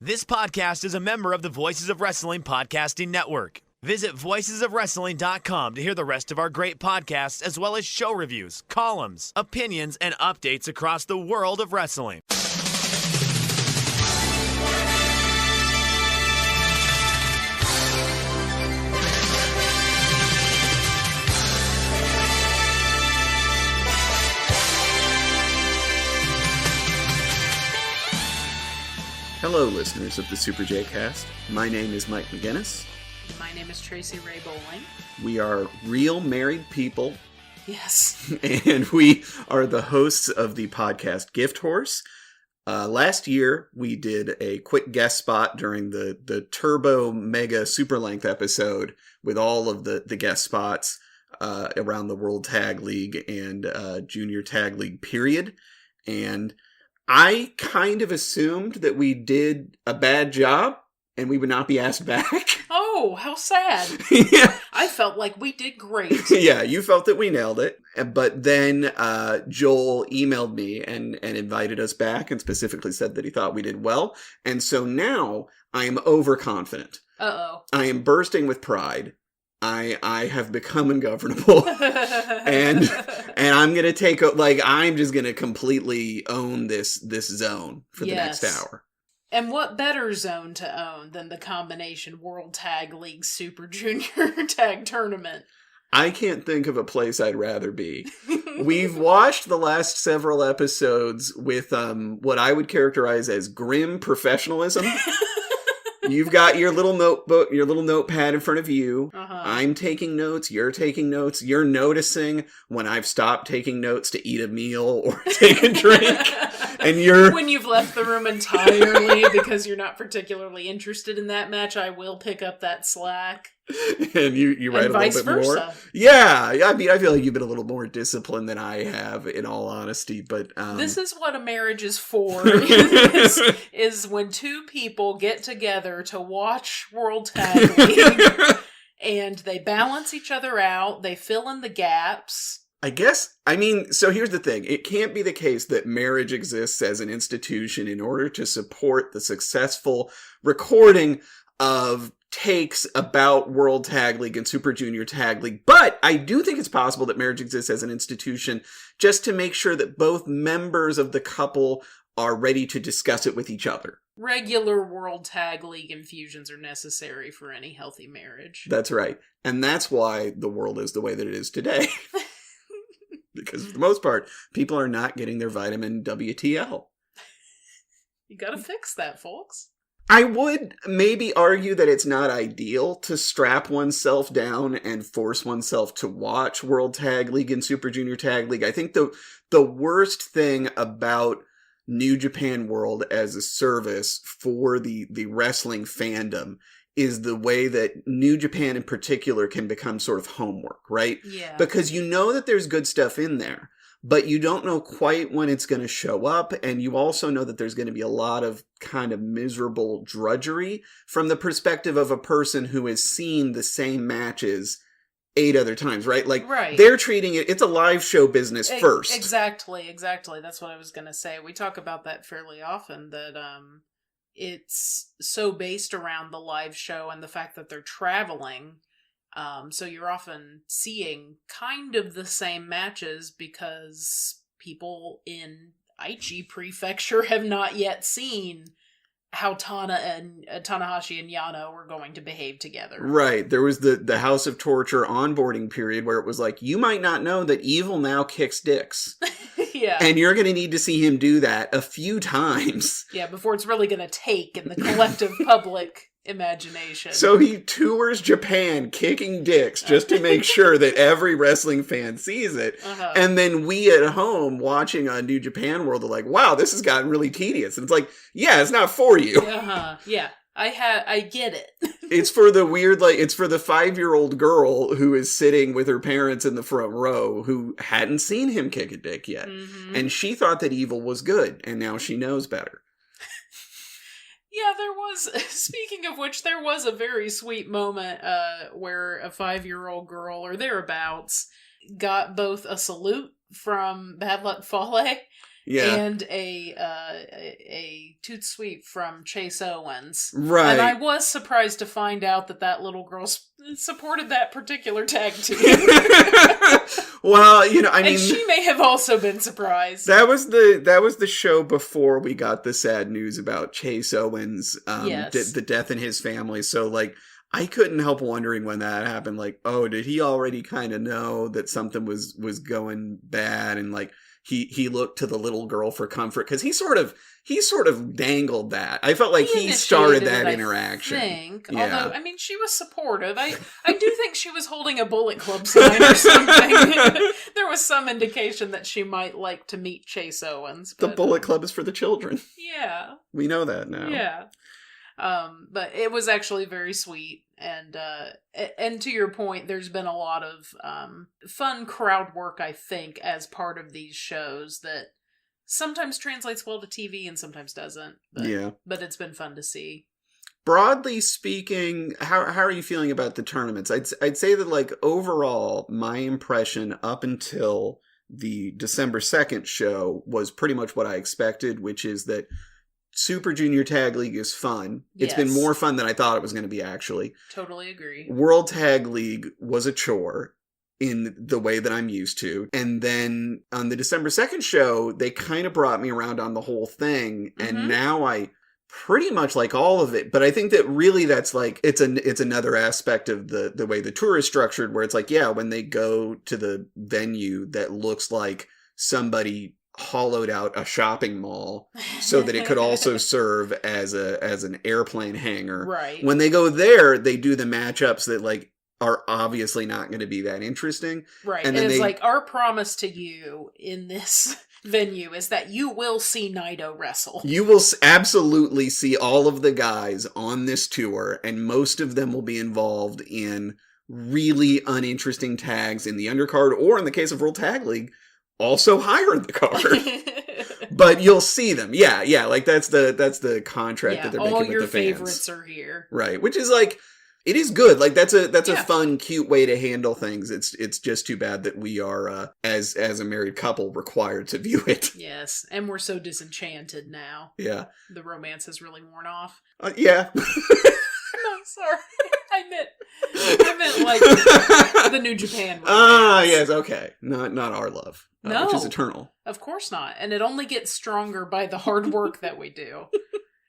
This podcast is a member of the Voices of Wrestling Podcasting Network. Visit voicesofwrestling.com to hear the rest of our great podcasts, as well as show reviews, columns, opinions, and updates across the world of wrestling. Hello, listeners of the Super J-Cast. My name is Mike Meginnis. My name is Tracy Rae Bowling. We are real married people. Yes. And we are the hosts of the podcast Gift Horse. Last year, we did a quick guest spot during the Turbo Mega Super Length episode with all of the guest spots around the World Tag League and Junior Tag League period. And I kind of assumed that we did a bad job and we would not be asked back. Oh, how sad. Yeah. I felt like we did great. Yeah, you felt that we nailed it. But then Joel emailed me and invited us back and specifically said that he thought we did well. And so now I am overconfident. Uh-oh. I am bursting with pride. I have become ungovernable. and I'm going to take, I'm just going to completely own this zone for the next hour. And what better zone to own than the combination World Tag League Super Junior Tag Tournament? I can't think of a place I'd rather be. We've watched the last several episodes with what I would characterize as grim professionalism. You've got your little notebook, your little notepad in front of you. Uh-huh. I'm taking notes. You're taking notes. You're noticing when I've stopped taking notes to eat a meal or take a drink. And when you've left the room entirely because you're not particularly interested in that match, I will pick up that slack. And you write and a little bit more. Yeah, I mean, I feel like you've been a little more disciplined than I have, in all honesty. But this is what a marriage is for: is when two people get together to watch World Tag League, and they balance each other out. They fill in the gaps. So here's the thing. It can't be the case that marriage exists as an institution in order to support the successful recording of takes about World Tag League and Super Junior Tag League. But I do think it's possible that marriage exists as an institution just to make sure that both members of the couple are ready to discuss it with each other. Regular World Tag League infusions are necessary for any healthy marriage. That's right. And that's why the world is the way that it is today. Because for the most part, people are not getting their vitamin WTL. You gotta fix that, folks. I would maybe argue that it's not ideal to strap oneself down and force oneself to watch World Tag League and Super Junior Tag League. I think the worst thing about New Japan World as a service for the wrestling fandom is the way that New Japan in particular can become sort of homework, right? Yeah. Because you know that there's good stuff in there, but you don't know quite when it's going to show up, and you also know that there's going to be a lot of kind of miserable drudgery from the perspective of a person who has seen the same matches 8 other times, right? Right. They're treating it's a live show business first. Exactly. That's what I was going to say. We talk about that fairly often, that it's so based around the live show and the fact that they're traveling. So you're often seeing kind of the same matches because people in Aichi Prefecture have not yet seen how Tanahashi and Yano were going to behave together. Right. There was the House of Torture onboarding period where it was like, you might not know that Evil now kicks dicks. Yeah. And you're going to need to see him do that a few times. Yeah, before it's really going to take in the collective public imagination. So he tours Japan kicking dicks just to make sure that every wrestling fan sees it. Uh-huh. And then we at home watching on New Japan World are like, wow, this has gotten really tedious. And it's like, yeah, it's not for you. Uh-huh. Yeah. I get it. It's for the weird, it's for the 5-year-old girl who is sitting with her parents in the front row who hadn't seen him kick a dick yet. Mm-hmm. And she thought that Evil was good, and now she knows better. Yeah, speaking of which, there was a very sweet moment where a 5-year-old girl, or thereabouts, got both a salute from Bad Luck Fale Yeah. And a toot sweep from Chase Owens. Right. And I was surprised to find out that little girl supported that particular tag team. Well, I mean, and she may have also been surprised. That was the show before we got the sad news about Chase Owens, Yes. the death in his family. So, like, I couldn't help wondering when that happened. Like, oh, did he already kind of know that something was going bad? And like, he looked to the little girl for comfort because he sort of dangled that. I felt like he started that interaction. I think. Yeah. Although, I mean, she was supportive. I do think she was holding a Bullet Club sign or something. There was some indication that she might like to meet Chase Owens. But, the Bullet Club is for the children. Yeah. We know that now. Yeah. But it was actually very sweet, and to your point, there's been a lot of fun crowd work, I think, as part of these shows that sometimes translates well to TV and sometimes doesn't. But it's been fun to see. Broadly speaking, how are you feeling about the tournaments? I'd say that, like, overall, my impression up until the December 2nd show was pretty much what I expected, which is that Super Junior Tag League is fun. It's been more fun than I thought it was going to be, actually. Totally agree. World Tag League was a chore in the way that I'm used to. And then on the December 2nd show, they kind of brought me around on the whole thing. Mm-hmm. And now I pretty much like all of it. But I think that really that's like, it's another aspect of the way the tour is structured, where it's like, yeah, when they go to the venue that looks like somebody hollowed out a shopping mall so that it could also serve as an airplane hangar. Right. When they go there, they do the matchups that, like, are obviously not going to be that interesting. Right. And it's like, our promise to you in this venue is that you will see Naito wrestle. You will absolutely see all of the guys on this tour, and most of them will be involved in really uninteresting tags in the undercard, or in the case of World Tag League, also higher in the card. But you'll see them. Yeah, like that's the contract that they're making with the fans. All your favorites are here. Right, which is like, it is good. Like, that's a fun, cute way to handle things. It's just too bad that we are, as a married couple, required to view it. Yes, and we're so disenchanted now. Yeah. The romance has really worn off. Yeah. No, sorry. I meant like the New Japan romance. Ah, yes, okay. Not our love. No. Which is eternal. Of course not. And it only gets stronger by the hard work that we do.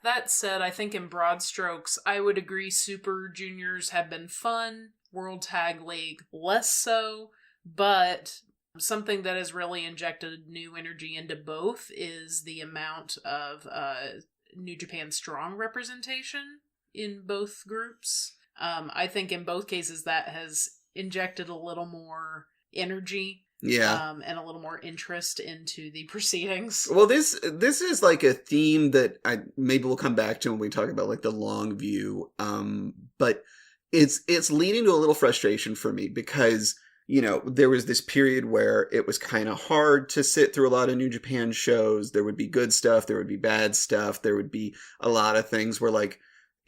That said, I think in broad strokes, I would agree Super Juniors have been fun. World Tag League, less so. But something that has really injected new energy into both is the amount of New Japan Strong representation in both groups. I think in both cases that has injected a little more energy. Yeah. And a little more interest into the proceedings. Well, this is like a theme that maybe we'll come back to when we talk about, like, the long view. But it's leading to a little frustration for me because, there was this period where it was kind of hard to sit through a lot of New Japan shows. There would be good stuff. There would be bad stuff. There would be a lot of things where, like,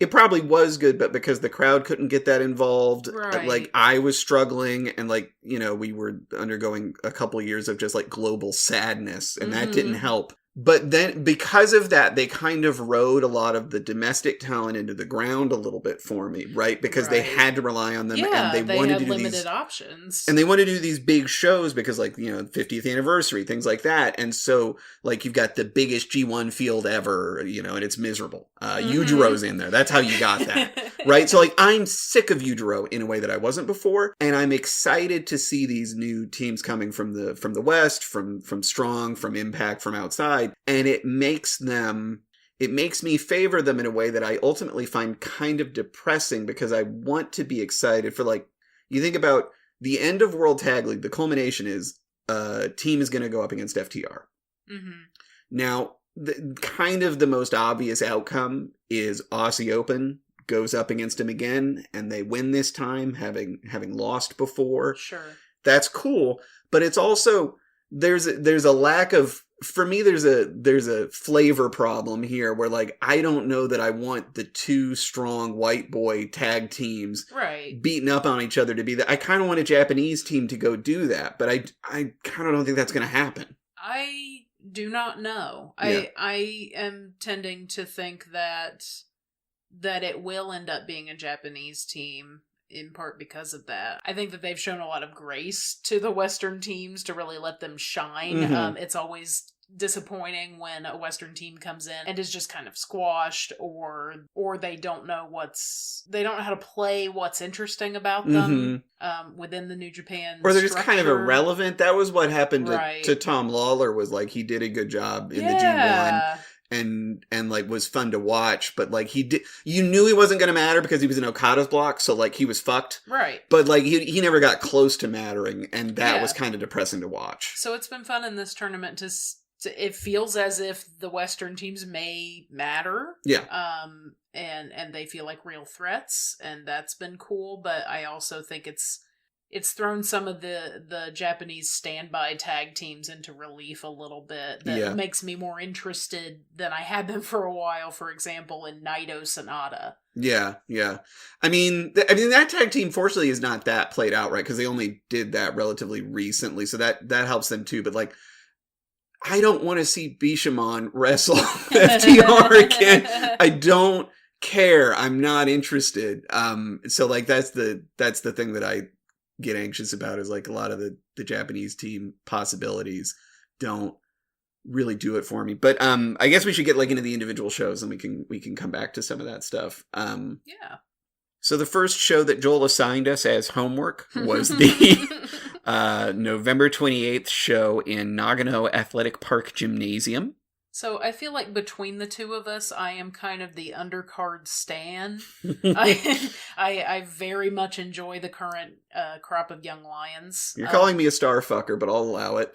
it probably was good, but because the crowd couldn't get that involved, right. Like, I was struggling, and, like, we were undergoing a couple years of just, like, global sadness, and that didn't help. But then, because of that, they kind of rode a lot of the domestic talent into the ground a little bit for me, right? Because they had to rely on them, and they wanted to do limited options. And they wanted to do these big shows because, like, 50th anniversary, things like that. And so, like, you've got the biggest G1 field ever, and it's miserable. Yujiro's in there. That's how you got that, right? So, like, I'm sick of Yujiro in a way that I wasn't before, and I'm excited to see these new teams coming from the West, from Strong, from Impact, from outside. And it makes me favor them in a way that I ultimately find kind of depressing because I want to be excited for, like, you think about the end of World Tag League, the culmination is a team is going to go up against FTR. Mm-hmm. Now, kind of the most obvious outcome is Aussie Open goes up against him again, and they win this time, having lost before. Sure. That's cool, but it's also, there's a lack of, for me, there's a flavor problem here where, like, I don't know that I want the two strong white boy tag teams beating up on each other to be that. I kind of want a Japanese team to go do that, but I kind of don't think that's going to happen. I do not know. Yeah. I am tending to think that it will end up being a Japanese team, in part because of that. I think that they've shown a lot of grace to the Western teams to really let them shine. Mhm. It's always disappointing when a Western team comes in and is just kind of squashed, or they don't know how to play what's interesting about them within the New Japan Or they're just structure. kind of irrelevant. That was what happened Right. to Tom Lawler, was like he did a good job in the G1 and like was fun to watch, but like you knew he wasn't going to matter because he was in Okada's block, so like he was fucked. Right. But like he never got close to mattering, and that was kind of depressing to watch. So it's been fun in this tournament to it feels as if the Western teams may matter. Yeah. And they feel like real threats, and that's been cool, but I also think it's thrown some of the Japanese standby tag teams into relief a little bit. That makes me more interested than I had been for a while, for example, in Naito Sonata. Yeah, yeah. I mean, that tag team, fortunately, is not that played out, right? Because they only did that relatively recently, so that helps them too. But like, I don't want to see Bishamon wrestle FTR again. I don't care. I'm not interested. So like that's the thing that I get anxious about, is like a lot of the Japanese team possibilities don't really do it for me. But I guess we should get like into the individual shows, and we can come back to some of that stuff. Yeah. So the first show that Joel assigned us as homework was the November 28th show in Nagano Athletic Park Gymnasium. So I feel like between the two of us, I am kind of the undercard stan. I very much enjoy the current crop of young lions. You're calling me a star fucker, but I'll allow it.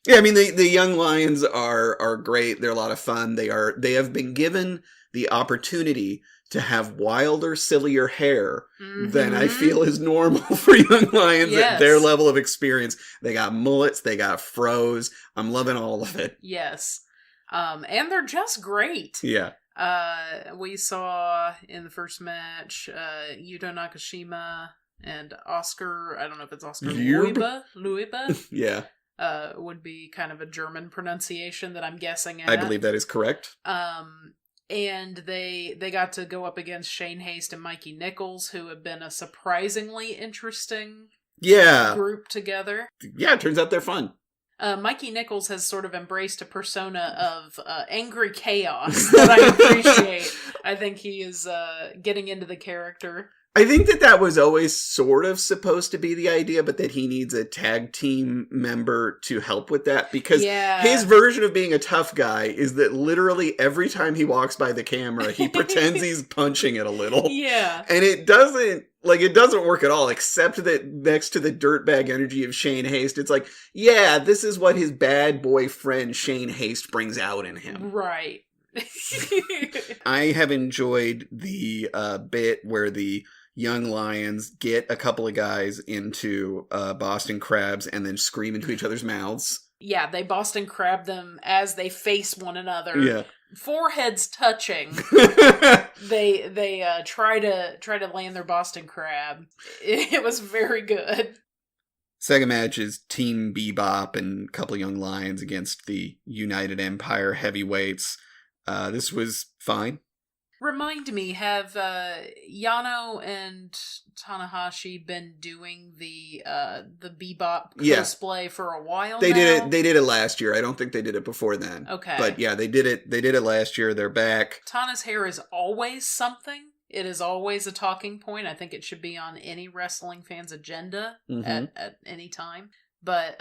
Yeah, I mean the young lions are great. They're a lot of fun. They have been given the opportunity to have wilder, sillier hair than I feel is normal for young lions at their level of experience. They got mullets, they got fros. I'm loving all of it. Yes. And they're just great. Yeah. We saw in the first match, Yuto Nakashima and Oscar, I don't know if it's Oscar Luiba? Yeah. Would be kind of a German pronunciation that I'm guessing at. I believe that is correct. And they got to go up against Shane Haste and Mikey Nichols, who have been a surprisingly interesting group together. Yeah, it turns out they're fun. Mikey Nichols has sort of embraced a persona of angry chaos that I appreciate. I think he is getting into the character. I think that was always sort of supposed to be the idea, but that he needs a tag team member to help with that, because his version of being a tough guy is that literally every time he walks by the camera, he pretends he's punching it a little. Yeah. And it doesn't work at all, except that next to the dirtbag energy of Shane Haste, it's like, yeah, this is what his bad boy friend Shane Haste brings out in him. Right. I have enjoyed the bit where the young lions get a couple of guys into Boston Crabs and then scream into each other's mouths. Yeah, they Boston Crab them as they face one another. Yeah. Foreheads touching. They try to land their Boston Crab. It was very good. Second match is Team Bebop and a couple of young lions against the United Empire heavyweights. This was fine. Remind me, have Yano and Tanahashi been doing the Bebop cosplay for a while They now? They did it last year. I don't think they did it before then. Okay. But yeah, they did it last year. They're back. Tana's hair is always something. It is always a talking point. I think it should be on any wrestling fan's agenda at any time. But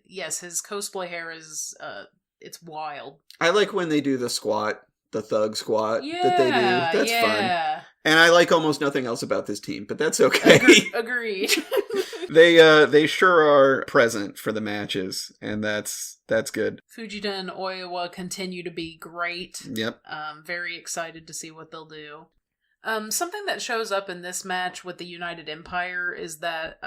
yes, his cosplay hair is it's wild. I like when they do the squat. The thug squat that they do. That's fun. And I like almost nothing else about this team, but that's okay. Agreed. They sure are present for the matches, and that's good. Fujita and Oiwa continue to be great. Yep. Very excited to see what they'll do. Something that shows up in this match with the United Empire is that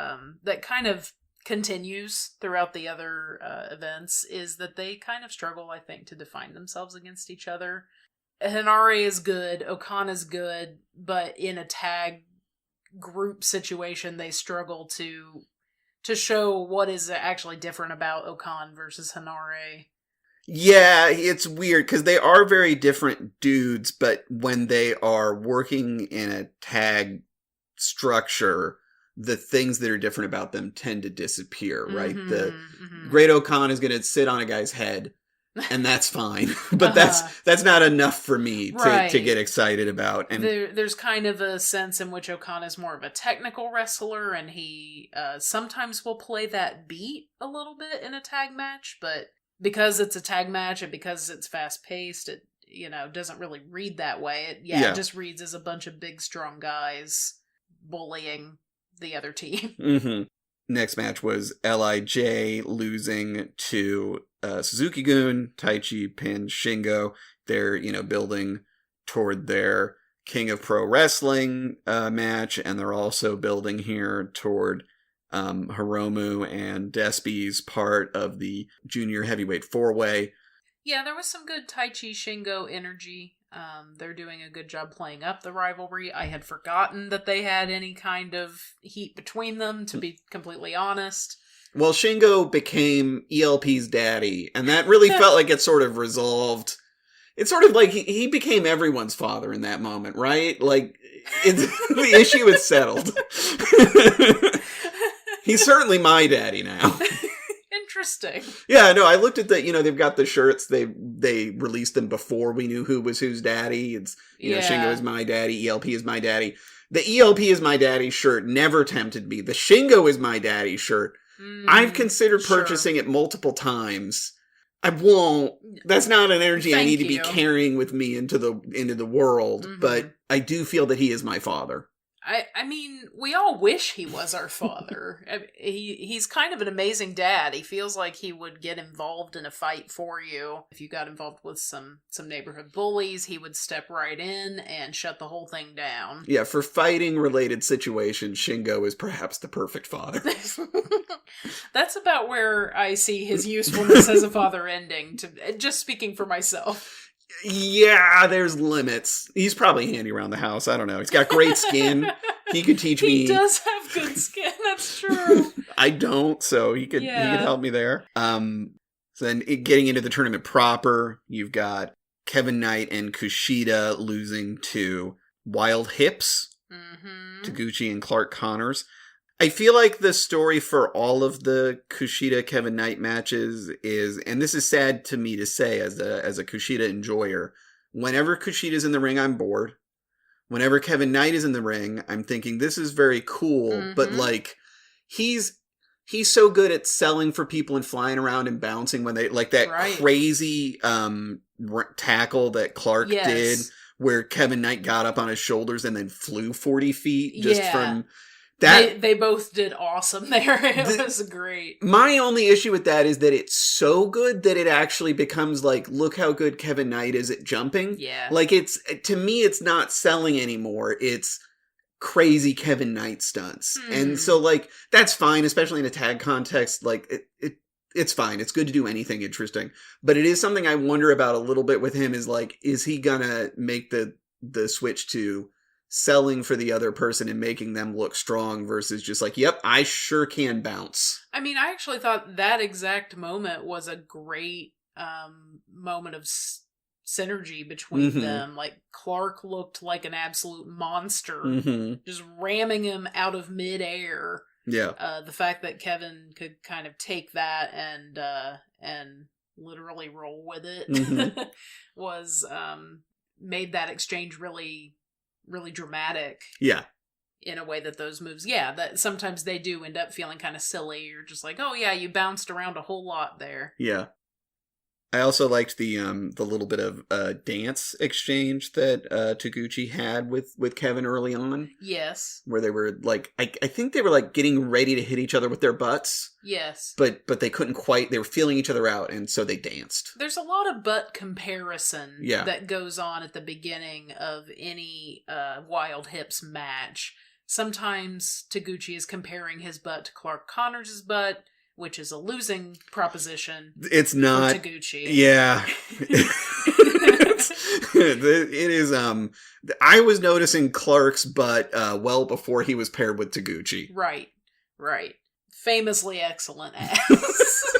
that kind of continues throughout the other events, is that they kind of struggle, I think, to define themselves against each other. Hinare is good, Okana's good, but in a tag group situation, they struggle to to show what is actually different about Okan versus Hanare. Yeah, it's weird because they are very different dudes, but when they are working in a tag structure, the things that are different about them tend to disappear, right? The Great Okan is going to sit on a guy's head, and that's fine. But that's not enough for me to get excited about. And there's kind of a sense in which Okan is more of a technical wrestler, and he sometimes will play that beat a little bit in a tag match, but because it's a tag match and because it's fast-paced, it, doesn't really read that way. It just reads as a bunch of big, strong guys bullying the other team. Mm-hmm. Next match was LIJ losing to Suzuki-gun. Taichi pinned Shingo. They're, building toward their King of Pro Wrestling match, and they're also building here toward Hiromu and Despi's part of the junior heavyweight 4-way. Yeah, there was some good Taichi Shingo energy. They're doing a good job playing up the rivalry. I had forgotten that they had any kind of heat between them, to be completely honest. Well, Shingo became ELP's daddy, and that really felt like it sort of resolved. It's sort of like he became everyone's father in that moment, right? Like, the issue is settled. He's certainly my daddy now. Interesting. Yeah, no, I looked at the, they've got the shirts. They released them before we knew who was whose daddy. It's, Shingo is my daddy. ELP is my daddy. The ELP is my daddy shirt never tempted me. The Shingo is my daddy shirt. I've considered purchasing it multiple times. I won't. That's not an energy I need to be carrying with me into the world. But I do feel that he is my father. I mean, we all wish he was our father. He's kind of an amazing dad. He feels like he would get involved in a fight for you. If you got involved with some neighborhood bullies, he would step right in and shut the whole thing down. Yeah, for fighting-related situations, Shingo is perhaps the perfect father. That's about where I see his usefulness as a father ending, just speaking for myself. Yeah, there's limits. He's probably handy around the house. I don't know. He's got great skin. He could teach me. He does have good skin. That's true. I don't, so he could help me there. So then getting into the tournament proper, you've got Kevin Knight and Kushida losing to Wild Hips, Taguchi and Clark Connors. I feel like the story for all of the Kushida-Kevin Knight matches is, and this is sad to me to say as a Kushida enjoyer, whenever Kushida's in the ring, I'm bored. Whenever Kevin Knight is in the ring, I'm thinking, this is very cool, but like, he's so good at selling for people and flying around and bouncing when they, like that crazy tackle that Clark did, where Kevin Knight got up on his shoulders and then flew 40 feet just from... They both did awesome there. It was great. My only issue with that is that it's so good that it actually becomes like, look how good Kevin Knight is at jumping. Yeah. Like, to me, it's not selling anymore. It's crazy Kevin Knight stunts. And so, like, that's fine, especially in a tag context. Like, it's fine. It's good to do anything interesting. But it is something I wonder about a little bit with him is, like, is he gonna make the switch to selling for the other person and making them look strong versus just like, yep, I sure can bounce. I mean, I actually thought that exact moment was a great moment of synergy between them. Like, Clark looked like an absolute monster, just ramming him out of midair. Yeah. The fact that Kevin could kind of take that and literally roll with it was made that exchange really dramatic. Yeah. In a way that those moves, that sometimes they do end up feeling kind of silly. You're just like, oh yeah, you bounced around a whole lot there. Yeah. I also liked the little bit of dance exchange that Taguchi had with Kevin early on. Yes. Where they were like, I think they were like getting ready to hit each other with their butts. Yes. But they couldn't quite, they were feeling each other out, and so they danced. There's a lot of butt comparison that goes on at the beginning of any Wild Hips match. Sometimes Taguchi is comparing his butt to Clark Connors' butt, which is a losing proposition. It's not. For Taguchi. Yeah. It is, I was noticing Clark's butt well before he was paired with Taguchi. Right. famously excellent ass.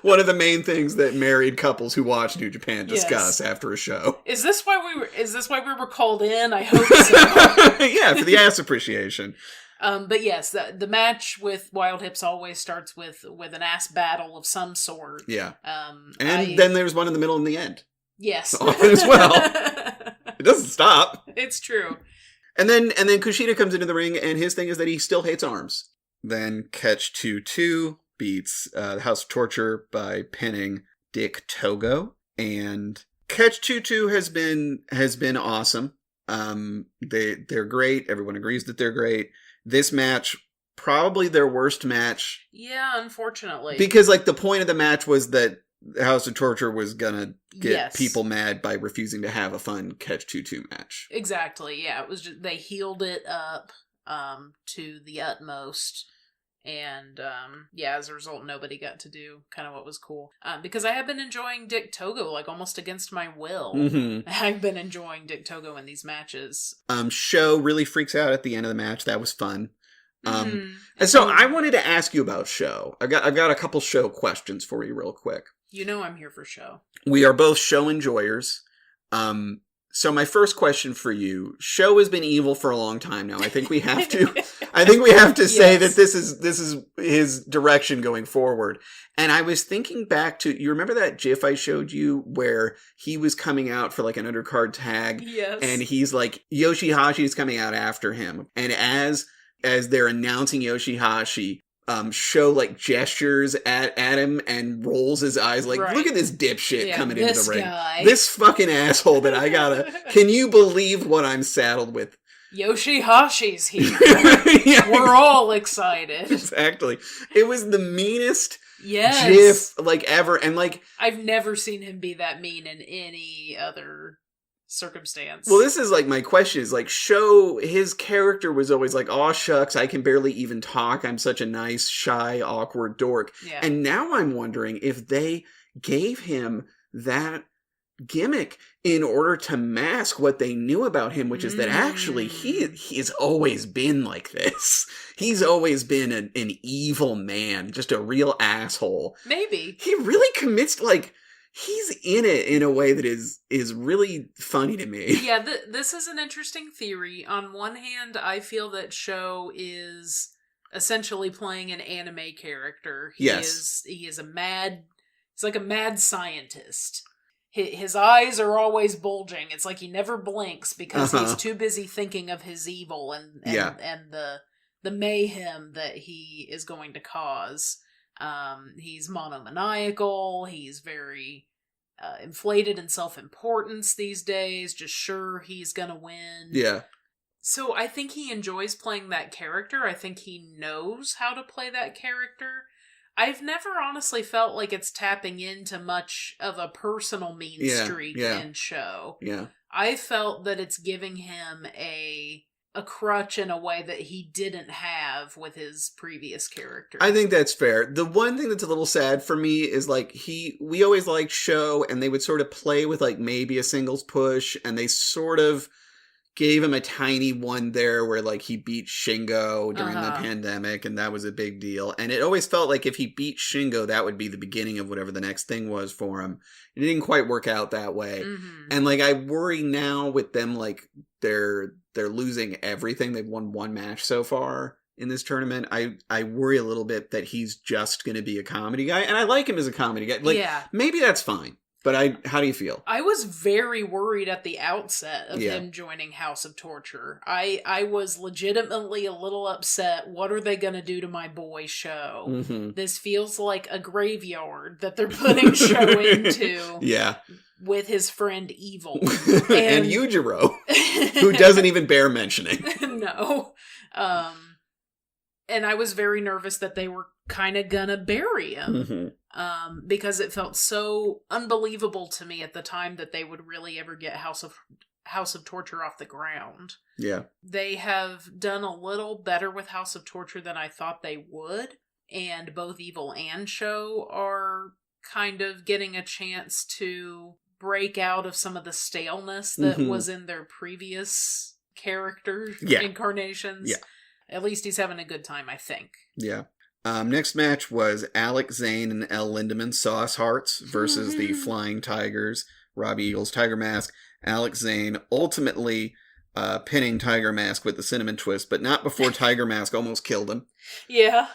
One of the main things that married couples who watch New Japan discuss Yes. after a show. Is this why we were called in? I hope so. Yeah, for the ass appreciation. But yes, the match with Wild Hips always starts with an ass battle of some sort. Yeah. Then there's one in the middle and the end. Yes. Often as well. It doesn't stop. It's true. And then Kushida comes into the ring, and his thing is that he still hates arms. Then Catch 2-2 beats the House of Torture by pinning Dick Togo, and Catch 2-2 has been awesome. They're great. Everyone agrees that they're great. This match, probably their worst match. Yeah, unfortunately. Because the point of the match was that House of Torture was gonna get people mad by refusing to have a fun Catch 2-2 match. Exactly. Yeah, it was just they healed it up to the utmost. And, as a result, nobody got to do kind of what was cool. Because I have been enjoying Dick Togo, almost against my will. Mm-hmm. I've been enjoying Dick Togo in these matches. Sho really freaks out at the end of the match. That was fun. Mm-hmm. And so I wanted to ask you about Sho. I've got a couple Sho questions for you real quick. You know I'm here for Sho. We are both Sho enjoyers. So my first question for you, Sho has been evil for a long time now. I think we have to say that this is his direction going forward. And I was thinking back to, you remember that GIF I showed you where he was coming out for an undercard tag? Yes. And he's Yoshihashi is coming out after him. And as they're announcing Yoshihashi, Sho gestures at him and rolls his eyes look at this dipshit coming into the ring. Guy. This fucking asshole that I gotta... Can you believe what I'm saddled with? Yoshihashi's here. Yeah, we're all excited. Exactly. It was the meanest GIF ever. And I've never seen him be that mean in any other circumstance. Well, this is my question is Sho, his character was always aw shucks, I can barely even talk, I'm such a nice, shy, awkward dork. Yeah. And now I'm wondering if they gave him that gimmick in order to mask what they knew about him, which is that actually he's always been like this. He's always been an evil man, just a real asshole. Maybe. He really commits he's in it in a way that is really funny to me. Yeah, this is an interesting theory. On one hand, I feel that Sho is essentially playing an anime character. He is a mad scientist. His eyes are always bulging. It's he never blinks because he's too busy thinking of his evil and the mayhem that he is going to cause. He's monomaniacal. He's very inflated in self-importance these days. Just sure he's gonna win. Yeah. So I think he enjoys playing that character. I think he knows how to play that character. I've never honestly felt like it's tapping into much of a personal mean streak in Sho. Yeah. I felt that it's giving him a crutch in a way that he didn't have with his previous character. I think that's fair. The one thing that's a little sad for me is we always liked Sho, and they would sort of play with maybe a singles push, and they sort of gave him a tiny one there where he beat Shingo during the pandemic, and that was a big deal. And it always felt like if he beat Shingo, that would be the beginning of whatever the next thing was for him. It didn't quite work out that way. Mm-hmm. And I worry now with them they're losing everything. They've won one match so far in this tournament. I worry a little bit that he's just going to be a comedy guy, and I like him as a comedy guy. Maybe that's fine. But how do you feel? I was very worried at the outset of him joining House of Torture. I was legitimately a little upset. What are they going to do to my boy Sho? Mm-hmm. This feels like a graveyard that they're putting Sho into. Yeah. With his friend Evil. And Yujiro, who doesn't even bear mentioning. No. And I was very nervous that they were kind of gonna bury him. Mm-hmm. Because it felt so unbelievable to me at the time that they would really ever get House of Torture off the ground. Yeah. They have done a little better with House of Torture than I thought they would. And both Evil and Sho are kind of getting a chance to break out of some of the staleness that was in their previous character incarnations. Yeah. At least he's having a good time, I think. Yeah. Next match was Alex Zane and El Lindemann Sauce Hearts versus the Flying Tigers, Robbie Eagles Tiger Mask. Alex Zane ultimately pinning Tiger Mask with the cinnamon twist, but not before Tiger Mask almost killed him. Yeah.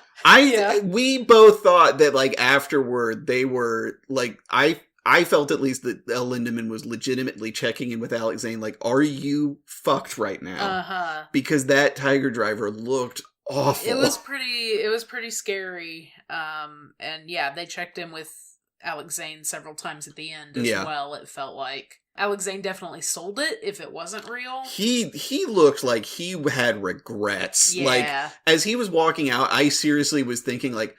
We both thought that, like, afterward, they were, like, I felt at least that El Lindemann was legitimately checking in with Alex Zane, like, are you fucked right now? Uh-huh. Because that Tiger Driver looked awful. It was pretty scary. And yeah, they checked in with Alex Zane several times at the end as well, it felt like. Alex Zane definitely sold it if it wasn't real. He looked like he had regrets. Yeah. Like, as he was walking out, I seriously was thinking, like,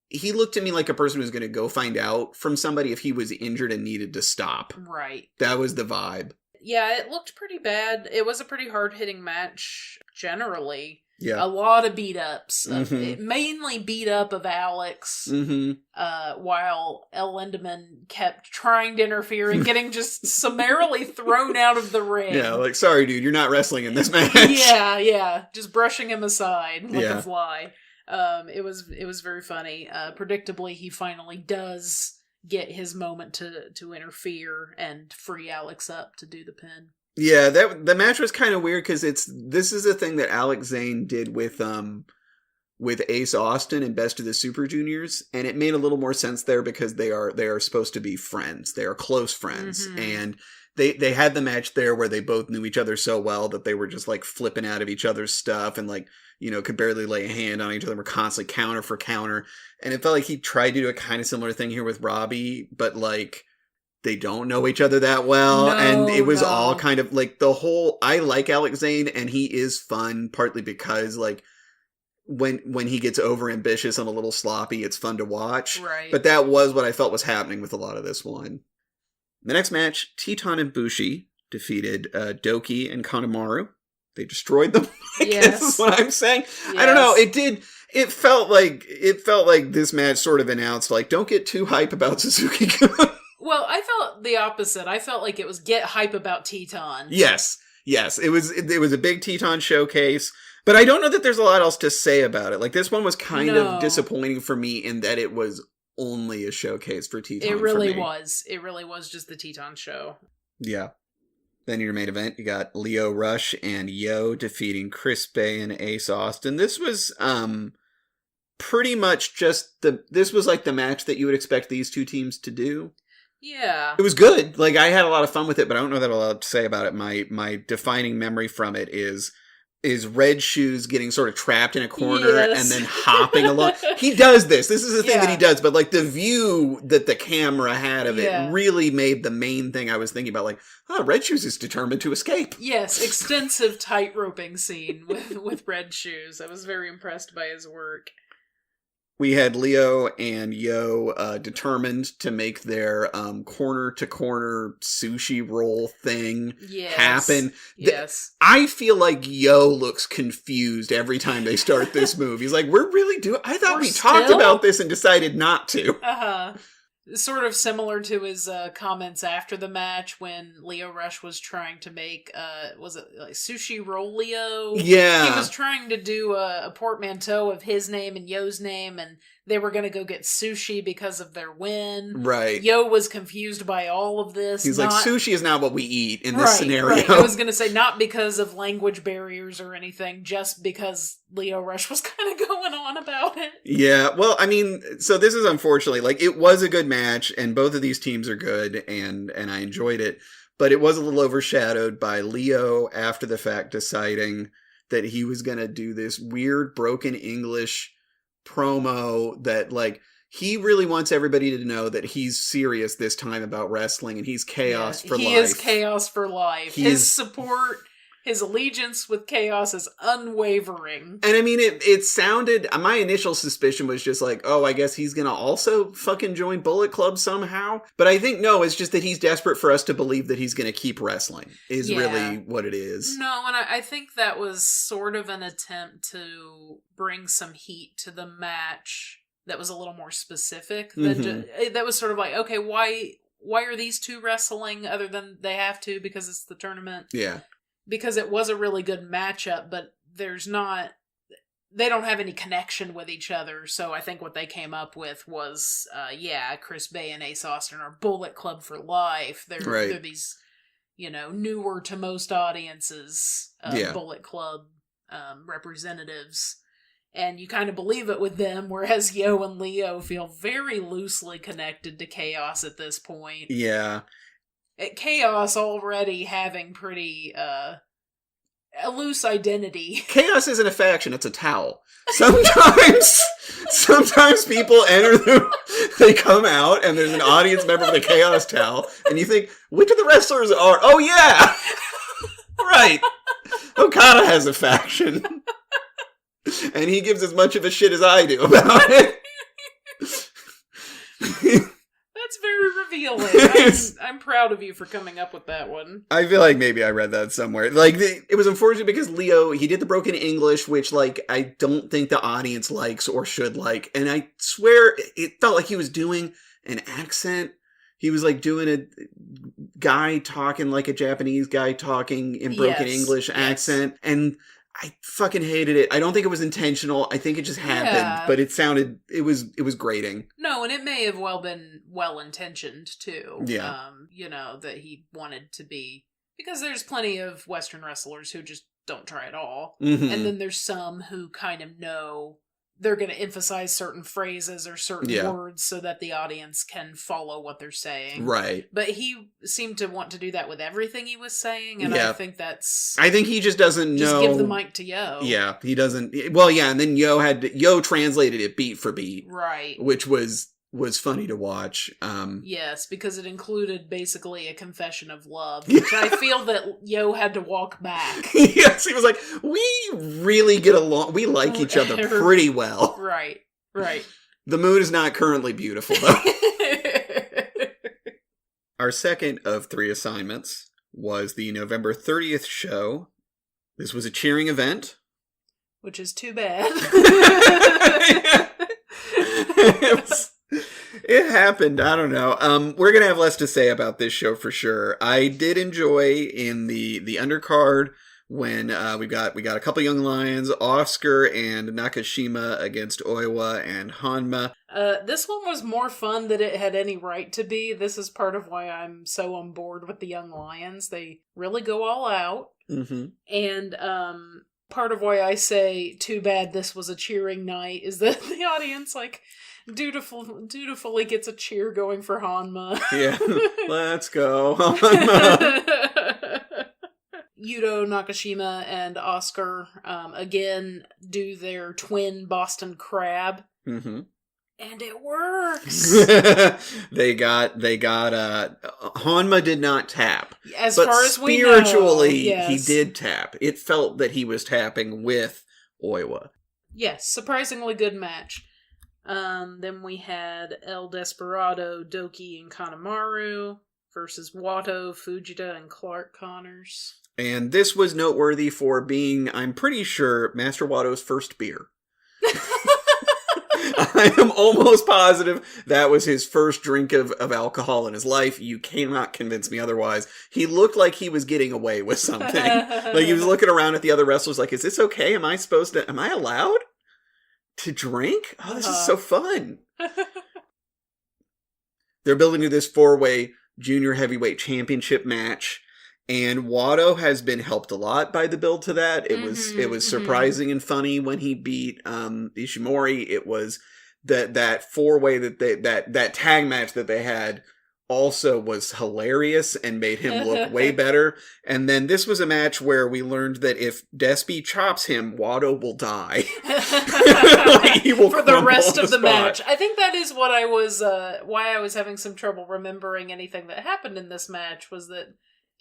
he looked at me like a person who's going to go find out from somebody if he was injured and needed to stop. Right. That was the vibe. Yeah, it looked pretty bad. It was a pretty hard-hitting match, generally. Yeah. A lot of beat-ups. Mainly beat-up of Alex, while El Lindemann kept trying to interfere and getting just summarily thrown out of the ring. Yeah, like, sorry, dude, you're not wrestling in this match. Yeah. Just brushing him aside like a fly. It was very funny. Predictably, he finally does get his moment to interfere and free Alex up to do the pin. Yeah, the match was kind of weird because this is a thing that Alex Zane did with Ace Austin and Best of the Super Juniors, and it made a little more sense there because they are supposed to be friends. They are close friends, and they had the match there where they both knew each other so well that they were just, like, flipping out of each other's stuff and, like, you know, could barely lay a hand on each other. Were constantly counter for counter, and it felt like he tried to do a kind of similar thing here with Robbie, but, like, they don't know each other that well, and it was all kind of, like, the whole... I like Alex Zane, and he is fun, partly because, like, when he gets over-ambitious and a little sloppy, it's fun to watch. Right. But that was what I felt was happening with a lot of this one. The next match, Teton and Bushi defeated Doki and Kanemaru. They destroyed them. I guess is what I'm saying. Yes. I don't know. It felt like this match sort of announced, like, don't get too hype about Suzuki-gun. Well, I felt the opposite. I felt like it was get hype about Teton. Yes. It was a big Teton showcase, but I don't know that there's a lot else to say about it. Like, this one was kind of disappointing for me in that it was only a showcase for Teton. It really was. It really was just the Teton show. Yeah. Then your main event, you got Lio Rush and Yo defeating Chris Bay and Ace Austin. This was pretty much just this was like the match that you would expect these two teams to do. Yeah. It was good. Like, I had a lot of fun with it, but I don't know that a lot to say about it. My defining memory from it is Red Shoes getting sort of trapped in a corner and then hopping along. He does this. This is the thing that he does, but, like, the view that the camera had of it really made the main thing I was thinking about, like, Red Shoes is determined to escape. Yes, extensive tight-roping scene with Red Shoes. I was very impressed by his work. We had Leo and Yo determined to make their corner-to-corner sushi roll thing happen. Yes. I feel like Yo looks confused every time they start this move. He's like, we're really doing... I thought we talked about this and decided not to. Uh-huh. Sort of similar to his comments after the match when Lio Rush was trying to make, was it like Sushi Rollio? Yeah. He was trying to do a portmanteau of his name and Yo's name, and they were going to go get sushi because of their win. Right. Yo was confused by all of this. He's like, sushi is not what we eat in this scenario. Right. I was going to say, not because of language barriers or anything, just because Lio Rush was kind of going on about it. Yeah, well, I mean, so this is unfortunately, like, it was a good match, and both of these teams are good, and I enjoyed it, but it was a little overshadowed by Leo after the fact deciding that he was going to do this weird broken English promo that, like, he really wants everybody to know that he's serious this time about wrestling, and he's chaos for life. He is chaos for life. His support... His allegiance with chaos is unwavering. And I mean, it sounded... My initial suspicion was just like, oh, I guess he's gonna also fucking join Bullet Club somehow. But I think, no, it's just that he's desperate for us to believe that he's gonna keep wrestling, is really what it is. No, and I think that was sort of an attempt to bring some heat to the match that was a little more specific. That was sort of like, okay, why are these two wrestling other than they have to because it's the tournament? Yeah. Because it was a really good matchup, but there's not... they don't have any connection with each other, so I think what they came up with was, Chris Bay and Ace Austin are Bullet Club for life. They're these, newer to most audiences, Bullet Club representatives. And you kind of believe it with them, whereas Yo and Leo feel very loosely connected to Chaos at this point. Yeah. Chaos already having pretty, a loose identity. Chaos isn't a faction, it's a towel. Sometimes people enter they come out and there's an audience member with a Chaos towel, and you think, which of the wrestlers are? Oh yeah! Right. Okada has a faction. And he gives as much of a shit as I do about it. That's very revealing. I'm proud of you for coming up with that one. I feel like maybe I read that somewhere. Like, it was unfortunate because Leo, he did the broken English, which, like, I don't think the audience likes or should like. And I swear it felt like he was doing an accent. He was, like, doing a guy talking like a Japanese guy talking in broken English accent. And I fucking hated it. I don't think it was intentional. I think it just happened, but it was grating. No, and it may have been well-intentioned, too. Yeah. That he wanted to be, because there's plenty of Western wrestlers who just don't try at all. Mm-hmm. And then there's some who kind of know they're going to emphasize certain phrases or certain words so that the audience can follow what they're saying. Right. But he seemed to want to do that with everything he was saying, and I think he just doesn't know. Just give the mic to Yo. Yeah, he doesn't. Well, yeah, and then Yo translated it beat for beat. Right. Which was funny to watch. Yes, because it included basically a confession of love, which I feel that Yo had to walk back. Yes, he was like, we really get along. We like each other pretty well. Right. The moon is not currently beautiful, though. Our second of 3 assignments was the November 30th show. This was a cheering event. Which is too bad. It happened. I don't know. We're going to have less to say about this show for sure. I did enjoy in the undercard when we got a couple young lions, Oscar and Nakashima against Oiwa and Hanma. This one was more fun than it had any right to be. This is part of why I'm so on board with the young lions. They really go all out. Mm-hmm. And part of why I say too bad this was a cheering night is that the audience dutifully gets a cheer going for Hanma. Yeah, let's go Hanma. Yuto, Nakashima, and Oscar again do their twin Boston Crab. Mm-hmm. And it works. They got Hanma did not tap. As far as we know, spiritually, he did tap. It felt that he was tapping with Oiwa. Yes, surprisingly good match. Then we had El Desperado, Doki, and Kanemaru versus Wato, Fujita, and Clark Connors. And this was noteworthy for being, I'm pretty sure, Master Wato's first beer. I am almost positive that was his first drink of alcohol in his life. You cannot convince me otherwise. He looked like he was getting away with something. Like he was looking around at the other wrestlers like, is this okay? Am I allowed to drink? Oh, this is so fun. They're building to this 4-way junior heavyweight championship match. And Wato has been helped a lot by the build to that. It was surprising and funny when he beat Ishimori. It was that 4-way that tag match that they had also was hilarious and made him look way better. And then this was a match where we learned that if Despy chops him, Wato will die. Like, he will for the rest of the spot. match. I think that is what I was why I was having some trouble remembering anything that happened in this match was that.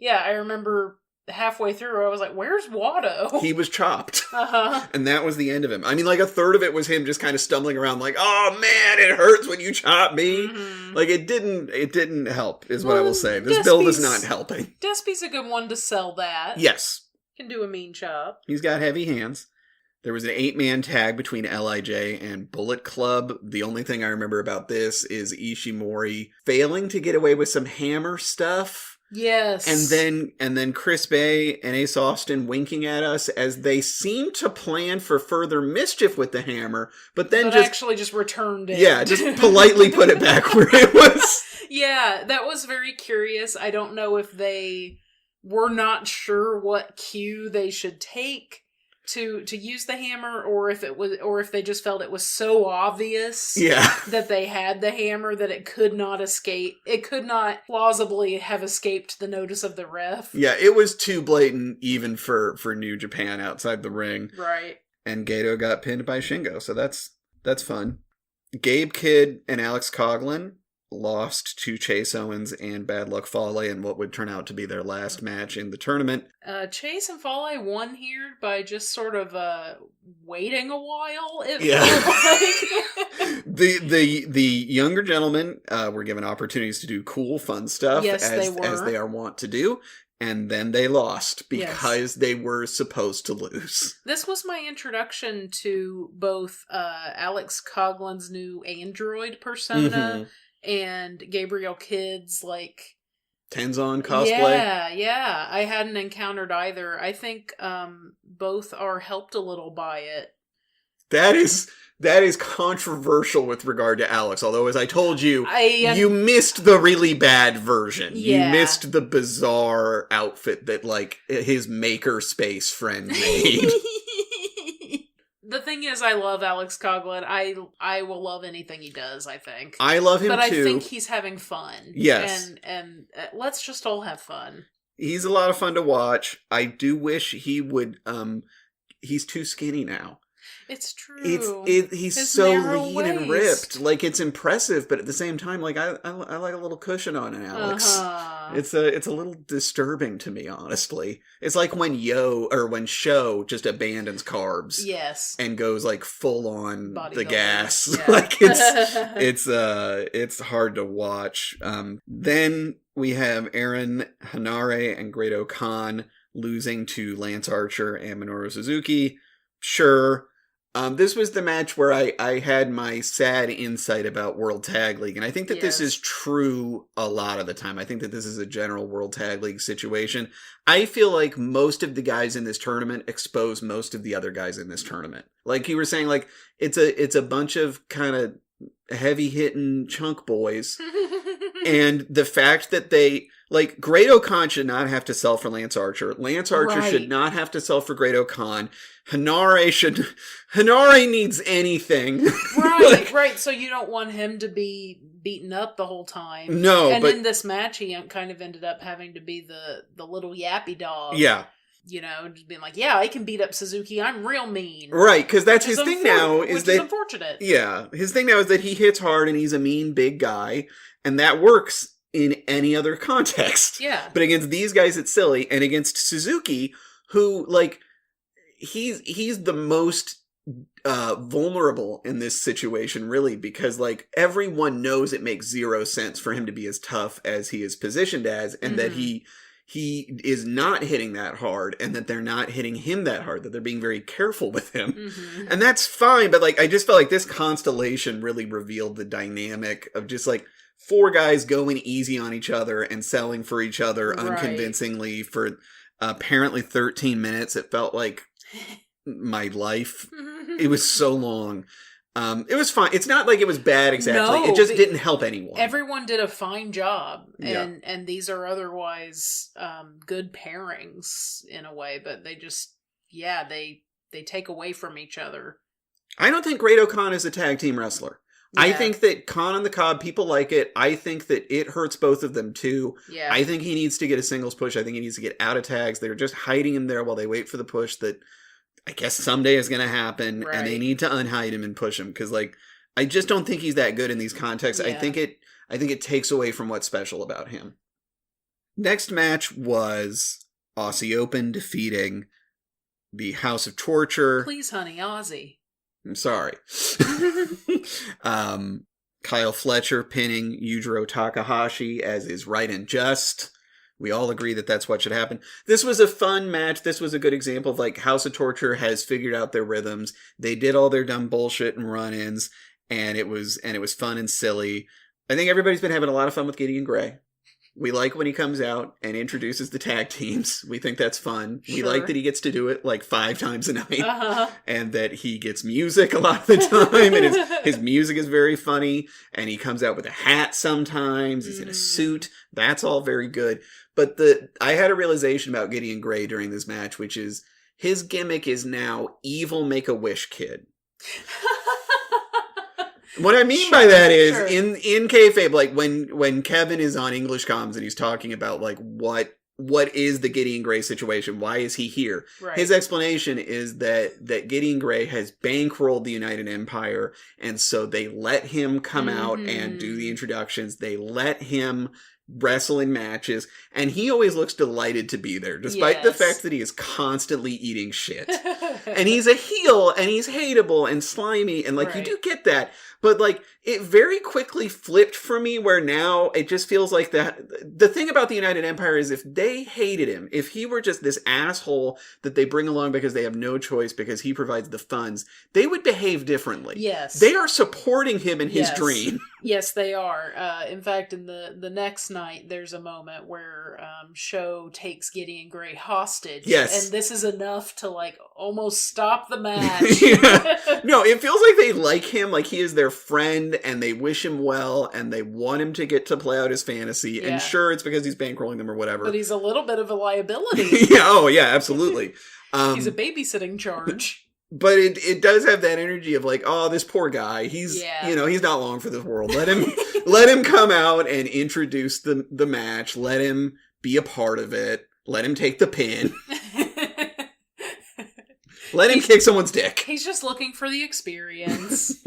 Yeah, I remember halfway through, I was like, where's Wato? He was chopped. And that was the end of him. I mean, like, a third of it was him just kind of stumbling around like, oh, man, it hurts when you chop me. Mm-hmm. Like, it didn't help, is what I will say. This build is not helping. Despy's a good one to sell that. Yes. Can do a mean chop. He's got heavy hands. There was an 8-man tag between LIJ and Bullet Club. The only thing I remember about this is Ishimori failing to get away with some hammer stuff. Yes. And then Chris Bay and Ace Austin winking at us as they seem to plan for further mischief with the hammer, but actually just returned it. Yeah, just politely put it back where it was. Yeah, that was very curious. I don't know if they were not sure what cue they should take to use the hammer, or if they just felt it was so obvious that they had the hammer that it could not escape. It could not plausibly have escaped the notice of the ref. Yeah, it was too blatant even for New Japan outside the ring. Right. And Gato got pinned by Shingo, so that's fun. Gabe Kidd and Alex Coughlin lost to Chase Owens and Bad Luck Fale in what would turn out to be their last match in the tournament. Chase and Fale won here by just sort of waiting a while. The younger gentlemen were given opportunities to do cool, fun stuff, yes, as they are wont to do. And then they lost because they were supposed to lose. This was my introduction to both Alex Coughlin's new android persona and Gabriel Kidd's, Tenzon cosplay. Yeah. I hadn't encountered either. I think both are helped a little by it. That is controversial with regard to Alex. Although, as I told you, you missed the really bad version. Yeah. You missed the bizarre outfit that, his makerspace friend made. The thing is, I love Alex Coughlin. I will love anything he does, I think. I love him, but too. I think he's having fun. Yes. And let's just all have fun. He's a lot of fun to watch. I do wish he would, he's too skinny now. It's true. He's his so narrow lean and waist. ripped. It's impressive, but at the same time, I like a little cushion on an Alex. It's a little disturbing to me, honestly. It's like when Sho just abandons carbs. Yes. And goes full on the gas. Yeah. It's hard to watch. Then we have Aaron Hanare and Great Khan losing to Lance Archer and Minoru Suzuki. Sure. This was the match where I had my sad insight about World Tag League, and I think that this is true a lot of the time. I think that this is a general World Tag League situation. I feel like most of the guys in this tournament expose most of the other guys in this tournament. Like you were saying, it's a bunch of kind of heavy-hitting chunk boys, and the fact that they... Great Khan should not have to sell for Lance Archer. Lance Archer should not have to sell for Great Khan. Hanare needs anything. Right. So you don't want him to be beaten up the whole time. No, but in this match, he kind of ended up having to be the little yappy dog. Yeah. Just being I can beat up Suzuki. I'm real mean. Right, because that's his thing now. Which is unfortunate. Yeah, his thing now is that he hits hard and he's a mean big guy, and that works in any other context. Yeah. But against these guys, it's silly. And against Suzuki, who, he's the most vulnerable in this situation, really, because, everyone knows it makes zero sense for him to be as tough as he is positioned as, and that he is not hitting that hard, and that they're not hitting him that hard, that they're being very careful with him. Mm-hmm. And that's fine, but, I just felt like this constellation really revealed the dynamic of just, four guys going easy on each other and selling for each other unconvincingly for apparently 13 minutes. It felt like my life. It was so long. It was fine. It's not like it was bad exactly. No, it just didn't help anyone. Everyone did a fine job. And these are otherwise good pairings in a way, but they just, they take away from each other. I don't think Great Khan is a tag team wrestler. Yeah. I think that Khan on the Cob, people like it. I think that it hurts both of them, too. Yeah. I think he needs to get a singles push. I think he needs to get out of tags. They're just hiding him there while they wait for the push that I guess someday is going to happen. Right. And they need to unhide him and push him. Because, I just don't think he's that good in these contexts. Yeah. I think it takes away from what's special about him. Next match was Aussie Open defeating the House of Torture. Please, honey, Aussie. I'm sorry. Kyle Fletcher pinning Yujiro Takahashi, as is right and just. We all agree that that's what should happen. This was a fun match. This was a good example of House of Torture has figured out their rhythms. They did all their dumb bullshit and run-ins, and it was fun and silly. I think everybody's been having a lot of fun with Gideon Grey. We like when he comes out and introduces the tag teams. We think that's fun. Sure. We like that he gets to do it like 5 times a night. Uh-huh. And that he gets music a lot of the time. And his music is very funny. And he comes out with a hat sometimes. He's in a suit. That's all very good. But I had a realization about Gideon Grey during this match, which is his gimmick is now evil Make-A-Wish kid. What I mean by that is, in kayfabe, like when Kevin is on English comms and he's talking about like what is the Gideon Grey situation? Why is he here? Right. His explanation is that Gideon Grey has bankrolled the United Empire, and so they let him come out and do the introductions. They let him wrestle in matches, and he always looks delighted to be there, despite the fact that he is constantly eating shit. And he's a heel, and he's hateable and slimy, and like you do get that. But, like, it very quickly flipped for me where now it just feels like that. The thing about the United Empire is if they hated him, if he were just this asshole that they bring along because they have no choice because he provides the funds, they would behave differently. Yes. They are supporting him in his dream. Yes, they are. In fact, in the next night, there's a moment where Sho takes Gideon Grey hostage. Yes. And this is enough to, like, almost stop the match. No, it feels like they like him, like he is their friend, and they wish him well, and they want him to get to play out his fantasy. Yeah. And sure, it's because he's bankrolling them or whatever. But he's a little bit of a liability. Yeah, absolutely. He's a babysitting charge. But it does have that energy of like, oh, this poor guy. He's he's not long for this world. Let him come out and introduce the match. Let him be a part of it. Let him take the pin. Let him kick someone's dick. He's just looking for the experience.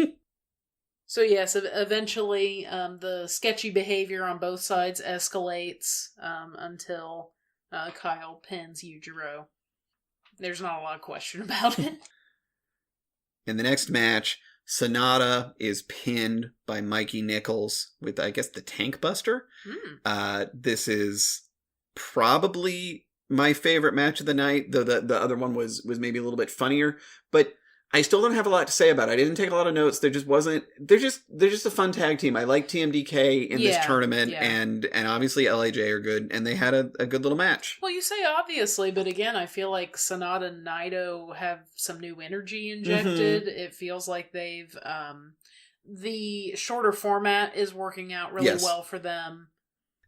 So yes, eventually the sketchy behavior on both sides escalates until Kyle pins Yujiro. There's not a lot of question about it. In the next match, Sonata is pinned by Mikey Nichols with, I guess, the Tank Buster. This is probably my favorite match of the night, though the other one was maybe a little bit funnier. But I still don't have a lot to say about it. I didn't take a lot of notes. They're just a fun tag team. I like TMDK in this tournament, and obviously LAJ are good, and they had a good little match. Well, you say obviously, but again, I feel like Sonata and Naito have some new energy injected. It feels like they've the shorter format is working out really well for them.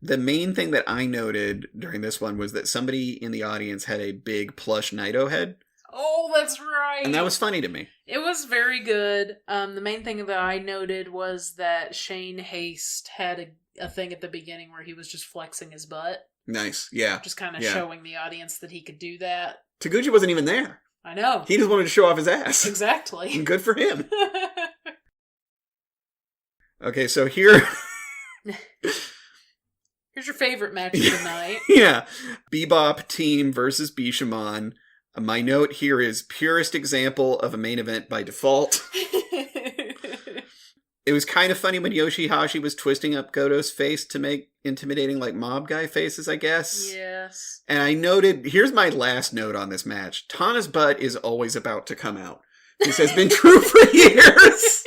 The main thing that I noted during this one was that somebody in the audience had a big plush Naito head. Oh, that's right. And that was funny to me. It was very good. The main thing that I noted was that Shane Haste had a thing at the beginning where he was just flexing his butt. Nice, yeah. Just kind of showing the audience that he could do that. Taguchi wasn't even there. I know. He just wanted to show off his ass. Exactly. And good for him. Okay, so here's your favorite match of the night. Yeah. Bebop team versus Bishamon. My note here is purest example of a main event by default. It was kind of funny when Yoshihashi was twisting up Goto's face to make intimidating like mob guy faces, I guess. Yes. And I noted, here's my last note on this match. Tana's butt is always about to come out. This has been true for years.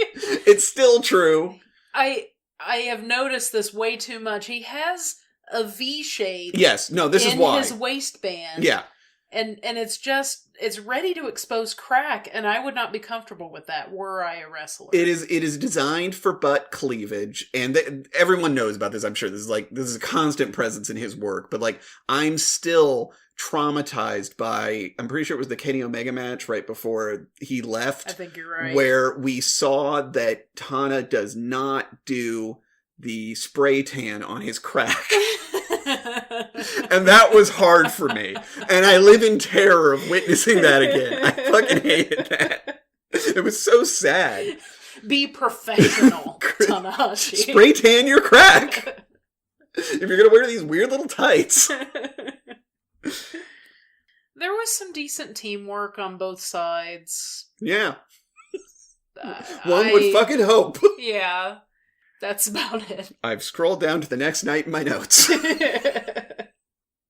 It's still true. I have noticed this way too much. He has a V shape. This is why. In his waistband. Yeah. And it's ready to expose crack, and I would not be comfortable with that were I a wrestler. It is designed for butt cleavage, and everyone knows about this. I'm sure this is a constant presence in his work, but like I'm still traumatized by, I'm pretty sure it was the Kenny Omega match right before he left. I think you're right. Where we saw that Tana does not do the spray tan on his crack. And that was hard for me. And I live in terror of witnessing that again. I fucking hated that. It was so sad. Be professional, Tanahashi. Spray tan your crack. If you're going to wear these weird little tights. There was some decent teamwork on both sides. Yeah. One would fucking hope. Yeah. That's about it. I've scrolled down to the next night in my notes.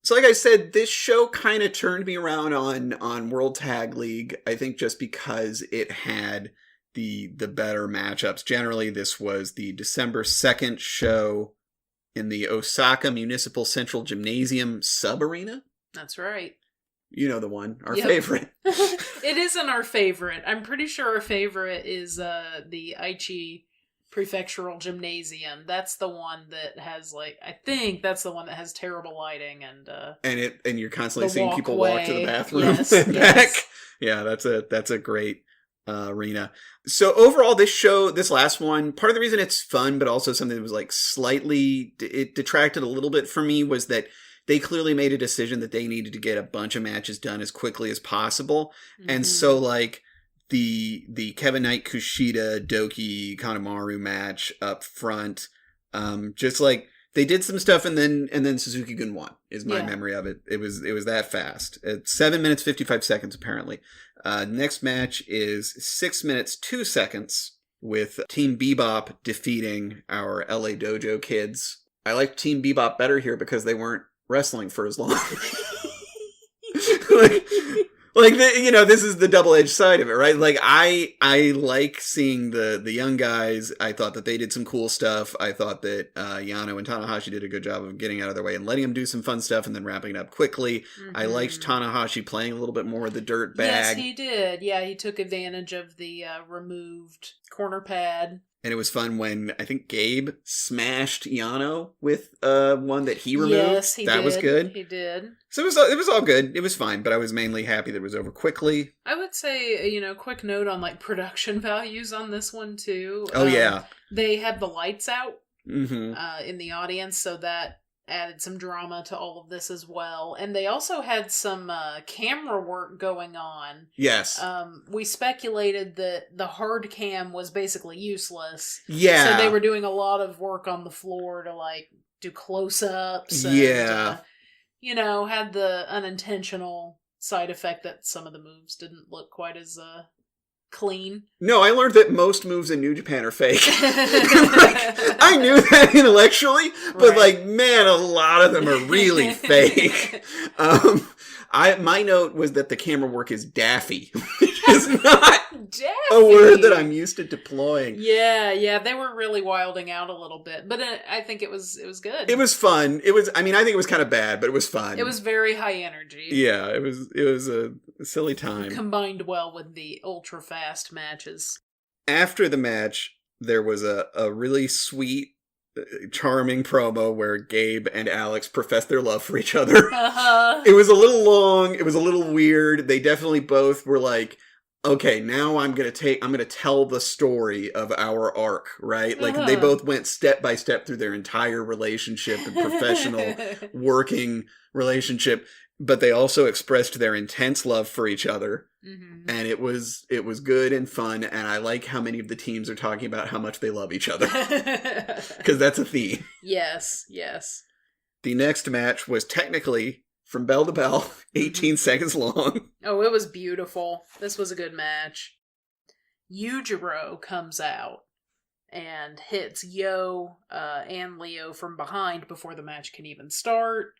So like I said, this show kind of turned me around on World Tag League. I think just because it had the better matchups. Generally, this was the December 2nd show in the Osaka Municipal Central Gymnasium sub-arena. That's right. You know the one, our favorite. It isn't our favorite. I'm pretty sure our favorite is the Aichi Prefectural Gymnasium. That's the one that has I think that's the one that has terrible lighting and you're constantly seeing people walk to the bathroom and back. Yeah, that's a great arena. So overall, this last one, part of the reason it's fun, but also something that was slightly, it detracted a little bit for me, was that they clearly made a decision that they needed to get a bunch of matches done as quickly as possible. Mm-hmm. And so the Kevin Knight Kushida Doki Kanemaru match up front, they did some stuff and then Suzuki Gun won is my memory of it. It was that fast. It's 7 minutes 55 seconds apparently. Next match is 6 minutes 2 seconds with Team Bebop defeating our LA Dojo kids. I liked Team Bebop better here because they weren't wrestling for as long. This is the double-edged side of it, right? I like seeing the young guys. I thought that they did some cool stuff. I thought that Yano and Tanahashi did a good job of getting out of their way and letting them do some fun stuff and then wrapping it up quickly. Mm-hmm. I liked Tanahashi playing a little bit more of the dirt bag. Yes, he did. Yeah, he took advantage of the removed corner pad. And it was fun when I think Gabe smashed Yano with one that he removed. Yes, he did. That was good. He did. So it was all good. It was fine, but I was mainly happy that it was over quickly. I would say, quick note on production values on this one too. Oh yeah, they had the lights out in the audience, so that added some drama to all of this as well. And they also had some camera work going on. Yes. We speculated that the hard cam was basically useless. Yeah. So they were doing a lot of work on the floor to do close-ups. And, yeah. Had the unintentional side effect that some of the moves didn't look quite as clean. No, I learned that most moves in New Japan are fake. I knew that intellectually, but man, a lot of them are really fake. My note was that the camera work is daffy, which is not a word that I'm used to deploying. Yeah, they were really wilding out a little bit, but I think it was good. It was fun. I think it was kind of bad, but it was fun. It was very high energy. Yeah, it was a silly time. Combined well with the ultra fast matches. After the match, there was a really sweet, charming promo where Gabe and Alex professed their love for each other. Uh-huh. It was a little long. It was a little weird. They definitely both were okay, now I'm going to tell the story of our arc, right? They both went step by step through their entire relationship and professional working relationship, but they also expressed their intense love for each other. Mm-hmm. And it was good and fun, and I like how many of the teams are talking about how much they love each other. Because that's a theme. Yes. The next match was technically, from bell to bell, 18 seconds long. Oh, it was beautiful. This was a good match. Yujiro comes out and hits Yo and Leo from behind before the match can even start.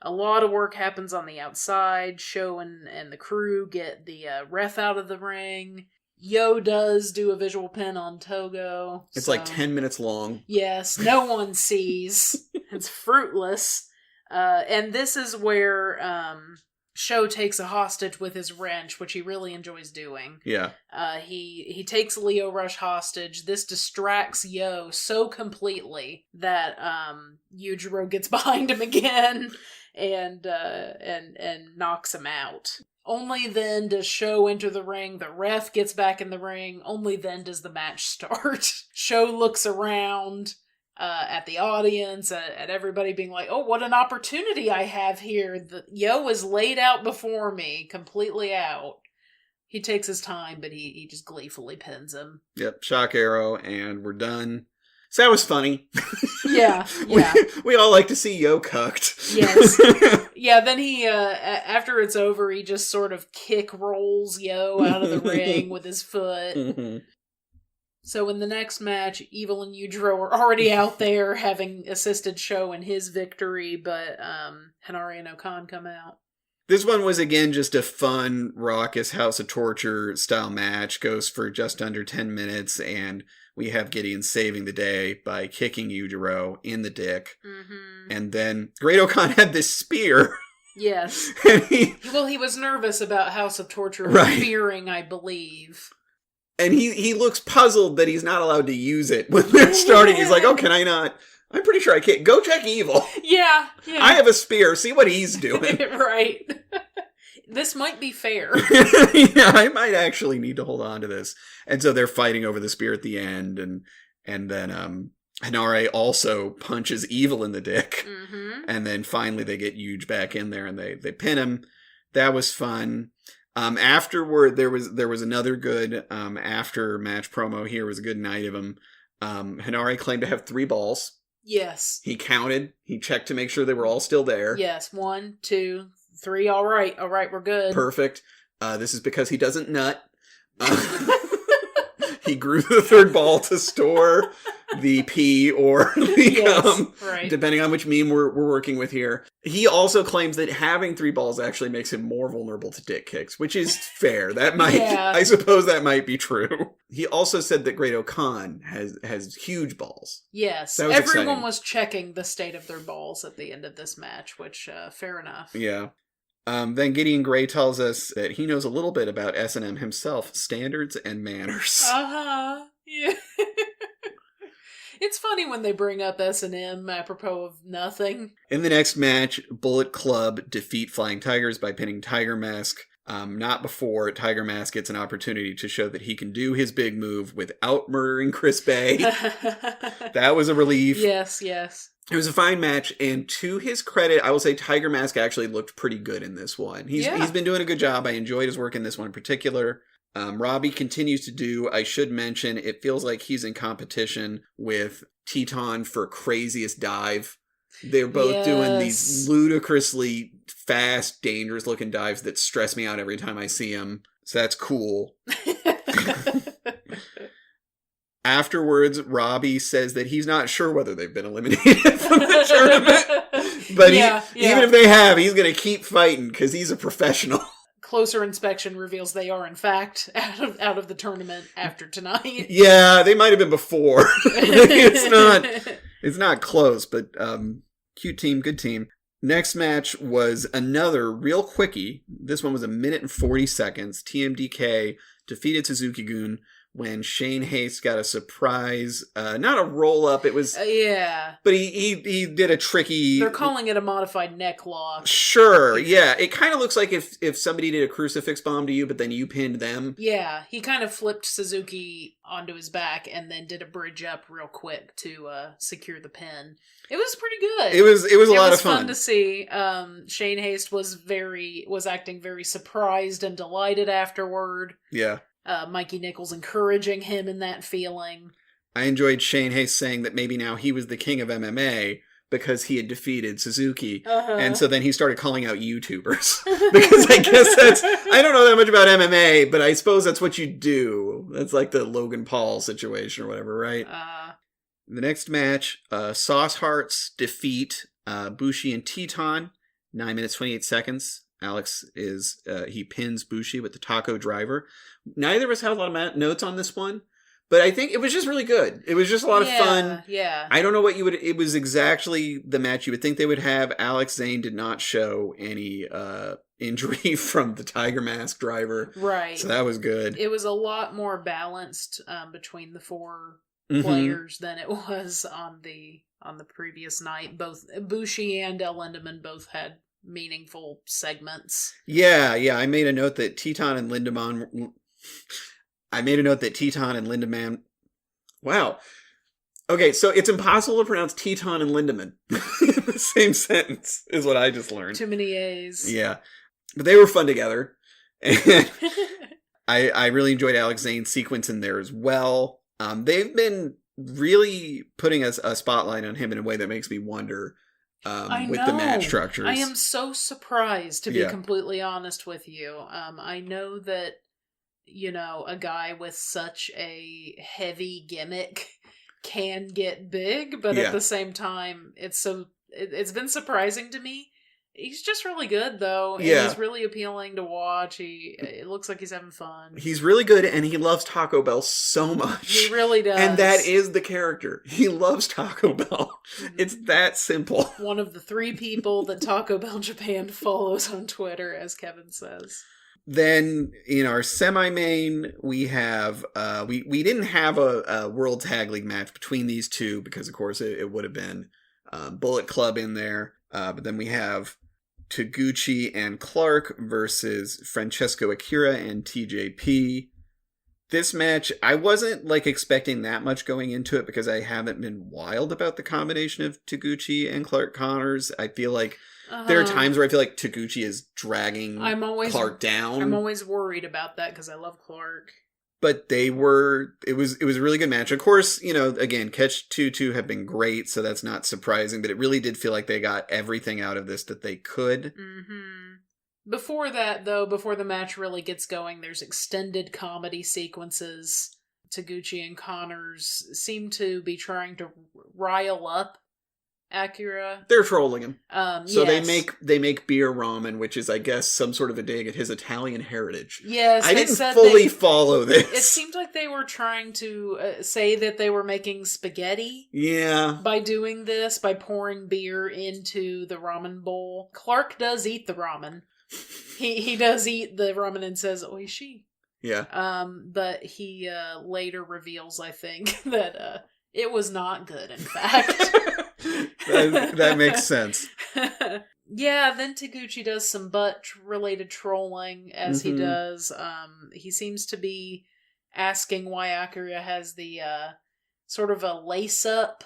A lot of work happens on the outside. Sho and the crew get the ref out of the ring. Yo does do a visual pin on Togo. It's 10 minutes long. Yes, no one sees. It's fruitless. And this is where Sho takes a hostage with his wrench, which he really enjoys doing. Yeah. He takes Leo Rush hostage. This distracts Yo so completely that Yujiro gets behind him again and knocks him out. Only then does Sho enter the ring. The ref gets back in the ring. Only then does the match start. Sho looks around at the audience, at everybody being like, oh, what an opportunity I have here. Yo is laid out before me, completely out. He takes his time, but he just gleefully pins him. Yep, shock arrow, and we're done. So that was funny. Yeah. We all like to see Yo cucked. Yes. Yeah, then he, after it's over, he just sort of kick rolls Yo out of the ring with his foot. Mm-hmm. So in the next match, Evil and Yujiro are already out there having assisted Sho in his victory, but Hanari and Okan come out. This one was, again, just a fun, raucous House of Torture style match. Goes for just under 10 minutes, and we have Gideon saving the day by kicking Yujiro in the dick. Mm-hmm. And then Great-O-Khan had this spear. Yes. And he was nervous about House of Torture fearing, I believe. And he looks puzzled that he's not allowed to use it when they're starting. He's like, oh, can I not? I'm pretty sure I can't. Go check Evil. Yeah. I have a spear. See what he's doing. Right. This might be fair. Yeah, I might actually need to hold on to this. And so they're fighting over the spear at the end. And then Hinare also punches Evil in the dick. Mm-hmm. And then finally they get Yuge back in there and they pin him. That was fun. Afterward, there was another good after match promo here. Was a good night of him. Hinare claimed to have 3 balls. Yes. He counted. He checked to make sure they were all still there. Yes. 1, 2, 3. All right, we're good. Perfect. This is because he doesn't nut. He grew the 3rd ball to store the pee or the right. Depending on which meme we're working with here. He also claims that having 3 balls actually makes him more vulnerable to dick kicks, which is fair. That might, I suppose that might be true. He also said that Great-O-Khan has huge balls. Yes, everyone exciting. Was checking the state of their balls at the end of this match, which fair enough. Yeah. Then Gideon Grey tells us that he knows a little bit about S&M himself, standards and manners. Uh-huh. Yeah. It's funny when they bring up S&M apropos of nothing. In the next match, Bullet Club defeat Flying Tigers by pinning Tiger Mask. Not before Tiger Mask gets an opportunity to show that he can do his big move without murdering Chris Bay. That was a relief. Yes. It was a fine match, and to his credit, I will say Tiger Mask actually looked pretty good in this one. He's been doing a good job. I enjoyed his work in this one in particular. Robbie continues to do, I should mention, it feels like he's in competition with Teton for craziest dive. They're both doing these ludicrously fast, dangerous-looking dives that stress me out every time I see them. So that's cool. Afterwards, Robbie says that he's not sure whether they've been eliminated from the tournament. But even if they have, he's going to keep fighting because he's a professional. Closer inspection reveals they are, in fact, out of the tournament after tonight. Yeah, they might have been before. It's not close, but cute team, good team. Next match was another real quickie. This one was 1 minute and 40 seconds. TMDK defeated Suzuki-gun when Shane Haste got a surprise, not a roll-up, it was... But he did a tricky... They're calling it a modified neck lock. Sure, yeah. It kind of looks like if somebody did a crucifix bomb to you, but then you pinned them. Yeah, he kind of flipped Suzuki onto his back and then did a bridge up real quick to secure the pin. It was pretty good. It was a lot of fun. It was fun to see. Shane Haste was acting very surprised and delighted afterward. Yeah. Mikey Nichols encouraging him in that feeling. I enjoyed Shane Haste saying that maybe now he was the king of MMA because he had defeated Suzuki. Uh-huh. And so then he started calling out YouTubers. Because I guess I don't know that much about MMA, but I suppose that's what you do. That's like the Logan Paul situation or whatever, right? The next match, Sauce Hearts defeat Bushi and Teton, 9 minutes, 28 seconds. Alex he pins Bushi with the taco driver. Neither of us had a lot of notes on this one, but I think it was just really good. It was just a lot of fun. Yeah. I don't know what it was exactly the match you would think they would have. Alex Zane did not show any injury from the Tiger Mask driver. Right. So that was good. It was a lot more balanced between the 4 players than it was on the previous night. Both Bushi and El Lindemann both had meaningful segments. Yeah. I made a note that Teton and Lindemann. Wow. Okay, so it's impossible to pronounce Teton and Lindemann in the same sentence, is what I just learned. Too many A's. Yeah. But they were fun together. And I really enjoyed Alex Zane's sequence in there as well. They've been really putting a spotlight on him in a way that makes me wonder with the match structures. I am so surprised, to be completely honest with you. I know that, a guy with such a heavy gimmick can get big, but at the same time, it's been surprising to me He's just really good, though. And Yeah. he's really appealing to watch. It looks like he's having fun. He's really good, and he loves Taco Bell so much. He really does. And that is the character. He loves Taco Bell. It's that simple. One of the 3 people that Taco Bell Japan follows on Twitter, as Kevin says. Then in our semi-main, we have we didn't have a World Tag League match between these two because, of course, it would have been Bullet Club in there. But then we have Taguchi and Clark versus Francesco Akira and TJP. This match, I wasn't expecting that much going into it because I haven't been wild about the combination of Taguchi and Clark Connors. I feel like there are times where I feel like Taguchi is dragging Clark down. I'm always worried about that because I love Clark. But it was a really good match. Of course, again, Catch 2-2 have been great, so that's not surprising, but it really did feel like they got everything out of this that they could. Mm-hmm. Before that, though, before the match really gets going, there's extended comedy sequences. Taguchi and Connors seem to be trying to rile up Akira. They're trolling him. So yes. they make beer ramen, which is, I guess, some sort of a dig at his Italian heritage. Yes, I didn't fully follow this. It seemed like they were trying to say that they were making spaghetti. Yeah. By doing this, by pouring beer into the ramen bowl. Clark does eat the ramen. He does eat the ramen and says, "Oishi." Yeah. But he later reveals, I think, that it was not good. In fact. That makes sense. Yeah, then Taguchi does some butt-related trolling, as he does. He seems to be asking why Akira has the sort of a lace-up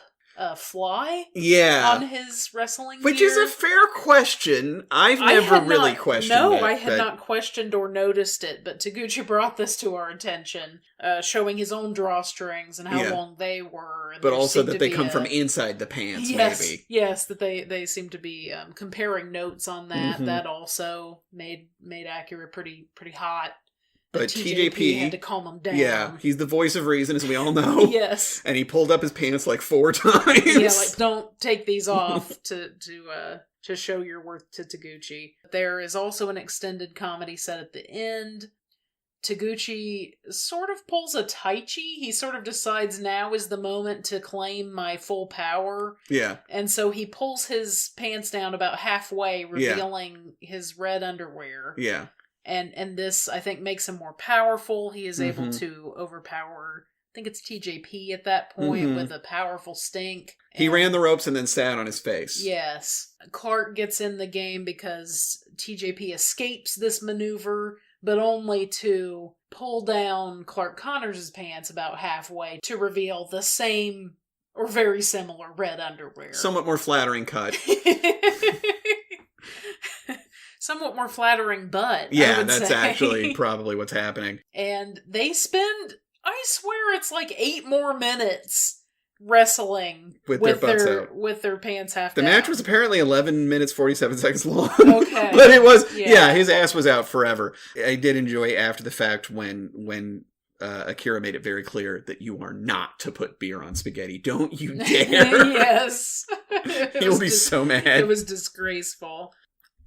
fly on his wrestling Which gear. is a fair question. I've never really questioned it. No, I had not questioned or noticed it, but Taguchi brought this to our attention, showing his own drawstrings and how long they were. And but also that they come from inside the pants, maybe. Yes, that they seem to be comparing notes on that. Mm-hmm. That also made Akira pretty hot. But TJP had to calm him down. Yeah, he's the voice of reason, as we all know. Yes. And he pulled up his pants 4 times. Yeah, don't take these off to show your worth to Taguchi. There is also an extended comedy set at the end. Taguchi sort of pulls a Taichi. He sort of decides now is the moment to claim my full power. Yeah. And so he pulls his pants down about halfway, revealing his red underwear. Yeah. And this, I think, makes him more powerful. He is able to overpower, I think it's TJP at that point, with a powerful stink. He ran the ropes and then sat on his face. Yes. Clark gets in the game because TJP escapes this maneuver, but only to pull down Clark Connors' pants about halfway to reveal the same or very similar red underwear. Somewhat more flattering cut. Somewhat more flattering butt. Yeah, that's actually probably what's happening. And they spend, I swear it's 8 more minutes wrestling with their butts out. With their pants half down. The match was apparently 11 minutes 47 seconds long. Okay. But it was, his ass was out forever. I did enjoy after the fact when Akira made it very clear that you are not to put beer on spaghetti. Don't you dare. Yes. He'll be so mad. It was disgraceful.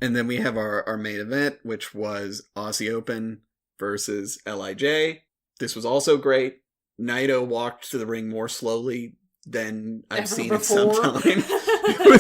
And then we have our main event, which was Aussie Open versus LIJ. This was also great. Naito walked to the ring more slowly than I've seen in some time. It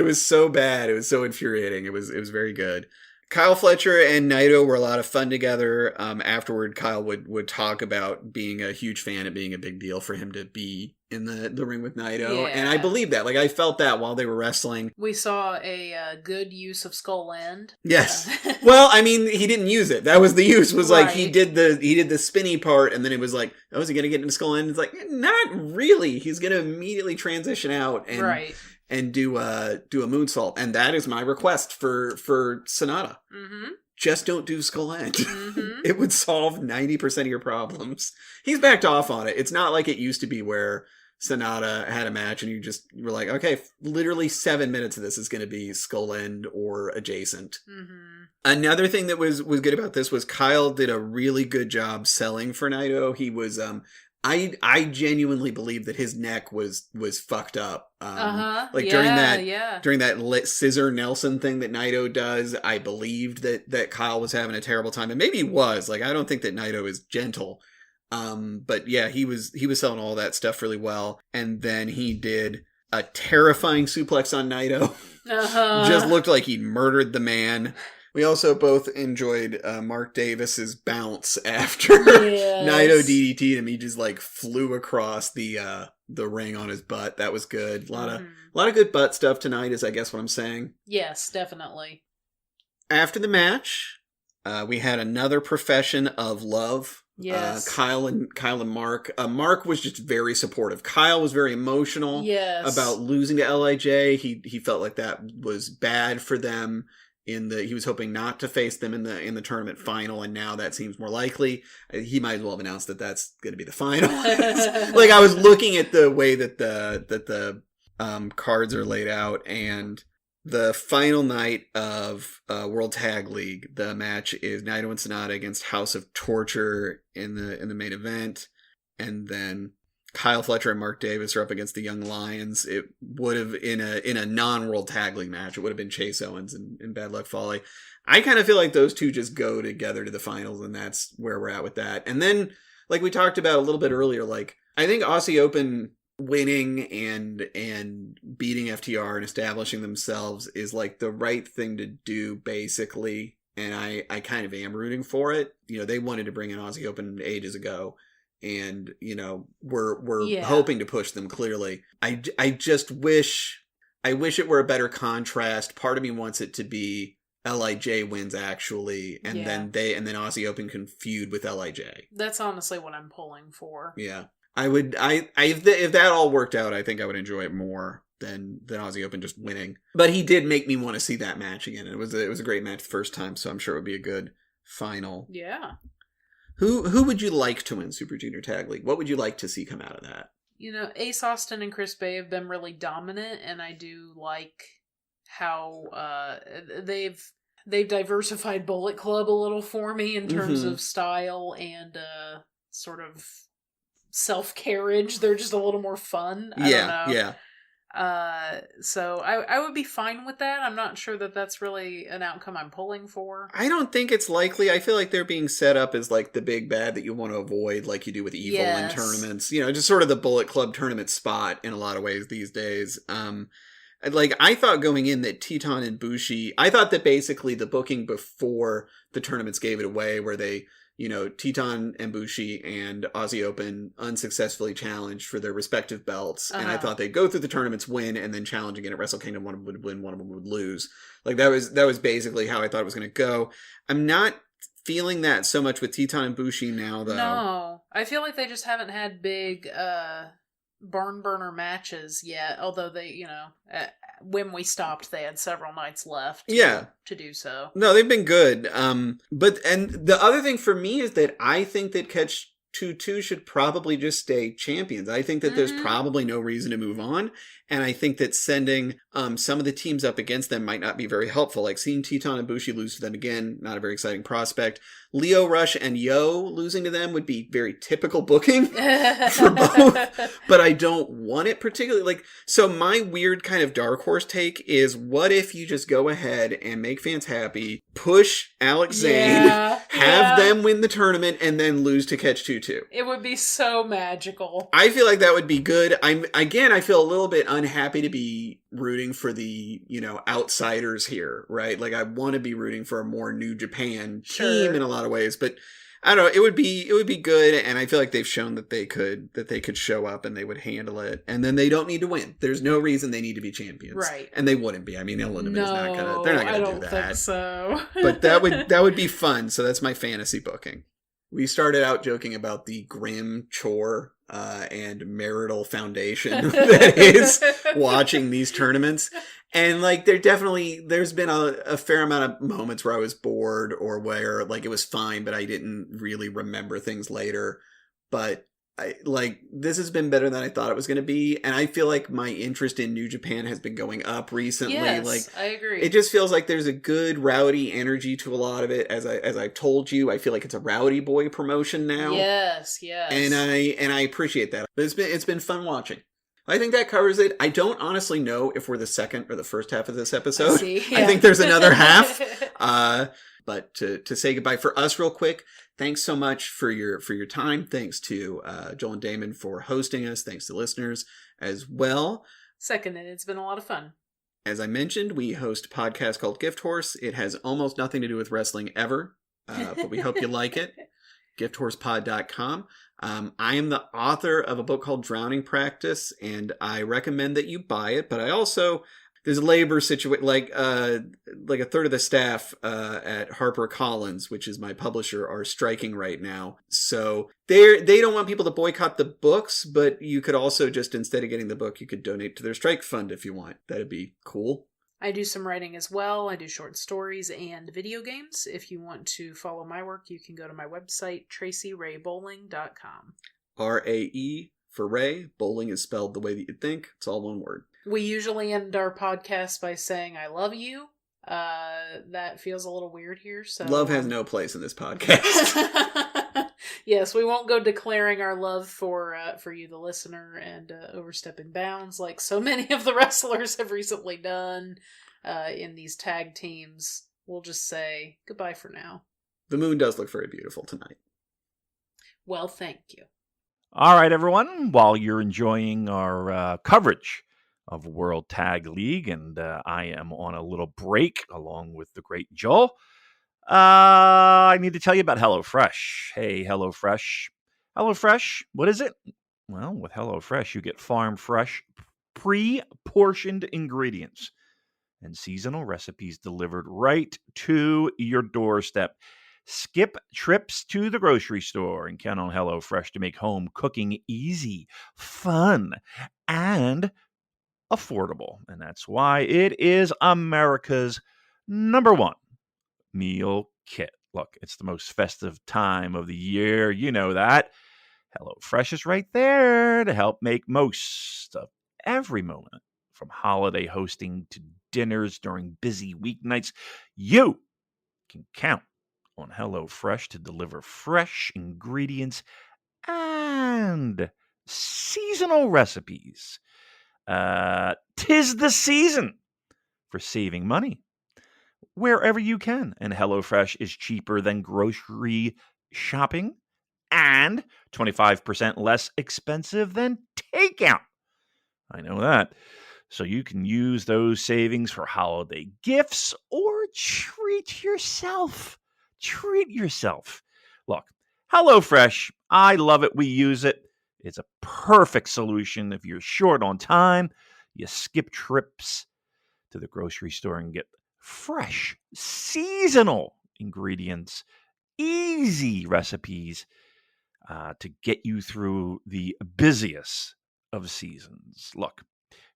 was so bad. It was so infuriating. It was very good. Kyle Fletcher and Naito were a lot of fun together. Afterward, Kyle would talk about being a huge fan and being a big deal for him to be in the ring with Naito. Yeah. And I believe that. I felt that while they were wrestling. We saw a good use of Skull End. Yes. Well, he didn't use it. That was the use. Was right. He did the spinny part, and then it was is he going to get into Skull End? It's not really. He's going to immediately transition out and... Right. And do a moonsault, and that is my request for Sonata. Mm-hmm. Just don't do Skull End. Mm-hmm. It would solve 90% of your problems. He's backed off on it. It's not like it used to be where Sonata had a match and you were like, okay, literally 7 minutes of this is going to be Skull End or adjacent. Mm-hmm. Another thing that was good about this was Kyle did a really good job selling for Naito. He was I genuinely believe that his neck was fucked up. Like Yeah. during that Scissor Nelson thing that Naito does, I believed that Kyle was having a terrible time, and maybe he was. Like, I don't think that Naito is gentle. But yeah, he was selling all that stuff really well, and then he did a terrifying suplex on Naito. Just looked like he'd murdered the man. We also both enjoyed Mark Davis's bounce after Naito DDT'd him. He just like flew across the ring on his butt. That was good. A lot of good butt stuff tonight, is I guess what I'm saying. Yes, definitely. After the match, we had another profession of love. Yes. Kyle and Mark. Mark was just very supportive. Kyle was very emotional about losing to LIJ. He felt like that was bad for them. He was hoping not to face them in the tournament final, and now that seems more likely. He might as well have announced that that's going to be the final. Like, I was looking at the way that the cards are laid out, and the final night of World Tag League, the match is Naito and Sonata against House of Torture in the main event, and then Kyle Fletcher and Mark Davis are up against the Young Lions. It would have, in a non-World Tag League match, it would have been Chase Owens and Bad Luck Fale. I kind of feel like those two just go together to the finals, and that's where we're at with that. And then, like we talked about a little bit earlier, like, I think Aussie Open winning and beating FTR and establishing themselves is like the right thing to do, basically. And I kind of am rooting for it. You know, they wanted to bring in Aussie Open ages ago. And, you know, we're hoping to push them, clearly. I just wish it were a better contrast. Part of me wants it to be LIJ wins, actually, and then Aussie Open can feud with LIJ. That's honestly what I'm pulling for. Yeah. If that all worked out, I think I would enjoy it more than Aussie Open just winning. But he did make me want to see that match again. It was a great match the first time, so I'm sure it would be a good final. Yeah. Who would you like to win Super Junior Tag League? What would you like to see come out of that? You know, Ace Austin and Chris Bay have been really dominant, and I do like how they've diversified Bullet Club a little for me in terms of style and sort of self-carriage. They're just a little more fun. I don't know. Yeah. So I would be fine with that. I'm not sure that that's really an outcome I'm pulling for. I don't think it's likely. I feel like they're being set up as like the big bad that you want to avoid, like you do with Evil in tournaments. You know, just sort of the Bullet Club tournament spot in a lot of ways these days. Like, I thought going in that Teton and Bushi, I thought that basically the booking before the tournaments gave it away, where they, you know, Teton and Bushi and Aussie Open unsuccessfully challenged for their respective belts. And I thought they'd go through the tournaments, win, and then challenge again at Wrestle Kingdom. One of them would win, one of them would lose. Like, that was basically how I thought it was going to go. I'm not feeling that so much with Teton and Bushi now, though. No. I feel like they just haven't had big barn burner matches yet. Although they, you know, when we stopped, they had several nights left to do so. No, they've been good. And the other thing for me is that I think that Catch 2-2 should probably just stay champions. I think that there's probably no reason to move on. And I think that sending some of the teams up against them might not be very helpful. Like seeing Teton and Bushi lose to them again, not a very exciting prospect. Leo Rush and Yo losing to them would be very typical booking for both. But I don't want it particularly. Like, so my weird kind of dark horse take is, what if you just go ahead and make fans happy, push Alex Zane, have them win the tournament, and then lose to Catch 2-2? It would be so magical. I feel like that would be good. I feel a little bit unhappy to be rooting for the, you know, outsiders here, right? Like, I want to be rooting for a more New Japan team in a lot of ways, but I don't know, it would be good, and I feel like they've shown that they could show up and they would handle it, and then they don't need to win. There's no reason they need to be champions, right? And they wouldn't be. I mean, Illinois is not gonna. They're not gonna do that. I don't think so. But that would be fun. So that's my fantasy booking. We started out joking about the grim chore and marital foundation that is watching these tournaments. And like, there's been a fair amount of moments where I was bored, or where like it was fine, but I didn't really remember things later. But This has been better than I thought it was going to be, and I feel like my interest in New Japan has been going up recently. Yes, I agree. It just feels like there's a good rowdy energy to a lot of it. As I've told you, I feel like it's a rowdy boy promotion now. Yes. And I appreciate that. But it's been fun watching. I think that covers it. I don't honestly know if we're the second or the first half of this episode. I think there's another half. But to say goodbye for us real quick, thanks so much for your time. Thanks to Joel and Damon for hosting us. Thanks to listeners as well. Seconded. It's been a lot of fun. As I mentioned, we host a podcast called Gift Horse. It has almost nothing to do with wrestling ever, but we hope you like it. GiftHorsePod.com. I am the author of a book called Drowning Practice, and I recommend that you buy it. But I also, there's a labor situation, like a third of the staff at HarperCollins, which is my publisher, are striking right now. So they don't want people to boycott the books, but you could also just, instead of getting the book, you could donate to their strike fund if you want. That'd be cool. I do some writing as well. I do short stories and video games. If you want to follow my work, you can go to my website, TracyRaeBowling.com. R-A-E for Ray. Bowling is spelled the way that you'd think. It's all one word. We usually end our podcast by saying, I love you. That feels a little weird here. So love has no place in this podcast. Yes, we won't go declaring our love for you, the listener, and overstepping bounds like so many of the wrestlers have recently done in these tag teams. We'll just say goodbye for now. The moon does look very beautiful tonight. Well, thank you. All right, everyone. While you're enjoying our coverage of World Tag League, and I am on a little break along with the great Joel, I need to tell you about HelloFresh. Hey, HelloFresh. HelloFresh, what is it? Well, with HelloFresh, you get farm fresh, pre-portioned ingredients and seasonal recipes delivered right to your doorstep. Skip trips to the grocery store and count on HelloFresh to make home cooking easy, fun, and affordable. And that's why it is America's #1 meal kit. Look, it's the most festive time of the year. You know that. HelloFresh is right there to help make most of every moment. From holiday hosting to dinners during busy weeknights, you can count on HelloFresh to deliver fresh ingredients and seasonal recipes. 'Tis the season for saving money wherever you can. And HelloFresh is cheaper than grocery shopping and 25% less expensive than takeout. I know that. So you can use those savings for holiday gifts or treat yourself. Treat yourself. Look, HelloFresh, I love it. We use it. It's a perfect solution if you're short on time. You skip trips to the grocery store and get fresh, seasonal ingredients, easy recipes to get you through the busiest of seasons. Look,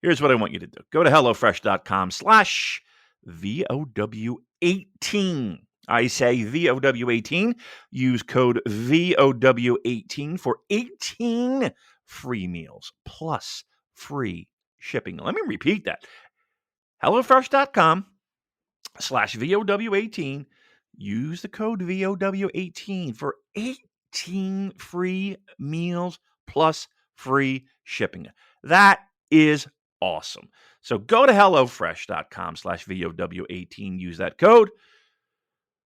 here's what I want you to do. Go to HelloFresh.com/VOW18. I say VOW18. Use code VOW18 for 18 free meals plus free shipping. Let me repeat that. HelloFresh.com/VOW18. Use the code VOW18 for 18 free meals plus free shipping. That is awesome. So go to HelloFresh.com/VOW18. Use that code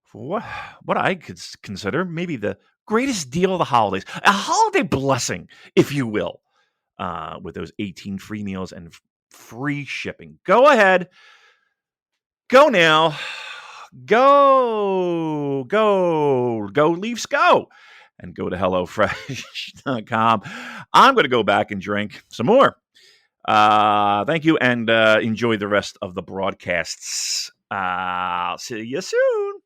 for what I could consider maybe the greatest deal of the holidays. A holiday blessing, if you will, with those 18 free meals and free shipping. Go ahead. Go now. Go, Leafs, go. And go to HelloFresh.com. I'm going to go back and drink some more. Thank you, and enjoy the rest of the broadcasts. I'll see you soon.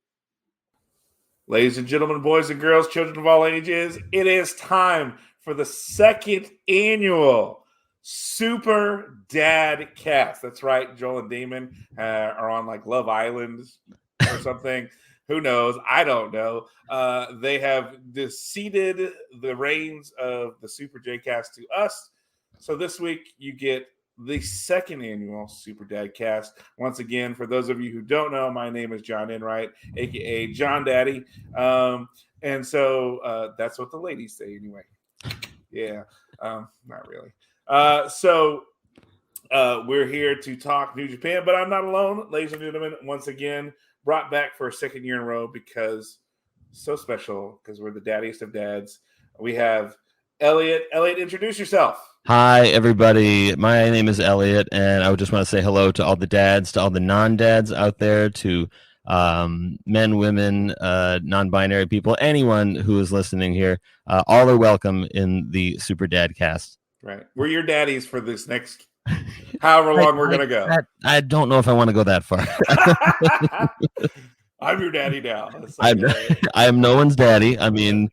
Ladies and gentlemen, boys and girls, children of all ages, it is time for the second annual Super Dad Cast. That's right. Joel and Damon are on like Love Island or something. Who knows? I don't know. They have ceded the reins of the Super J-Cast to us. So this week you get the second annual Super Dad Cast. Once again, for those of you who don't know, my name is John Enright, aka John Daddy. And so that's what the ladies say anyway. Yeah, not really. So we're here to talk New Japan, but I'm not alone, ladies and gentlemen. Once again, brought back for a second year in a row because so special, because we're the daddiest of dads. We have Elliot. Elliot, introduce yourself. Hi, everybody. My name is Elliot, and I would just want to say hello to all the dads, to all the non-dads out there, to men, women, non-binary people, anyone who is listening here. All are welcome in the Super Dad Cast. Right. We're your daddies for this next however long we're going to go. I don't know if I want to go that far. I'm your daddy now. I'm no one's daddy. I mean,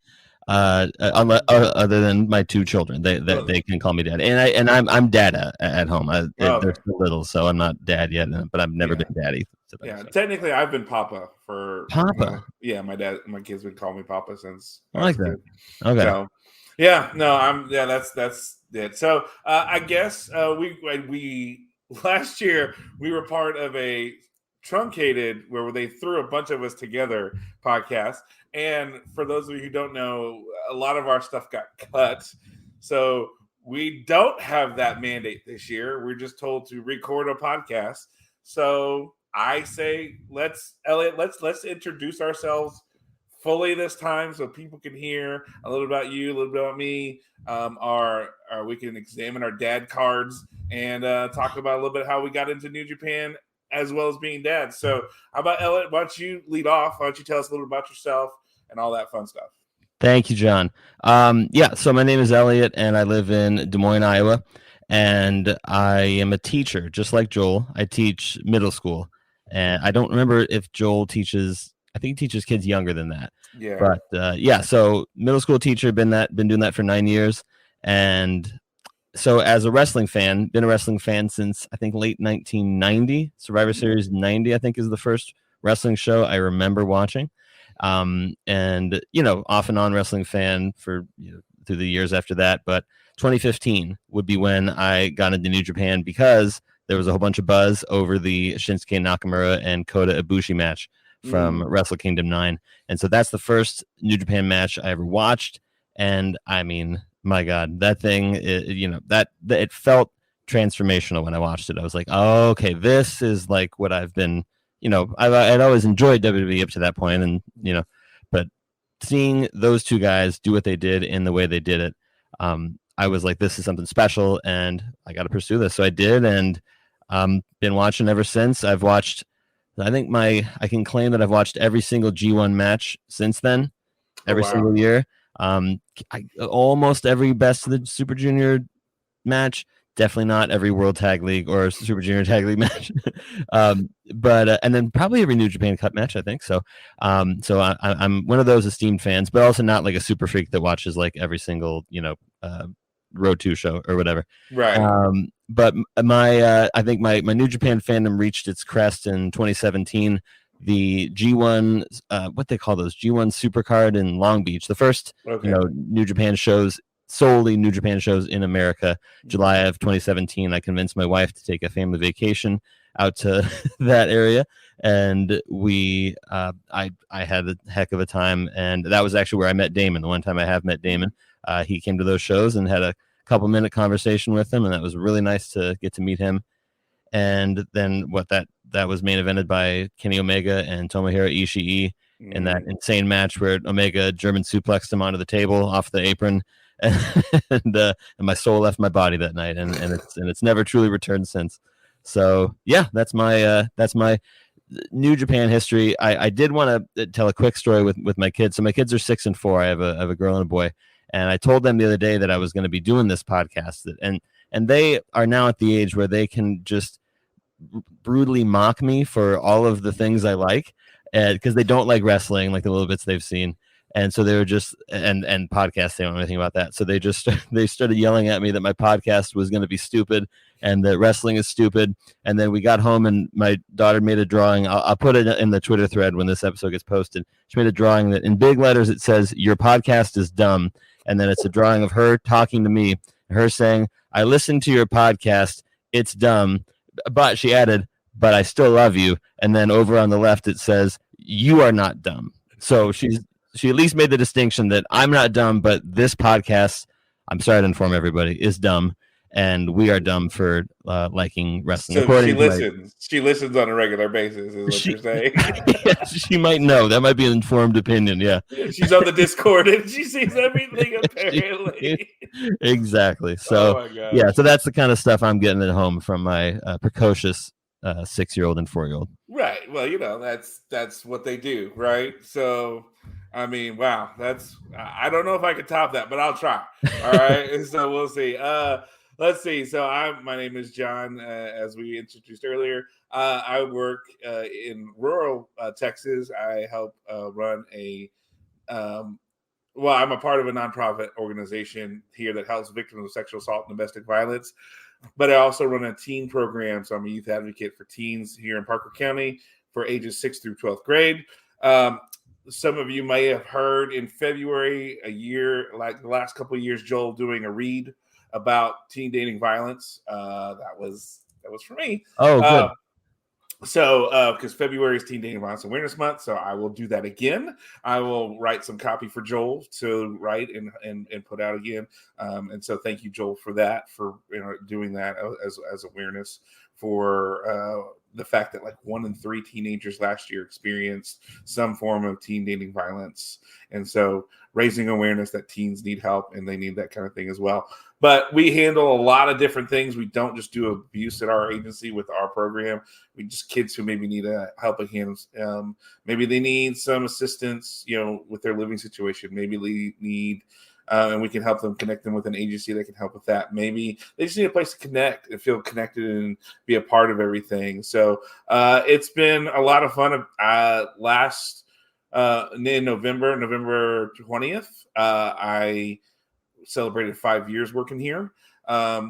other than my two children, they can call me daddy, and I'm dad at home. They're still little, so I'm not dad yet, but I've never been daddy. Yeah, technically, I've been Papa for Papa. My kids been calling me Papa since I like that. Okay. So, that's it. So I guess we last year we were part of a truncated where they threw a bunch of us together podcast. And for those of you who don't know, a lot of our stuff got cut. So we don't have that mandate this year. We're just told to record a podcast. So I say, let's introduce ourselves fully this time so people can hear a little about you, a little bit about me. We can examine our dad cards and talk about a little bit how we got into New Japan as well as being dads. So how about Elliot? Why don't you lead off? Why don't you tell us a little about yourself and all that fun stuff? Thank you, John. So my name is Elliot, and I live in Des Moines, Iowa, and I am a teacher, just like Joel. I teach middle school, and I don't remember if Joel teaches. I think he teaches kids younger than that. Yeah. But so middle school teacher, been doing that for 9 years, and so as a wrestling fan, been a wrestling fan since I think late 1990. Survivor Series 90, I think, is the first wrestling show I remember watching. And off and on wrestling fan for through the years after that. But 2015 would be when I got into New Japan because there was a whole bunch of buzz over the Shinsuke Nakamura and Kota Ibushi match from Wrestle Kingdom 9. And so that's the first New Japan match I ever watched. And I mean, my God, that thing, it felt transformational when I watched it. I was like, oh, okay, this is like what I've been, I'd always enjoyed WWE up to that point, and but seeing those two guys do what they did in the way they did it, I was like, this is something special, and I got to pursue this. So I did, and been watching ever since. I've watched, I can claim that I've watched every single G1 match since then, every single year. Almost every Best of the Super Junior match. Definitely not every World Tag League or Super Junior Tag League match, but and then probably every New Japan Cup match, I think. So, I'm one of those esteemed fans, but also not like a super freak that watches like every single Road 2 show or whatever. Right. But I think my New Japan fandom reached its crest in 2017. The G1, what they call those, G1 Supercard in Long Beach, the first New Japan shows. Solely New Japan shows in America. July of 2017, I convinced my wife to take a family vacation out to that area, and I had a heck of a time. And that was actually where I met Damon. The one time I have met Damon, he came to those shows and had a couple-minute conversation with him, and that was really nice to get to meet him. And then that was main evented by Kenny Omega and Tomohiro Ishii in that insane match where Omega German suplexed him onto the table off the apron. And my soul left my body that night, and it's never truly returned since. So yeah, that's my New Japan history. I did want to tell a quick story with my kids. So my kids are 6 and 4. I have a girl and a boy, and I told them the other day that I was going to be doing this podcast, and they are now at the age where they can just brutally mock me for all of the things I like, because they don't like wrestling, like the little bits they've seen. And so they were just and podcasts, they don't know anything about that. So they started yelling at me that my podcast was going to be stupid and that wrestling is stupid. And then we got home and my daughter made a drawing. I'll put it in the Twitter thread when this episode gets posted. She made a drawing that in big letters it says, "Your podcast is dumb." And then it's a drawing of her talking to me, her saying, "I listened to your podcast. It's dumb." But she added, "But I still love you." And then over on the left it says, "You are not dumb." So she at least made the distinction that I'm not dumb, but this podcast, I'm sorry to inform everybody, is dumb. And we are dumb for liking wrestling. So According she to listens. She listens on a regular basis, is what you're saying. she might know. That might be an informed opinion. Yeah. She's on the Discord and she sees everything, apparently. Exactly. Oh So, my gosh. yeah. So that's the kind of stuff I'm getting at home from my precocious 6-year-old and 4-year-old. Right. Well, that's what they do, right? So, I mean, wow, I don't know if I could top that, but I'll try. All right. So we'll see. Let's see. So my name is John, as we introduced earlier. I work in rural Texas. I help run I'm a part of a nonprofit organization here that helps victims of sexual assault and domestic violence. But I also run a teen program. So I'm a youth advocate for teens here in Parker County for ages 6th through 12th grade. Some of you may have heard in February, a year, like the last couple of years, Joel doing a read about teen dating violence. That was for me. Oh, good. So, because February is Teen Dating Violence Awareness Month, so I will do that again. I will write some copy for Joel to write and put out again. And so, thank you, Joel, for that, for doing that as awareness for the fact that like 1 in 3 teenagers last year experienced some form of teen dating violence, and so raising awareness that teens need help and they need that kind of thing as well. But we handle a lot of different things. We don't just do abuse at our agency with our program. We just kids who maybe need a helping hand. Maybe they need some assistance, with their living situation. Maybe they need, and we can help them, connect them with an agency that can help with that. Maybe they just need a place to connect and feel connected and be a part of everything. So it's been a lot of fun. In November 20th, I celebrated 5 years working here,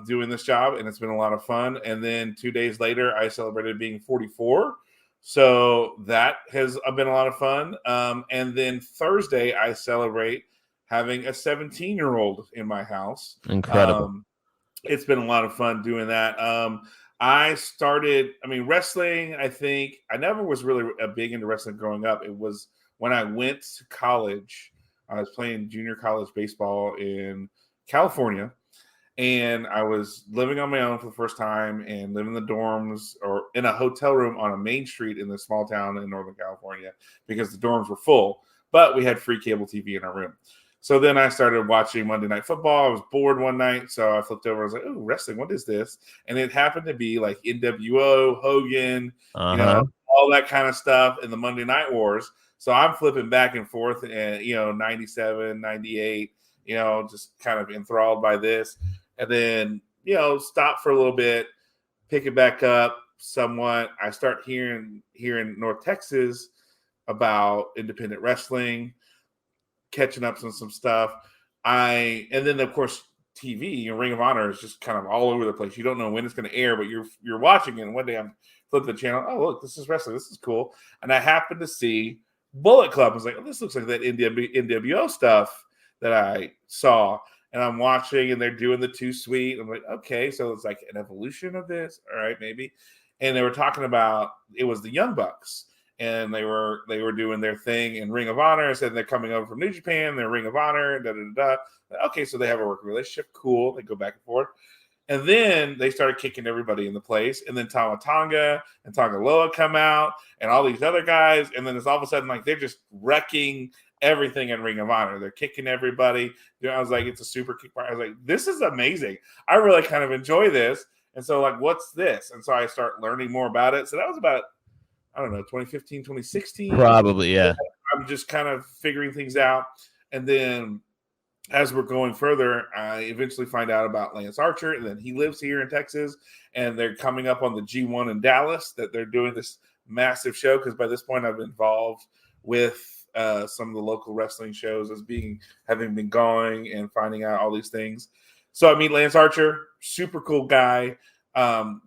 doing this job, and it's been a lot of fun. And then 2 days later, I celebrated being 44. So that has been a lot of fun. And then Thursday, I celebrate having a 17-year-old in my house. Incredible. It's been a lot of fun doing that. I started, wrestling, I think, I never was really big into wrestling growing up. It was when I went to college. I was playing junior college baseball in California, and I was living on my own for the first time and living in the dorms or in a hotel room on a main street in this small town in Northern California because the dorms were full, but we had free cable TV in our room. So then I started watching Monday Night Football. I was bored one night, so I flipped over. I was like, "Oh, wrestling! What is this?" And it happened to be like NWO, Hogan, all that kind of stuff in the Monday Night Wars. So I'm flipping back and forth, and 97, 98, just kind of enthralled by this, and then stop for a little bit, pick it back up somewhat. I start hearing here in North Texas about independent wrestling, catching up on some stuff. And then of course TV, Ring of Honor is just kind of all over the place. You don't know when it's going to air, but you're watching it. And one day I'm flipping the channel. Oh, look, this is wrestling. This is cool. And I happened to see Bullet Club. I was like, oh, this looks like that NWO stuff that I saw. And I'm watching, and they're doing the Too Sweet. I'm like, okay, so it's like an evolution of this. All right, maybe. And they were talking about, it was the Young Bucks, and they were doing their thing in Ring of Honor. Said they're coming over from New Japan. They're Ring of Honor. Da da da. Okay, so they have a working relationship. Cool. They go back and forth. And then they started kicking everybody in the place. And then Tama Tonga and Tonga Loa come out and all these other guys. And then it's all of a sudden like they're just wrecking everything in Ring of Honor. They're kicking everybody. I was like, it's a super kick. I was like, this is amazing. I really kind of enjoy this. And so like, what's this? And so I start learning more about it. So that was about, 2015, 2016. Probably, yeah. I'm just kind of figuring things out. And then as we're going further, I eventually find out about Lance Archer, and then he lives here in Texas, and they're coming up on the G1 in Dallas, that they're doing this massive show, because by this point I've been involved with some of the local wrestling shows as having been going and finding out all these things. So I meet Lance Archer, super cool guy,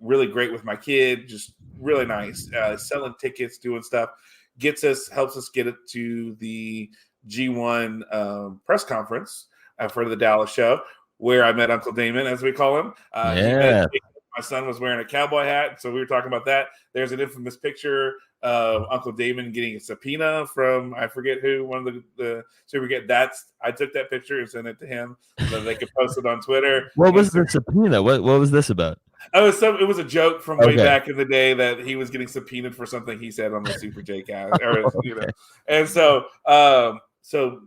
really great with my kid, just really nice, selling tickets, doing stuff, helps us get it to the G1 press conference for the Dallas show, where I met Uncle Damon, as we call him. My son was wearing a cowboy hat, so we were talking about that. There's an infamous picture of Uncle Damon getting a subpoena from, I forget who, one of the I took that picture and sent it to him so that they could post it on Twitter. What was the subpoena? What was this about? It was a joke from way back in the day that he was getting subpoenaed for something he said on the Super J cast, and so I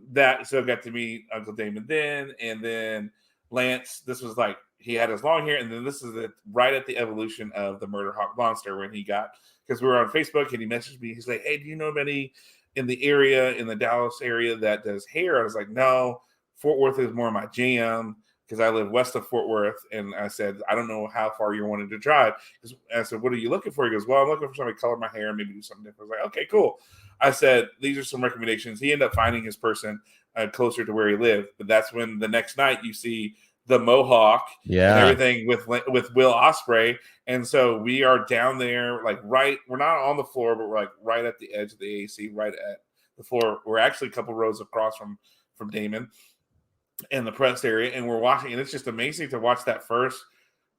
got to meet Uncle Damon then, and then Lance. This was like, he had his long hair, and then this is right at the evolution of the Murder Hawk Monster, when he got, because we were on Facebook and he messaged me. He's like, "Hey, do you know anybody in the area, in the Dallas area, that does hair?" I was like, "No, Fort Worth is more my jam, because I live west of Fort Worth." And I said, "I don't know how far you're wanting to drive." I said, "What are you looking for?" He goes, "Well, I'm looking for somebody to color my hair and maybe do something different." I was like, "Okay, cool." I said, "These are some recommendations." He ended up finding his person closer to where he lived. But that's when the next night you see the Mohawk and everything with Will Ospreay. And so we are down there, like we're not on the floor, but we're like right at the edge of the AC, right at the floor. We're actually a couple rows across from Damon in the press area, and we're watching, and it's just amazing to watch that first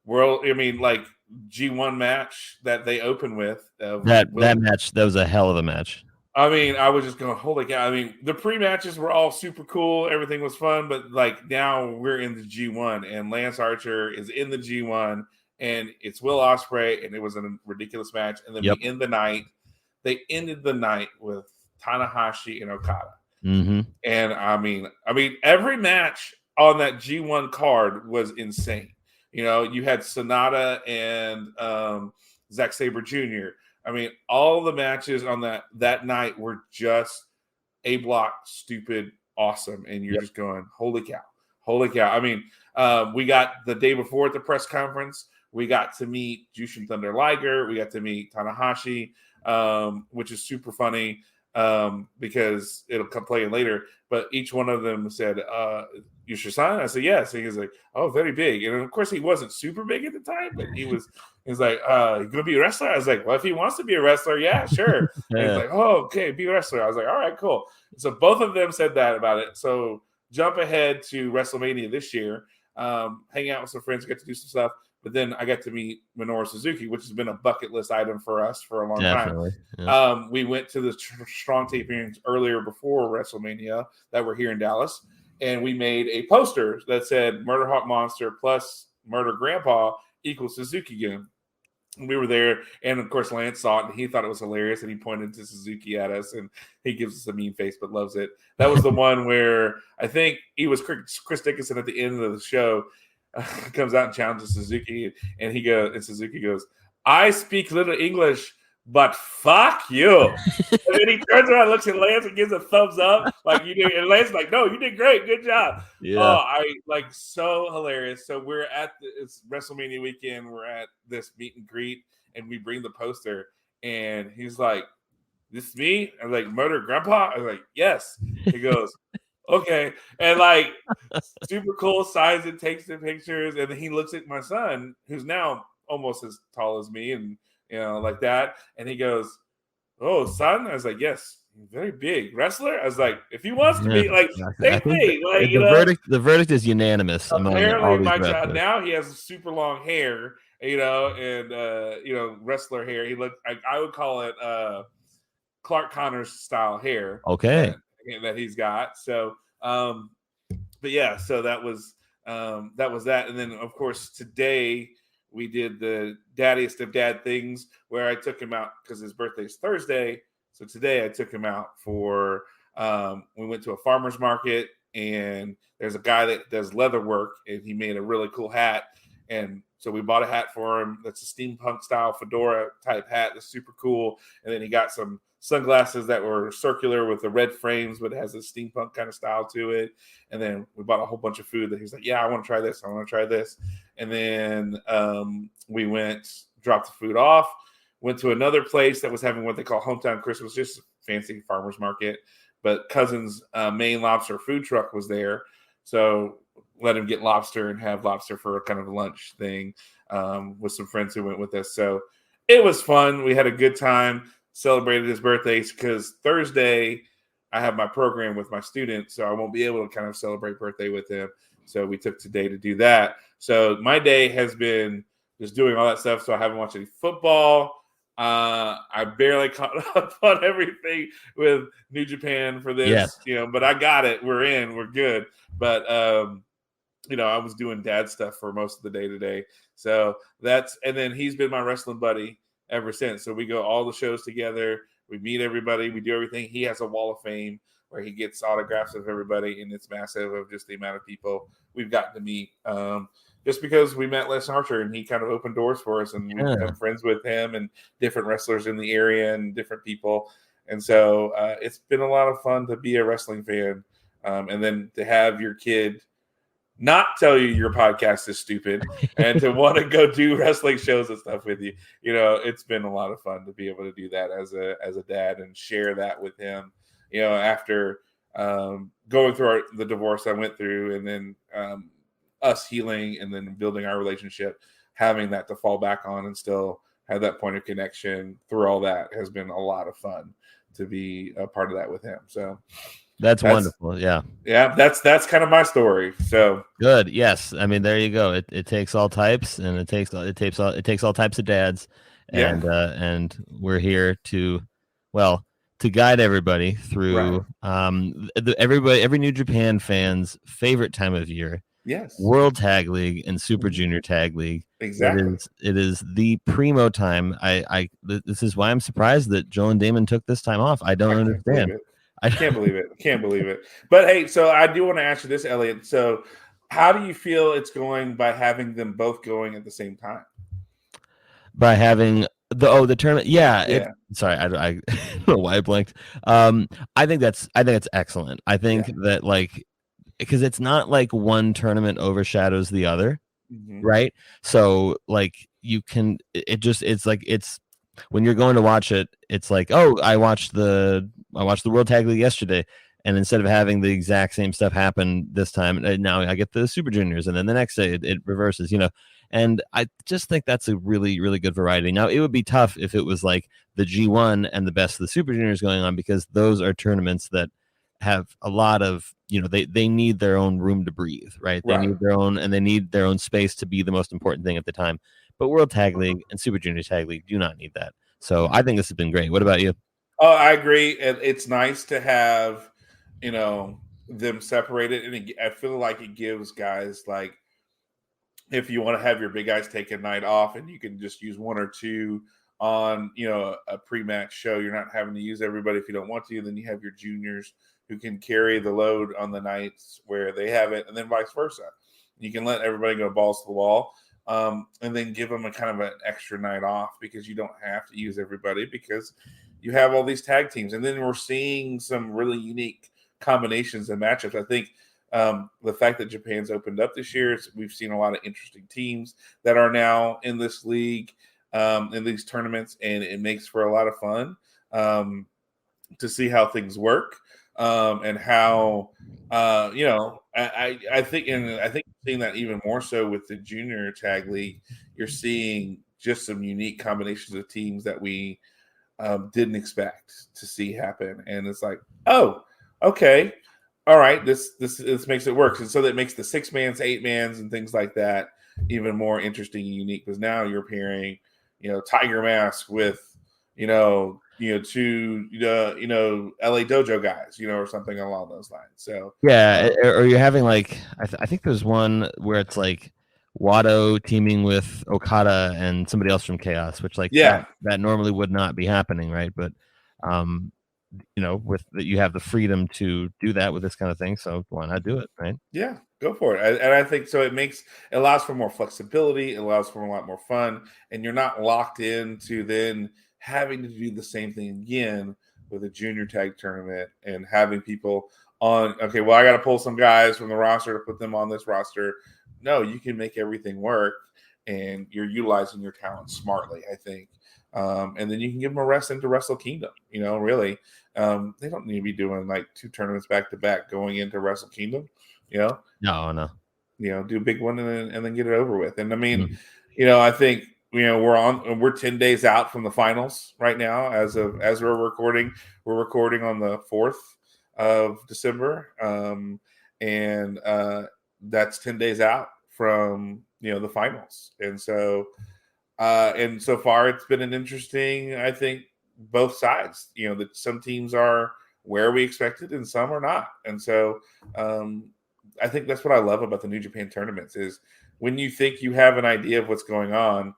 G1 match that they open with. That match, that was a hell of a match. I mean, I was just going, holy cow. I mean, the pre-matches were all super cool. Everything was fun. But, like, now we're in the G1, and Lance Archer is in the G1, and it's Will Ospreay, and it was a ridiculous match. And then we end the night. They ended the night with Tanahashi and Okada. Mm-hmm. And, I mean, every match on that G1 card was insane. You know, you had Sonata and Zack Sabre Jr., I mean, all the matches on that night were just A-block, stupid, awesome. And you're just going, holy cow. I mean, we got the day before at the press conference, we got to meet Jushin Thunder Liger. We got to meet Tanahashi, which is super funny because it'll come play in later. But each one of them said, "You your son?" I said, "Yes." And he's like, "Oh, very big." And of course, he wasn't super big at the time, but he's like, "You gonna be a wrestler?" I was like, "Well, if he wants to be a wrestler, yeah, sure." And he's like, "Oh, okay, be a wrestler." I was like, "All right, cool." So both of them said that about it. So jump ahead to WrestleMania this year, hang out with some friends, get to do some stuff. But then I got to meet Minoru Suzuki, which has been a bucket list item for us for a long time. Yeah. We went to the Strong tapings earlier before WrestleMania that were here in Dallas, and we made a poster that said Murder Hawk Monster plus Murder Grandpa equals Suzuki Gun. We were there, and of course Lance saw it, and he thought it was hilarious, and he pointed to Suzuki at us, and he gives us a mean face but loves it. That was the one where I think he was Chris Dickinson at the end of the show. Comes out and challenges Suzuki, and Suzuki goes, "I speak little English, but fuck you." And then he turns around, looks at Lance, and gives a thumbs up, like you did. And Lance's like, "No, you did great, good job." Yeah. Oh, so hilarious. So we're at it's WrestleMania weekend. We're at this meet and greet, and we bring the poster, and he's like, "This is me?" I'm like, "Murder Grandpa?" I was like, "Yes." He goes, "Okay," and super cool, signs it, takes the pictures, and then he looks at my son, who's now almost as tall as me, and like that, and he goes, "Oh, son?" I was like, "Yes, very big wrestler." I was like, "If he wants to be same thing." The verdict is unanimous. Apparently, my child now he has super long hair, and wrestler hair. He looked, I would call it Clark Connors style hair. Okay. That he's got. So, but yeah, so that was that. And then of course today we did the daddiest of dad things where I took him out because his birthday's Thursday. So today I took him out for, we went to a farmer's market, and there's a guy that does leather work, and he made a really cool hat. And so we bought a hat for him. That's a steampunk style fedora type hat. That's super cool. And then he got some sunglasses that were circular with the red frames, but it has a steampunk kind of style to it. And then we bought a whole bunch of food that he's like, "Yeah, I want to try this. I want to try this." And then we dropped the food off, went to another place that was having what they call hometown Christmas, just fancy farmer's market. but cousin's Maine lobster food truck was there, so let him get lobster and have lobster for a kind of lunch thing with some friends who went with us. So it was fun. We had a good time, celebrated his birthday, because Thursday I have my program with my students, so I won't be able to kind of celebrate birthday with him. So we took today to do that. So my day has been just doing all that stuff. So I haven't watched any football. I barely caught up on everything with New Japan for this, but I got it. We're in. We're good. But I was doing dad stuff for most of the day today. So and then he's been my wrestling buddy ever since. So we go all the shows together. We meet everybody. We do everything. He has a wall of fame where he gets autographs of everybody, and it's massive of just the amount of people we've gotten to meet. Just because we met Les Archer and he kind of opened doors for us, and we've become friends with him and different wrestlers in the area and different people. And so it's been a lot of fun to be a wrestling fan. And then to have your kid not tell you your podcast is stupid and to want to go do wrestling shows and stuff with you. It's been a lot of fun to be able to do that as a dad and share that with him, after going through the divorce I went through, and then us healing and then building our relationship, having that to fall back on and still have that point of connection through all that has been a lot of fun to be a part of that with him. So that's wonderful. Yeah. That's kind of my story. So good. Yes. I mean, there you go. It takes all types, and it takes all types of dads, and we're here to guide everybody through every New Japan fan's favorite time of year. Yes. World Tag League and Super Junior Tag League. Exactly. It is the primo time. This is why I'm surprised that Joel and Damon took this time off. I don't understand. I can't believe it. But hey, so I do want to ask you this, Elliot. So how do you feel it's going by having them both going at the same time? By having the tournament, sorry, I don't know why I blanked. I think that's excellent. I think that because it's not like one tournament overshadows the other, right? So you can, it's when you're going to watch it, it's like, oh, I watched the World Tag League yesterday, and instead of having the exact same stuff happen this time, now I get the Super Juniors, and then the next day it reverses, and I just think that's a really, really good variety. Now, it would be tough if it was like the G1 and the best of the Super Juniors going on, because those are tournaments that have a lot of, they need their own room to breathe, right? They need their own, and they need their own space to be the most important thing at the time. But World Tag League and Super Junior Tag League do not need that. So I think this has been great. What about you? Oh, I agree. It's nice to have, them separated. And I feel like it gives guys, if you want to have your big guys take a night off and you can just use one or two on, a pre-match show, you're not having to use everybody if you don't want to. Then you have your juniors who can carry the load on the nights where they have it, and then vice versa. You can let everybody go balls to the wall. And then give them a kind of an extra night off, because you don't have to use everybody, because you have all these tag teams. And then we're seeing some really unique combinations and matchups. I think the fact that Japan's opened up this year, we've seen a lot of interesting teams that are now in this league, in these tournaments, and it makes for a lot of fun to see how things work, and how I think seeing that even more so with the Junior Tag League, you're seeing just some unique combinations of teams that we didn't expect to see happen, and it's like, oh, okay, all right, this makes it work, and so that makes the 6-mans, 8-mans, and things like that even more interesting and unique, because now you're pairing, Tiger Mask with, to LA Dojo guys, or something along those lines. So or you're having I think there's one where it's like Wato teaming with Okada and somebody else from Chaos, which that normally would not be happening, right? But with that, you have the freedom to do that with this kind of thing, so why not do it, right? Yeah, go for it. And I think so. It allows for more flexibility. It allows for a lot more fun, and you're not locked into then having to do the same thing again with a junior tag tournament and having people on. Okay, well, I got to pull some guys from the roster to put them on this roster. No, you can make everything work, and you're utilizing your talent smartly, I think. and then you can give them a rest into Wrestle Kingdom. Really, they don't need to be doing like 2 tournaments back to back going into Wrestle Kingdom. No. Do a big one and then get it over with. And I mean, I think we're 10 days out from the finals right now as we're recording. We're recording on the 4th of December, and that's 10 days out from the finals. And so far it's been an interesting, I think, both sides. That some teams are where we expected and some are not. And so I think that's what I love about the New Japan tournaments is when you think you have an idea of what's going on,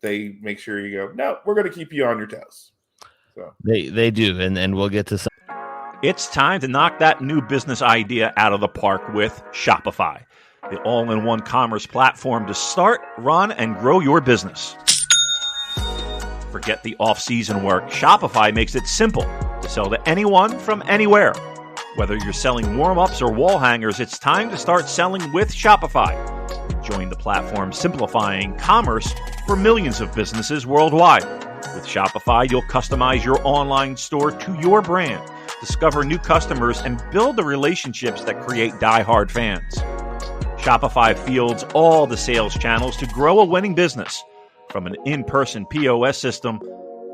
they make sure you go, no, we're going to keep you on your toes. So They do, and we'll get to some. It's time to knock that new business idea out of the park with Shopify, the all-in-one commerce platform to start, run, and grow your business. Forget the off-season work. Shopify makes it simple to sell to anyone from anywhere. Whether you're selling warm-ups or wall hangers, it's time to start selling with Shopify. Join the platform simplifying commerce for millions of businesses worldwide. With Shopify, you'll customize your online store to your brand, discover new customers, and build the relationships that create die-hard fans. Shopify fields all the sales channels to grow a winning business, from an in-person POS system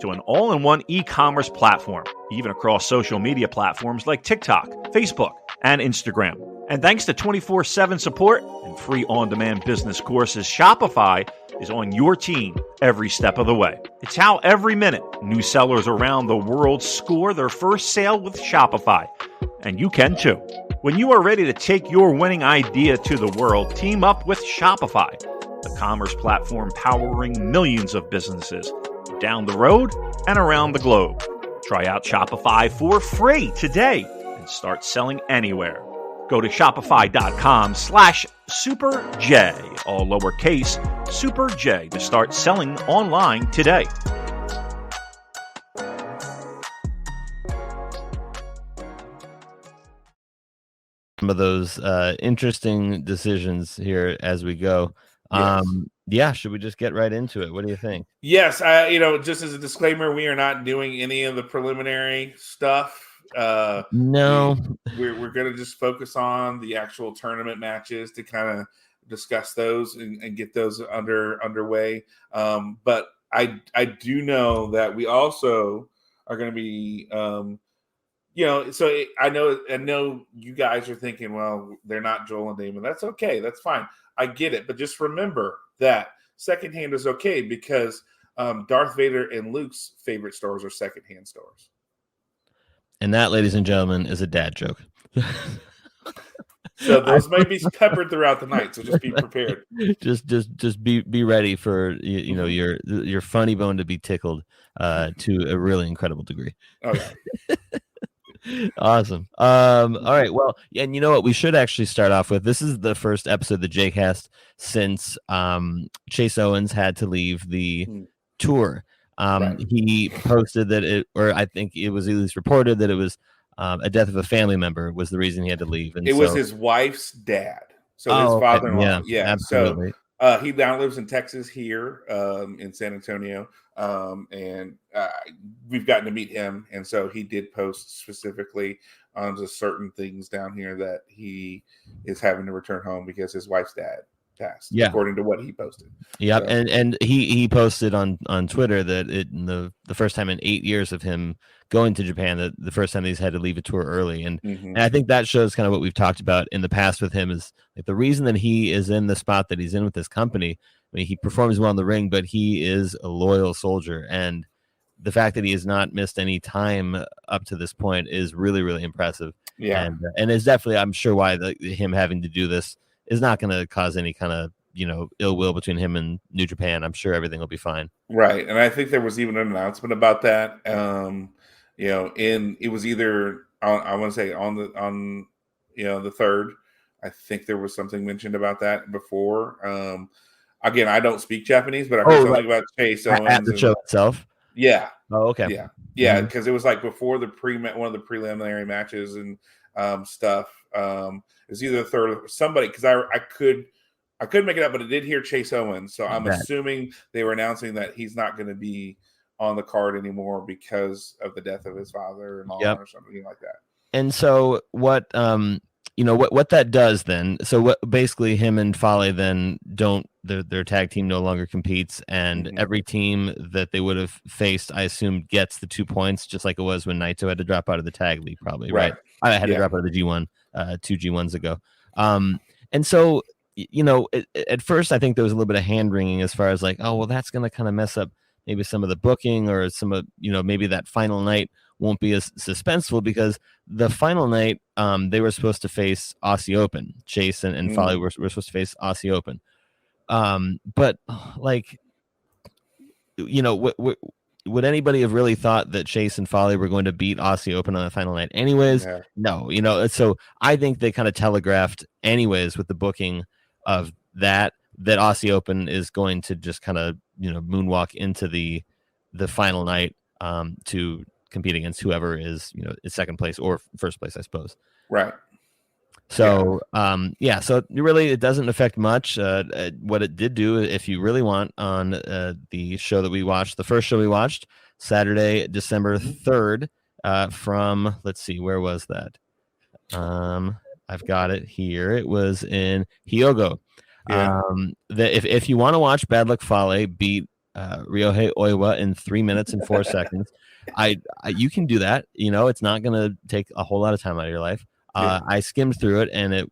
to an all-in-one e-commerce platform, even across social media platforms like TikTok, Facebook, and Instagram. And thanks to 24/7 support and free on-demand business courses, Shopify is on your team every step of the way. It's how every minute new sellers around the world score their first sale with Shopify. And you can too. When you are ready to take your winning idea to the world, team up with Shopify, the commerce platform powering millions of businesses down the road and around the globe. Try out Shopify for free today and start selling anywhere. Go to shopify.com/superj, all lowercase, superj, to start selling online today. Some of those interesting decisions here as we go. Yes. Should we just get right into it? What do you think? Yes, just as a disclaimer, we are not doing any of the preliminary stuff. No, we're going to just focus on the actual tournament matches to kind of discuss those and get those underway. But I do know that we also are going to be, so I know you guys are thinking, well, they're not Joel and Damon. That's okay. That's fine. I get it. But just remember that secondhand is okay because Darth Vader and Luke's favorite stores are secondhand stores. And that, ladies and gentlemen, is a dad joke. So those may be peppered throughout the night. So just be prepared. Just be ready for your funny bone to be tickled to a really incredible degree. Okay. Awesome. All right. Well, and you know what? We should actually start off with, this is the first episode of the J-Cast since Chase Owens had to leave the tour. Right. He posted that I think it was at least reported that it was a death of a family member was the reason he had to leave. And it was his wife's dad. So his father-in-law. Yeah, absolutely. So he now lives in Texas here in San Antonio. And we've gotten to meet him. And so he did post specifically on just certain things down here that he is having to return home because his wife's dad passed, according to what he posted. Yeah, so. and he posted on Twitter that the first time in 8 years of him going to Japan, that the first time he's had to leave a tour early, and I think that shows kind of what we've talked about in the past with him is like the reason that he is in the spot that he's in with this company. I mean, he performs well in the ring, but he is a loyal soldier, and the fact that he has not missed any time up to this point is really, really impressive. Yeah, and it's definitely, I'm sure, why him having to do this is not going to cause any kind of ill will between him and New Japan. I'm sure everything will be fine. Right, and I think there was even an announcement about that. It was either I want to say on the 3rd. I think there was something mentioned about that before. Again, I don't speak Japanese, but I heard something about Chase Owens at the show itself. Yeah. Oh, okay. Yeah, because it was like before one of the preliminary matches and stuff. It was either the 3rd or somebody, because I couldn't make it up, but I did hear Chase Owens, so I'm assuming they were announcing that he's not going to be on the card anymore because of the death of his father-in-law or something like that. And so what what that does then, so what basically him and Fale then don't, their tag team no longer competes, and every team that they would have faced, I assume, gets the 2 points, just like it was when Naito had to drop out of the tag league, probably, right? I had to drop out of the G1 2 G1s ago. And so, at first I think there was a little bit of hand wringing as far as like, oh, well, that's going to kind of mess up maybe some of the booking, or some of, maybe that final night won't be as suspenseful, because the final night they were supposed to face Aussie Open. Chase and Fale were supposed to face Aussie Open. But like, would anybody have really thought that Chase and Fale were going to beat Aussie Open on the final night anyways? No, so I think they kind of telegraphed anyways with the booking of that Aussie Open is going to just kind of, moonwalk into the final night to compete against whoever is, is second place or first place, I suppose. Right. So, so really it doesn't affect much. What it did do, if you really want, on the show that we watched, the first show we watched, Saturday, December 3rd, from, let's see, where was that? I've got it here. It was in Hyogo. If you want to watch Bad Luck Fale beat Ryohei Oiwa in 3 minutes and 4 seconds, you can do that. It's not going to take a whole lot of time out of your life. I skimmed through it, and it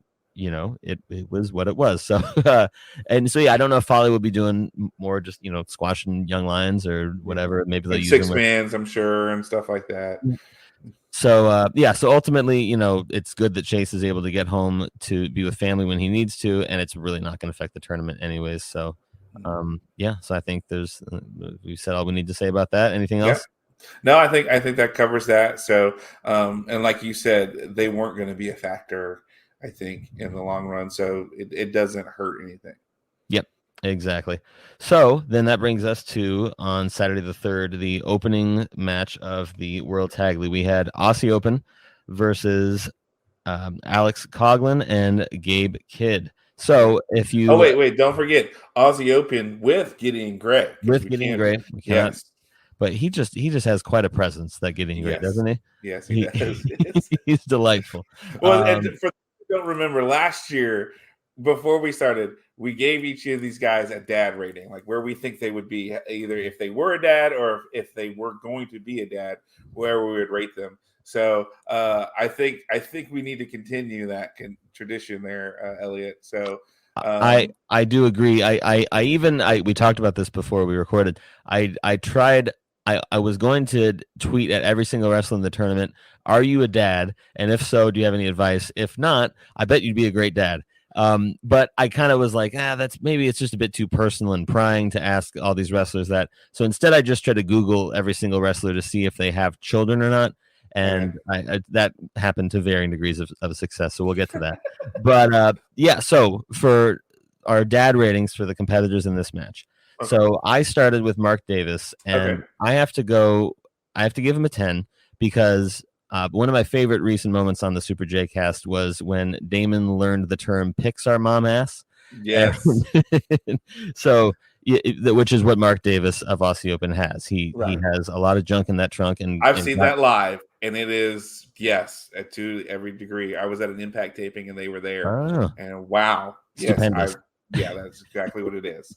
was what it was. So, I don't know if Fale will be doing more, just squashing young lions or whatever. Maybe they'll use six fans, I'm sure, and stuff like that. So, so ultimately, it's good that Chase is able to get home to be with family when he needs to, and it's really not going to affect the tournament anyways. So, so I think we said all we need to say about that. Anything else? No, I think that covers that. So, and like you said, they weren't going to be a factor, I think, in the long run. So it doesn't hurt anything. Yep, exactly. So then that brings us to, on Saturday the 3rd, the opening match of the World Tag League. We had Aussie Open versus Alex Coughlin and Gabe Kidd. So if you... Oh, wait, don't forget Aussie Open with Gideon Grey. With Gideon Grey. Yes. But he just has quite a presence, that Gideon Grey, doesn't he? Yes, he does. He's delightful. Well, and for those who don't remember, last year, before we started, we gave each of these guys a dad rating, like where we think they would be, either if they were a dad or if they were going to be a dad, where we would rate them. So I think we need to continue that tradition there, Elliot. So I do agree. We talked about this before we recorded. I tried. I was going to tweet at every single wrestler in the tournament, are you a dad? And if so, do you have any advice? If not, I bet you'd be a great dad. But I kind of was like, it's just a bit too personal and prying to ask all these wrestlers that. So instead, I just tried to Google every single wrestler to see if they have children or not. And that happened to varying degrees of success. So we'll get to that. But so for our dad ratings for the competitors in this match. Okay. So I started with Mark Davis, and I have to give him a 10 because one of my favorite recent moments on the Super J Cast was when Damon learned the term Pixar mom ass. Yes. So, which is what Mark Davis of Aussie Open has. He has a lot of junk in that trunk, and I've seen that live, and it is to every degree. I was at an Impact taping, and they were there, and wow, stupendous. Yeah, that's exactly what it is.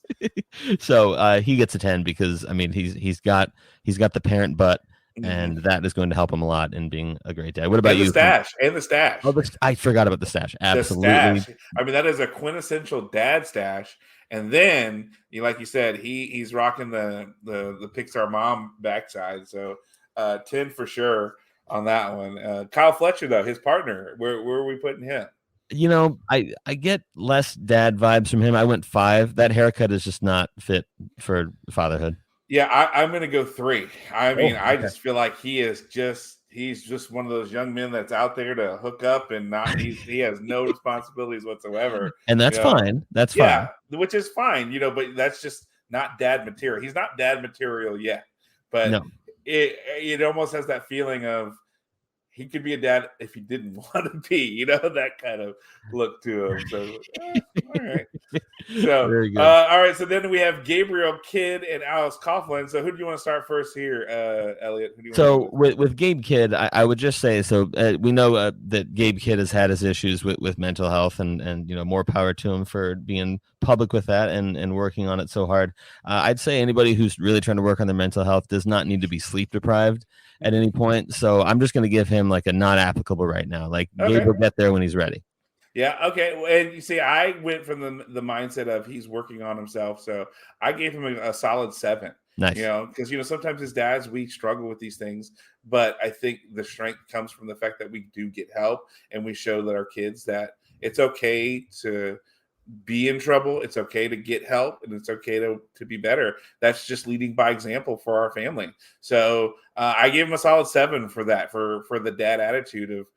So he gets a 10 because he's got the parent butt, and that is going to help him a lot in being a great dad. What about you? The stash. Oh, I forgot about the stash. Absolutely. The stash. That is a quintessential dad stash. And then, like you said, he's rocking the Pixar mom backside. So 10 for sure on that one. Kyle Fletcher, though, his partner, where are we putting him? I get less dad vibes from him. I went 5. That haircut is just not fit for fatherhood. Yeah, I'm going to go 3. I just feel like he's just one of those young men that's out there to hook up and not he has no responsibilities whatsoever. And that's fine. That's fine. Which is fine, but that's just not dad material. He's not dad material yet. But it almost has that feeling of he could be a dad if he didn't want to be, you know, that kind of look to him. So, all right. So, Very good. all right. So then we have Gabriel Kidd and Alex Coughlin. So who do you want to start first here, Elliot? Who do you So want to go with Gabe Kidd, I would just say, so we know that Gabe Kidd has had his issues with mental health, and more power to him for being public with that and working on it so hard. I'd say anybody who's really trying to work on their mental health does not need to be sleep deprived at any point. So I'm just going to give him like a not applicable right now. Like Gabe will get there when he's ready. Yeah. Okay. And you see, I went from the mindset of he's working on himself. So I gave him a solid 7. Nice. You know, because sometimes as dads we struggle with these things, but I think the strength comes from the fact that we do get help and we show that our kids that it's okay to be in trouble, it's okay to get help, and it's okay to be better. That's just leading by example for our family. So I gave him a solid 7 for that, for the dad attitude of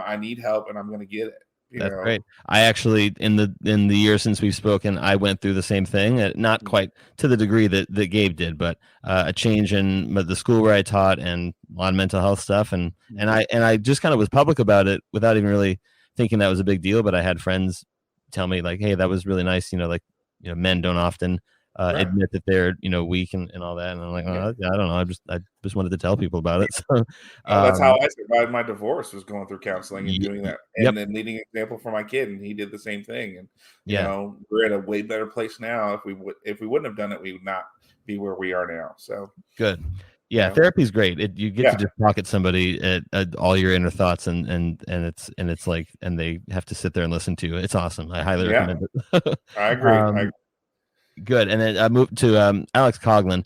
I need help and I'm going to get it. That's great. I actually, in the year since we've spoken, I went through the same thing, not quite to the degree that Gabe did, but a change in the school where I taught and a lot of mental health stuff, and I just kind of was public about it without even really thinking that was a big deal. But I had friends tell me like, "Hey, that was really nice." Men don't often admit that they're weak and all that, and I'm like, I don't know, I just wanted to tell people about it. So that's how I survived my divorce, was going through counseling and doing that, and yep. then leading example for my kid, and he did the same thing. And we're in a way better place now. If we wouldn't have done it, we would not be where we are now. So good. Yeah, therapy's great. You get to just talk at somebody at all your inner thoughts, and it's like, and they have to sit there and listen to you. It's awesome. I highly recommend it. I agree. Good. And then I moved to Alex Coughlin.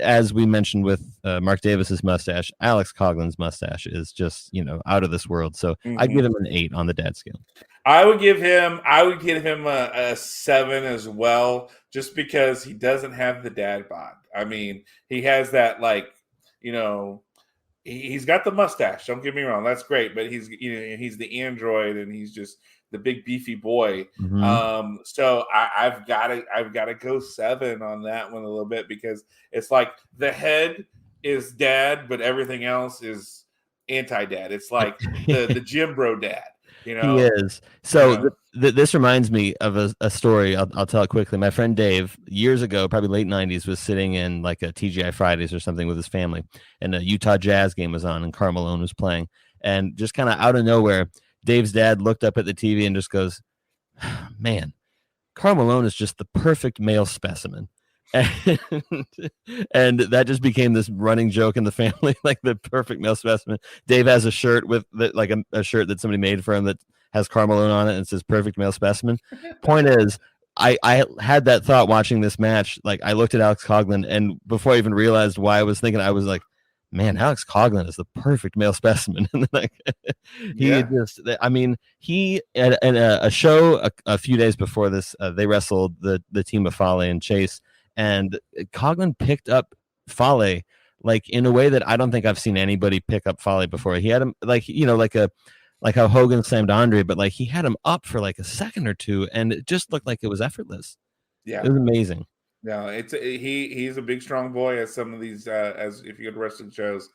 As we mentioned with Mark Davis's mustache, Alex Coughlin's mustache is just out of this world. So I give him an 8 on the dad scale. I would give him a 7 as well, just because he doesn't have the dad bod. I mean, he has that, like, he's got the mustache. Don't get me wrong, that's great, but he's the android, and he's just the big beefy boy. Mm-hmm. So I've got to go 7 on that one a little bit, because it's like the head is dad, but everything else is anti-dad. It's like the gym bro dad. He is. So this reminds me of a story. I'll tell it quickly. My friend Dave, years ago, probably late 90s, was sitting in like a TGI Fridays or something with his family, and a Utah Jazz game was on, and Karl Malone was playing. And just kind of out of nowhere, Dave's dad looked up at the TV and just goes, "Man, Karl Malone is just the perfect male specimen." And that just became this running joke in the family, like the perfect male specimen. Dave has a shirt with like a shirt that somebody made for him that has Karl Malone on it and it says "perfect male specimen." Point is, I had that thought watching this match. Like, I looked at Alex Coughlin, and before I even realized why I was thinking, I was like, man, Alex Coughlin is the perfect male specimen. And like, he at a show a few days before this, they wrestled the team of Fale and Chase, and Coughlin picked up Fale like in a way that I don't think I've seen anybody pick up Fale before. He had him like how Hogan slammed Andre, but like he had him up for like a second or two, and it just looked like it was effortless. Yeah, it was amazing. No, he's a big, strong boy. As some of these, as if you go to wrestling shows,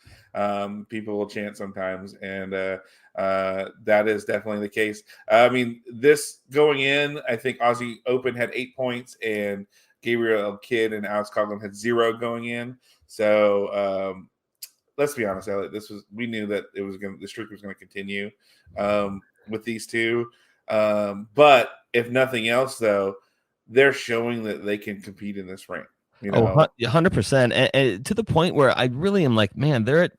people will chant sometimes, and that is definitely the case. I mean, this going in, I think Aussie Open had 8 points, and Gabriel Kidd and Alex Coughlin had 0 going in. So let's be honest, Elliot. We knew that the streak was going to continue with these two. But if nothing else, though, they're showing that they can compete in this ring. 100%, and to the point where I really am like, man, they're at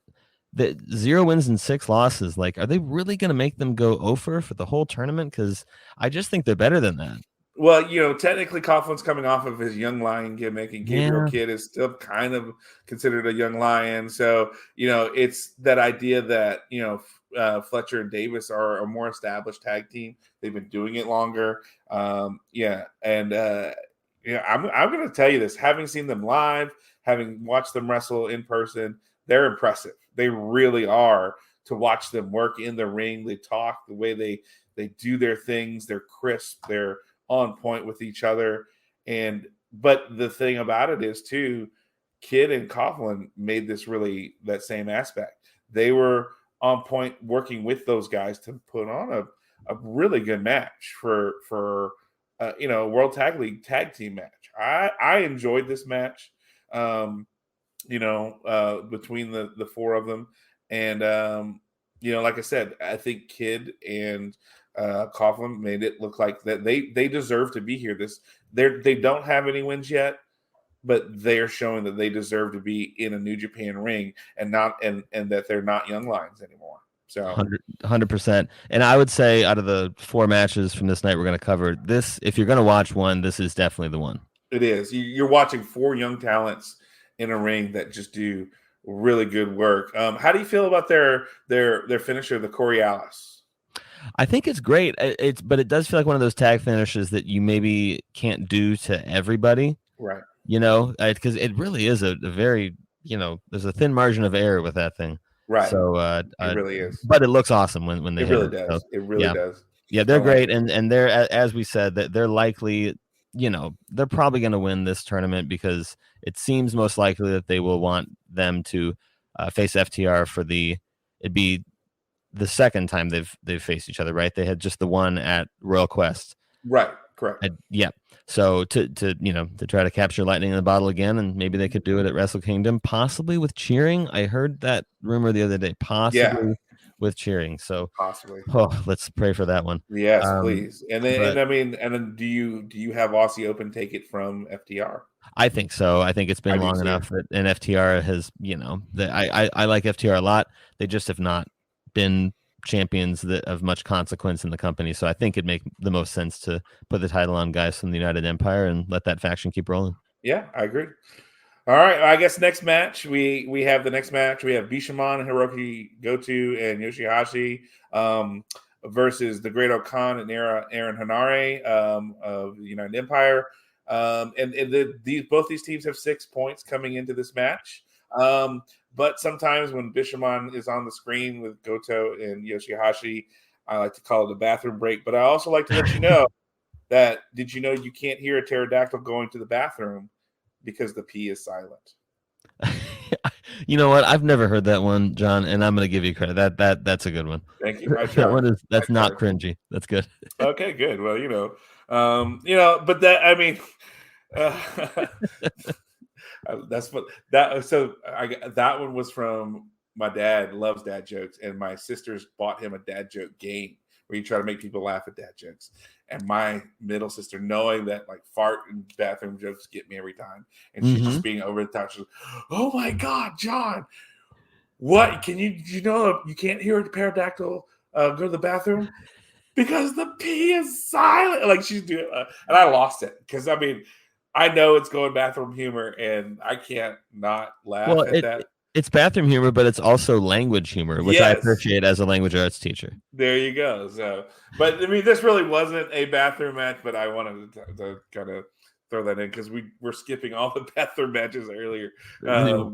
the 0 wins and 6 losses. Like, are they really going to make them go over for the whole tournament? Because I just think they're better than that. Well, technically Coughlin's coming off of his young lion gimmick, and Gabriel Kidd is still kind of considered a young lion. So, it's that idea that, Fletcher and Davis are a more established tag team. They've been doing it longer. I'm going to tell you this, having seen them live, having watched them wrestle in person, they're impressive. They really are. To watch them work in the ring, they talk, the way they do their things, they're crisp, they're on point with each other. But the thing about it is too, Kidd and Coughlin made this really that same aspect. They were on point working with those guys to put on a really good match for World Tag League tag team match. I enjoyed this match, between the four of them. And, like I said, I think Kidd and Coughlin made it look like that they deserve to be here. They don't have any wins yet, but they're showing that they deserve to be in a New Japan ring and that they're not young lions anymore. So 100%. And I would say out of the 4 matches from this night we're going to cover, this, if you're going to watch one, this is definitely the one. It is. You're watching 4 young talents in a ring that just do really good work. How do you feel about their finisher, the Coriolis? I think it's great. But it does feel like one of those tag finishes that you maybe can't do to everybody. Right. Because it really is a very, there's a thin margin of error with that thing. Right. So it really is. But it looks awesome when they it hit really it. does. So, it really does. Yeah, they're great, and they're, as we said, that they're likely, they're probably going to win this tournament because it seems most likely that they will want them to face FTR for it'd be the second time they've faced each other, right? They had just the one at Royal Quest, right? Correct. Yeah. So to try to capture lightning in the bottle again, and maybe they could do it at Wrestle Kingdom, possibly with cheering. I heard that rumor the other day, possibly with cheering. So possibly. Oh, let's pray for that one. Yes, please. And then do you have Aussie Open take it from FTR? I think so. I think it's been long enough that and FTR has, I like FTR a lot. They just have not been champions of much consequence in the company. So I think it'd make the most sense to put the title on guys from the United Empire and let that faction keep rolling. Yeah, I agree. All right. I guess next match, we have the next match. We have Bishamon, Hiroki Goto, and Yoshihashi versus the Great Okan and Aaron Hanare of the United Empire. Both these teams have 6 points coming into this match. But sometimes when Bishamon is on the screen with Goto and Yoshihashi, I like to call it a bathroom break. But I also like to let you know that did you know you can't hear a pterodactyl going to the bathroom because the P is silent? You know what? I've never heard that one, John, and I'm going to give you credit. That's a good one. Thank you. That's not cringy. That's good. Okay, good. Well, but that, I mean, that's what that. So that one was from my dad. Loves dad jokes, and my sisters bought him a dad joke game where you try to make people laugh at dad jokes. And my middle sister, knowing that like fart and bathroom jokes get me every time, and she's just being over the top. She's like, "Oh my God, John, what can you can't hear a pterodactyl go to the bathroom because the P is silent." Like she's doing, and I lost it because I know it's going bathroom humor, and I can't not laugh at that. It's bathroom humor, but it's also language humor, which I appreciate as a language arts teacher. There you go. So, but this really wasn't a bathroom match, but I wanted to kind of throw that in because we're skipping all the bathroom matches earlier.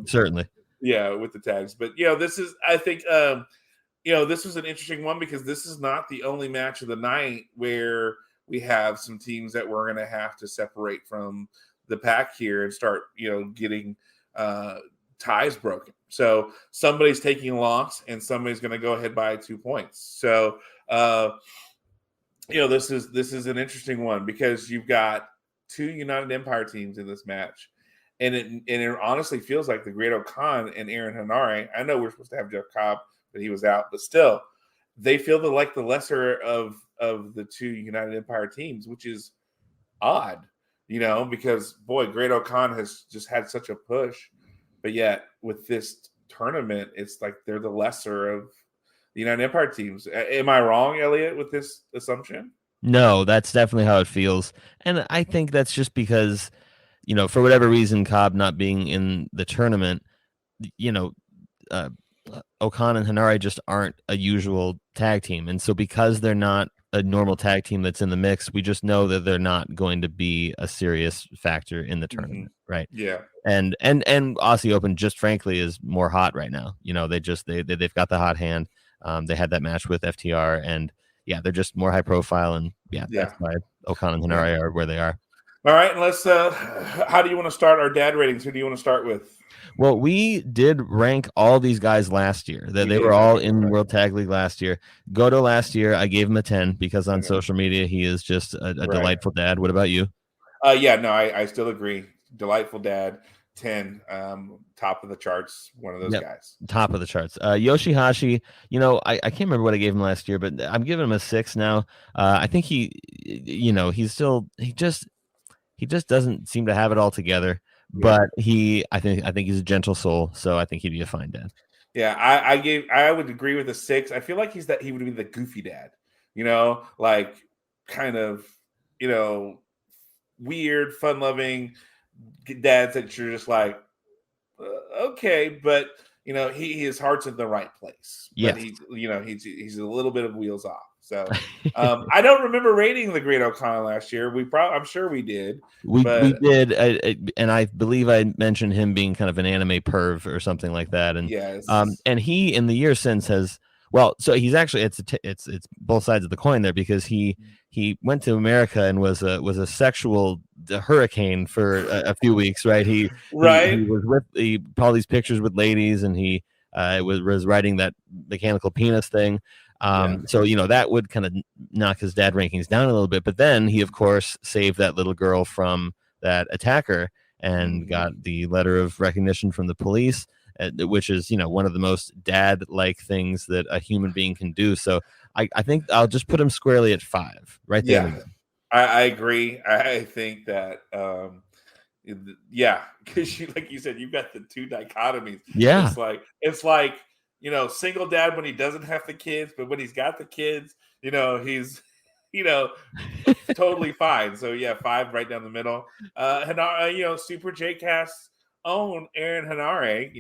Certainly. Yeah, with the tags. But, this is, I think, this was an interesting one because this is not the only match of the night where we have some teams that we're going to have to separate from the pack here and start, getting ties broken. So somebody's taking a loss and somebody's going to go ahead by 2 points. So, this is an interesting one because you've got 2 United Empire teams in this match. And it honestly feels like the Great Okan and Aaron Hanare. I know we're supposed to have Jeff Cobb, but he was out, but still they feel like the lesser of the 2 United Empire teams, which is odd, because boy, Great Okan has just had such a push. But yet, with this tournament, it's like they're the lesser of the United Empire teams. Am I wrong, Elliot, with this assumption? No, that's definitely how it feels. And I think that's just because, for whatever reason, Cobb not being in the tournament, Okan and Hanare just aren't a usual tag team. And so because they're not a normal tag team that's in the mix, we just know that they're not going to be a serious factor in the tournament, right? Yeah. And Aussie Open just frankly is more hot right now. They've got the hot hand. They had that match with FTR, and they're just more high profile, and that's why Okan and Hanare are where they are. All right, and let's. How do you want to start our dad ratings? Who do you want to start with? Well, we did rank all these guys last year. They were all in World Tag League last year. Goto last year, I gave him a 10 because on social media he is just a delightful dad. What about you? I still agree. Delightful dad, 10, top of the charts, one of those guys. Top of the charts. Yoshihashi, I can't remember what I gave him last year, but I'm giving him a 6 now. I think he just doesn't seem to have it all together. But I think he's a gentle soul, so I think he'd be a fine dad. Yeah, I would agree with a 6. I feel like he would be the goofy dad, like kind of, weird, fun-loving dads that you're just like, okay, but his heart's in the right place. Yeah, he's a little bit of wheels off. So I don't remember rating the Great O'Connor last year. I'm sure we did. We did, and I believe I mentioned him being kind of an anime perv or something like that. And yes, and he in the year since has so he's actually it's both sides of the coin there, because he went to America and was a sexual hurricane for a few weeks, right? He was with all these pictures with ladies, and he was writing that mechanical penis thing. So that would kind of knock his dad rankings down a little bit, but then he of course saved that little girl from that attacker and got the letter of recognition from the police, which is one of the most dad like things that a human being can do. So I think I'll just put him squarely at 5 right there. Yeah, I agree. I think that because like you said, you've got the two dichotomies. It's like single dad when he doesn't have the kids, but when he's got the kids, he's totally fine. So 5 right down the middle. Hanare, Super J-Cast's own Aaron Hanare,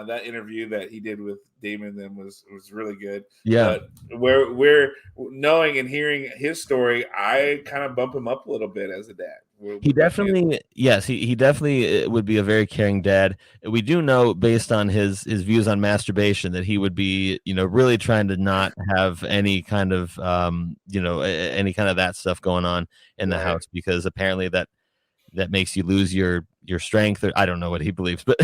that interview that he did with Damon then was really good. Yeah. But we're knowing and hearing his story, I kind of bump him up a little bit as a dad. He definitely would be a very caring dad. We do know, based on his views on masturbation, that he would be, really trying to not have any kind of, any kind of that stuff going on in the house, because apparently that makes you lose your strength, or I don't know what he believes, but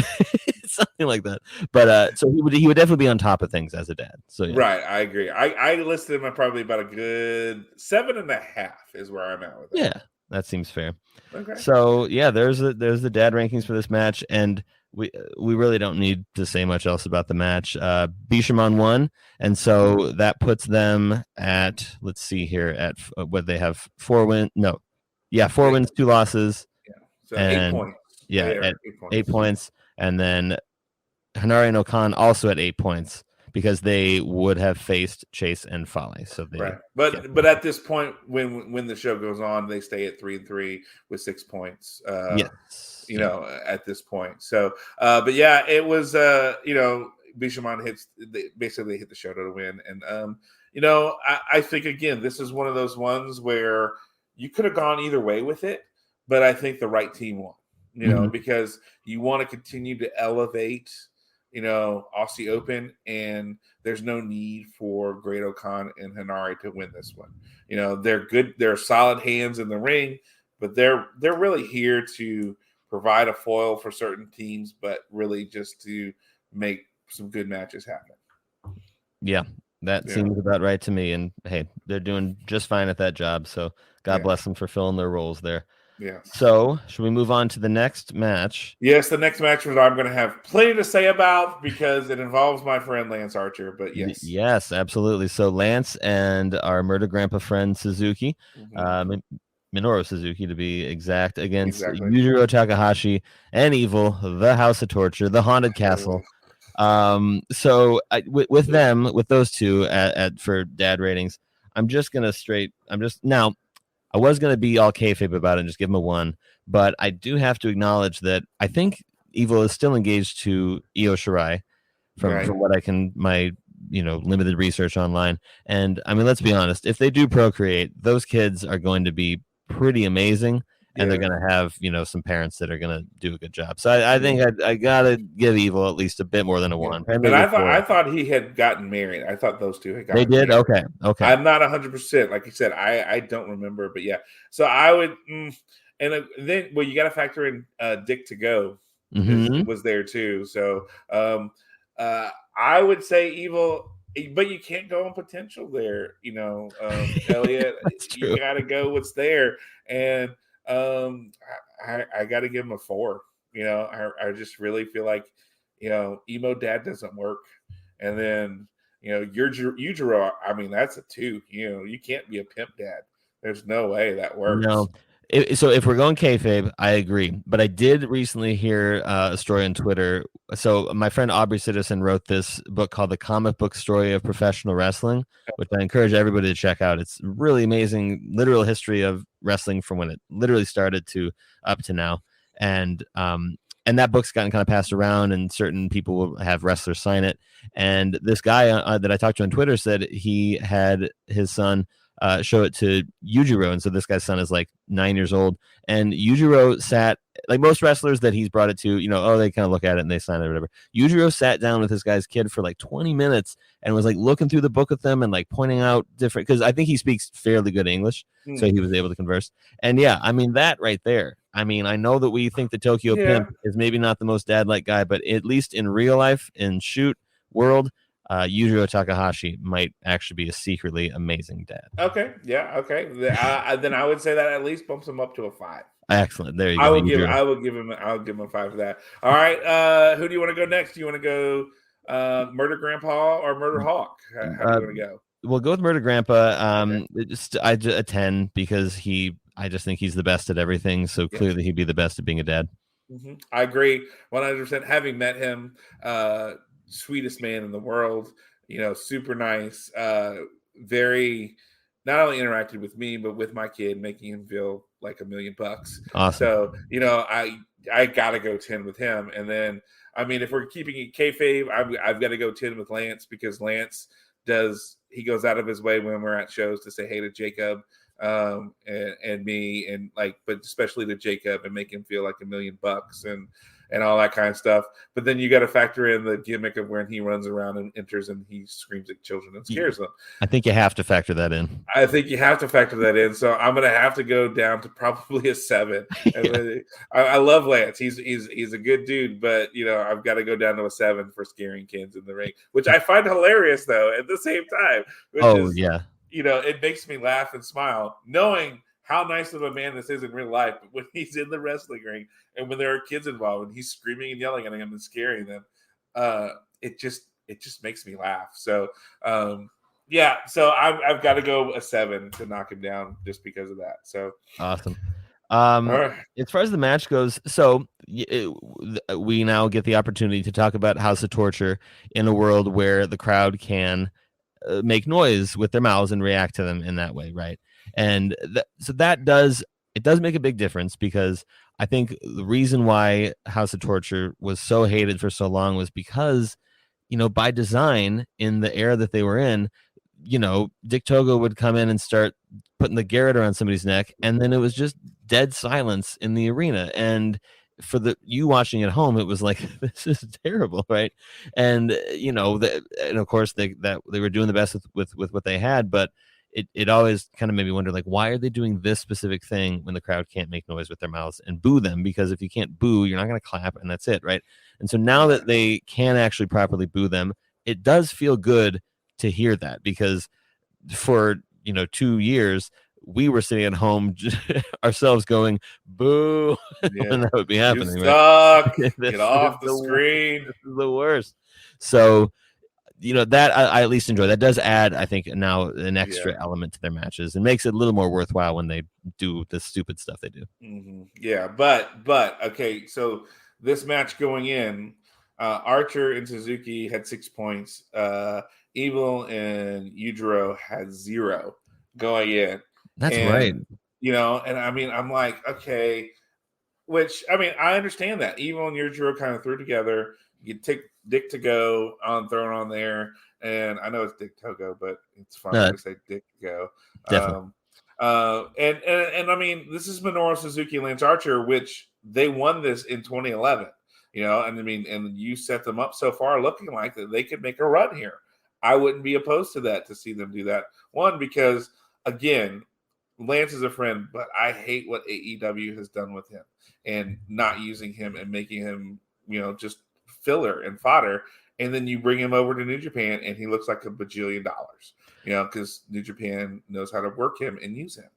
something like that. But so he would definitely be on top of things as a dad. So right, I agree. I listed him at probably about a good 7.5 is where I'm at with it. Yeah, that seems fair. Okay. So there's the dad rankings for this match, and we really don't need to say much else about the match. Bishamon won, and so that puts them at, let's see here, at what they have 4 wins. No, 4 wins, 2 losses. Yeah, so 8 points. At 8 points, and then Hanare no Kan also at 8 points, because they would have faced Chase and Folly. So but at this point, when the show goes on, they stay at 3-3 with 6 points. At this point. So, but it was Bishamon basically hit the show to win, and I think again this is one of those ones where you could have gone either way with it, but I think the right team won. Because you want to continue to elevate Aussie Open, and there's no need for Great O'Con and Hanare to win this one. They're good, they're solid hands in the ring, but they're really here to provide a foil for certain teams, but really just to make some good matches happen. Yeah, that seems about right to me. And hey, they're doing just fine at that job, so God bless them for filling their roles there. Yeah. So, should we move on to the next match? Yes, the next match I'm going to have plenty to say about, because it involves my friend Lance Archer. But yes. Yes, absolutely. So, Lance and our murder grandpa friend Suzuki, Minoru Suzuki to be exact, against Yujiro Takahashi and Evil, the House of Torture, the Haunted Castle. So, with those two for dad ratings, I was going to be all kayfabe about it and just give him a 1, but I do have to acknowledge that I think Evil is still engaged to Io Shirai from what I can, my limited research online. And I mean, let's be honest, if they do procreate, those kids are going to be pretty amazing. and they're going to have, some parents that are going to do a good job. So I think I got to give Evil at least a bit more than a 1. And I thought he had gotten married. I thought those two had gotten married. Okay. I'm not 100%. Like you said, I don't remember, but yeah. So I would, and then, you got to factor in Dick to Go was there too. So I would say Evil, but you can't go on potential there. Elliot, you got to go what's there. And I got to give him a 4. I just really feel like, emo dad doesn't work. And then, Yujiro, I mean, that's a 2. You can't be a pimp dad. There's no way that works. No. So if we're going kayfabe, I agree. But I did recently hear a story on Twitter. So my friend Aubrey Citizen wrote this book called The Comic Book Story of Professional Wrestling, which I encourage everybody to check out. It's really amazing, literal history of wrestling from when it literally started to up to now. And that book's gotten kind of passed around, and certain people will have wrestlers sign it. And this guy that I talked to on Twitter said he had his son show it to Yujiro, and so this guy's son is like 9 years old, and Yujiro sat, like most wrestlers that he's brought it to, they kind of look at it and they sign it or whatever. Yujiro sat down with this guy's kid for like 20 minutes and was like looking through the book with them and like pointing out different, because I think he speaks fairly good English, so he was able to converse. And yeah, I mean, that right there, I mean, I know that we think the Tokyo Pimp is maybe not the most dad-like guy, but at least in real life, in shoot world, Yujiro Takahashi might actually be a secretly amazing dad. Okay, yeah, okay. Then I would say that at least bumps him up to a 5. Excellent. There you go. I'll give him a 5 for that. All right. Who do you want to go next? Do you want to go Murder Grandpa or Murder Hawk? How do you want to go? We'll go with Murder Grandpa. I a 10 because I just think he's the best at everything. So clearly he'd be the best at being a dad. Mm-hmm. I agree 100%. Having met him, sweetest man in the world, super nice, very, not only interacted with me but with my kid, making him feel like $1 million. Awesome. So I gotta go 10 with him. And then, I mean, if we're keeping it kayfabe, I've got to go 10 with Lance, because Lance he goes out of his way when we're at shows to say hey to Jacob and me, and but especially to Jacob, and make him feel like $1 million and all that kind of stuff. But then you got to factor in the gimmick of when he runs around and enters and he screams at children and scares them. I think you have to factor that in. So I'm going to have to go down to probably a 7. I love Lance. He's a good dude, but I've got to go down to a 7 for scaring kids in the ring, which I find hilarious though at the same time. It makes me laugh and smile knowing how nice of a man this is in real life. But when he's in the wrestling ring and when there are kids involved and he's screaming and yelling at them and scaring them, it just makes me laugh. So, so I've got to go a 7 to knock him down just because of that. So awesome. Right. As far as the match goes, so we now get the opportunity to talk about House of Torture in a world where the crowd can make noise with their mouths and react to them in that way, right? And so that does make a big difference, because I think the reason why House of Torture was so hated for so long was because, by design, in the era that they were in, Dick Togo would come in and start putting the garrote around somebody's neck, and then it was just dead silence in the arena. And for you watching at home, it was like, this is terrible, right? And and of course they were doing the best with what they had, but it always kind of made me wonder, like, why are they doing this specific thing when the crowd can't make noise with their mouths and boo them? Because if you can't boo, you're not going to clap, and that's it, right? And so now that they can actually properly boo them, it does feel good to hear that, because for 2 years we were sitting at home ourselves going boo when that would be happening. You suck. Right? Get off the screen. This is the worst. So that I at least enjoy. That does add, I think, now an extra element to their matches and makes it a little more worthwhile when they do the stupid stuff they do. Mm-hmm. Yeah, but okay, so this match going in, Archer and Suzuki had 6 points. Evil and Yujiro had 0 going in. That's right. And I mean, I'm like, okay, which, I mean, I understand that. Evil and Yujiro kind of threw together. You take Dick to Go thrown on there. And I know it's Dick Togo, but it's fun to say Dick to Go. Definitely. And I mean, this is Minoru Suzuki and Lance Archer, which they won this in 2011. And I mean, and you set them up so far, looking like that they could make a run here. I wouldn't be opposed to that, to see them do that. One, because again, Lance is a friend, but I hate what AEW has done with him and not using him and making him, just filler and fodder. And then you bring him over to New Japan and he looks like $1 bajillion, because New Japan knows how to work him and use him.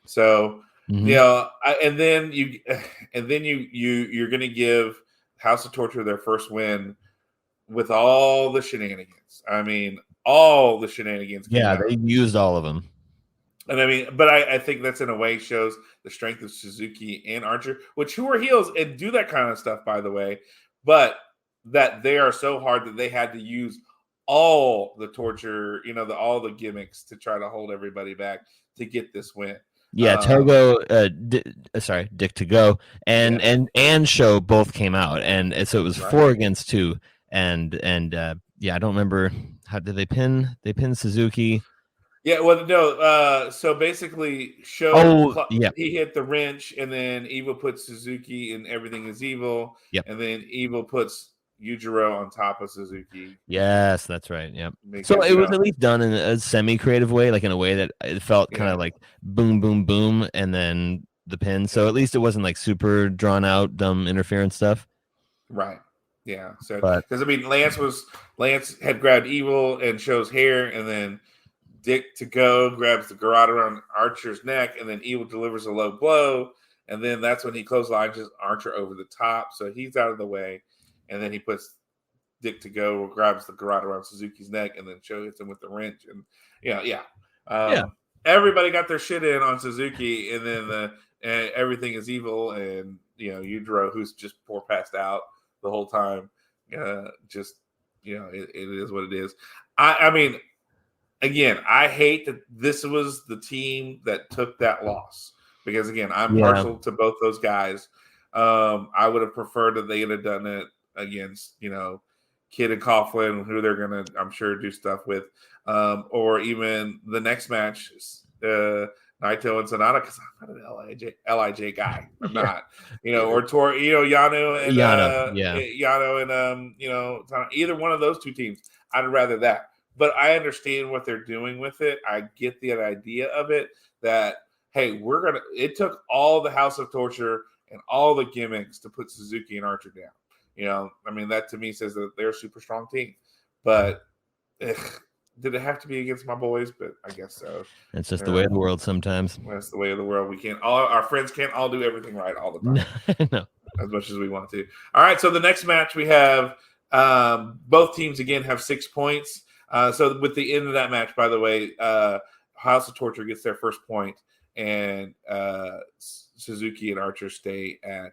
So, and then you're going to give House of Torture their first win with all the shenanigans. I mean, all the shenanigans. Yeah, they used all of them. And I mean, but I think that's in a way shows the strength of Suzuki and Archer, who are heels and do that kind of stuff, by the way, but that they are so hard that they had to use all the torture, all the gimmicks to try to hold everybody back to get this win. Yeah, Togo, Dick to Go, and Show both came out, and so it was 4 against 2, and I don't remember how did they pin Suzuki. Yeah, well, no. So basically, he hit the wrench, and then Evil puts Suzuki, and everything is Evil. Yep. And then Evil puts Yujiro on top of Suzuki. Yes, that's right. Yep. So it was at least done in a semi-creative way, like in a way that it felt kind of like boom, boom, boom, and then the pin. So at least it wasn't like super drawn out, dumb interference stuff. Right. Yeah. So because I mean, Lance had grabbed Evil and Show's hair, and then Dick to Go grabs the garrote around Archer's neck, and then Evil delivers a low blow, and then that's when he clotheslines Archer over the top, so he's out of the way, and then he puts Dick to Go, grabs the garrote around Suzuki's neck, and then Show hits him with the wrench, and everybody got their shit in on Suzuki, and then everything is Evil, and Yujiro, who's just poor passed out the whole time, it is what it is. I mean. Again, I hate that this was the team that took that loss because, again, I'm partial to both those guys. I would have preferred that they had done it against, Kid and Coughlin, who they're going to, I'm sure, do stuff with, or even the next match, Naito and Sonata, because I'm not an LIJ guy. I'm not, or Yano and either one of those two teams. I'd rather that. But I understand what they're doing with it. I get the idea of it that, hey, it took all the House of Torture and all the gimmicks to put Suzuki and Archer down. I mean, that to me says that they're a super strong team. But did it have to be against my boys? But I guess so. It's just the way of the world sometimes. That's the way of the world. We can't, our friends can't all do everything right all the time. No. As much as we want to. All right, so the next match we have, both teams again have 6 points. So with the end of that match, by the way, House of Torture gets their first point, and Suzuki and Archer stay at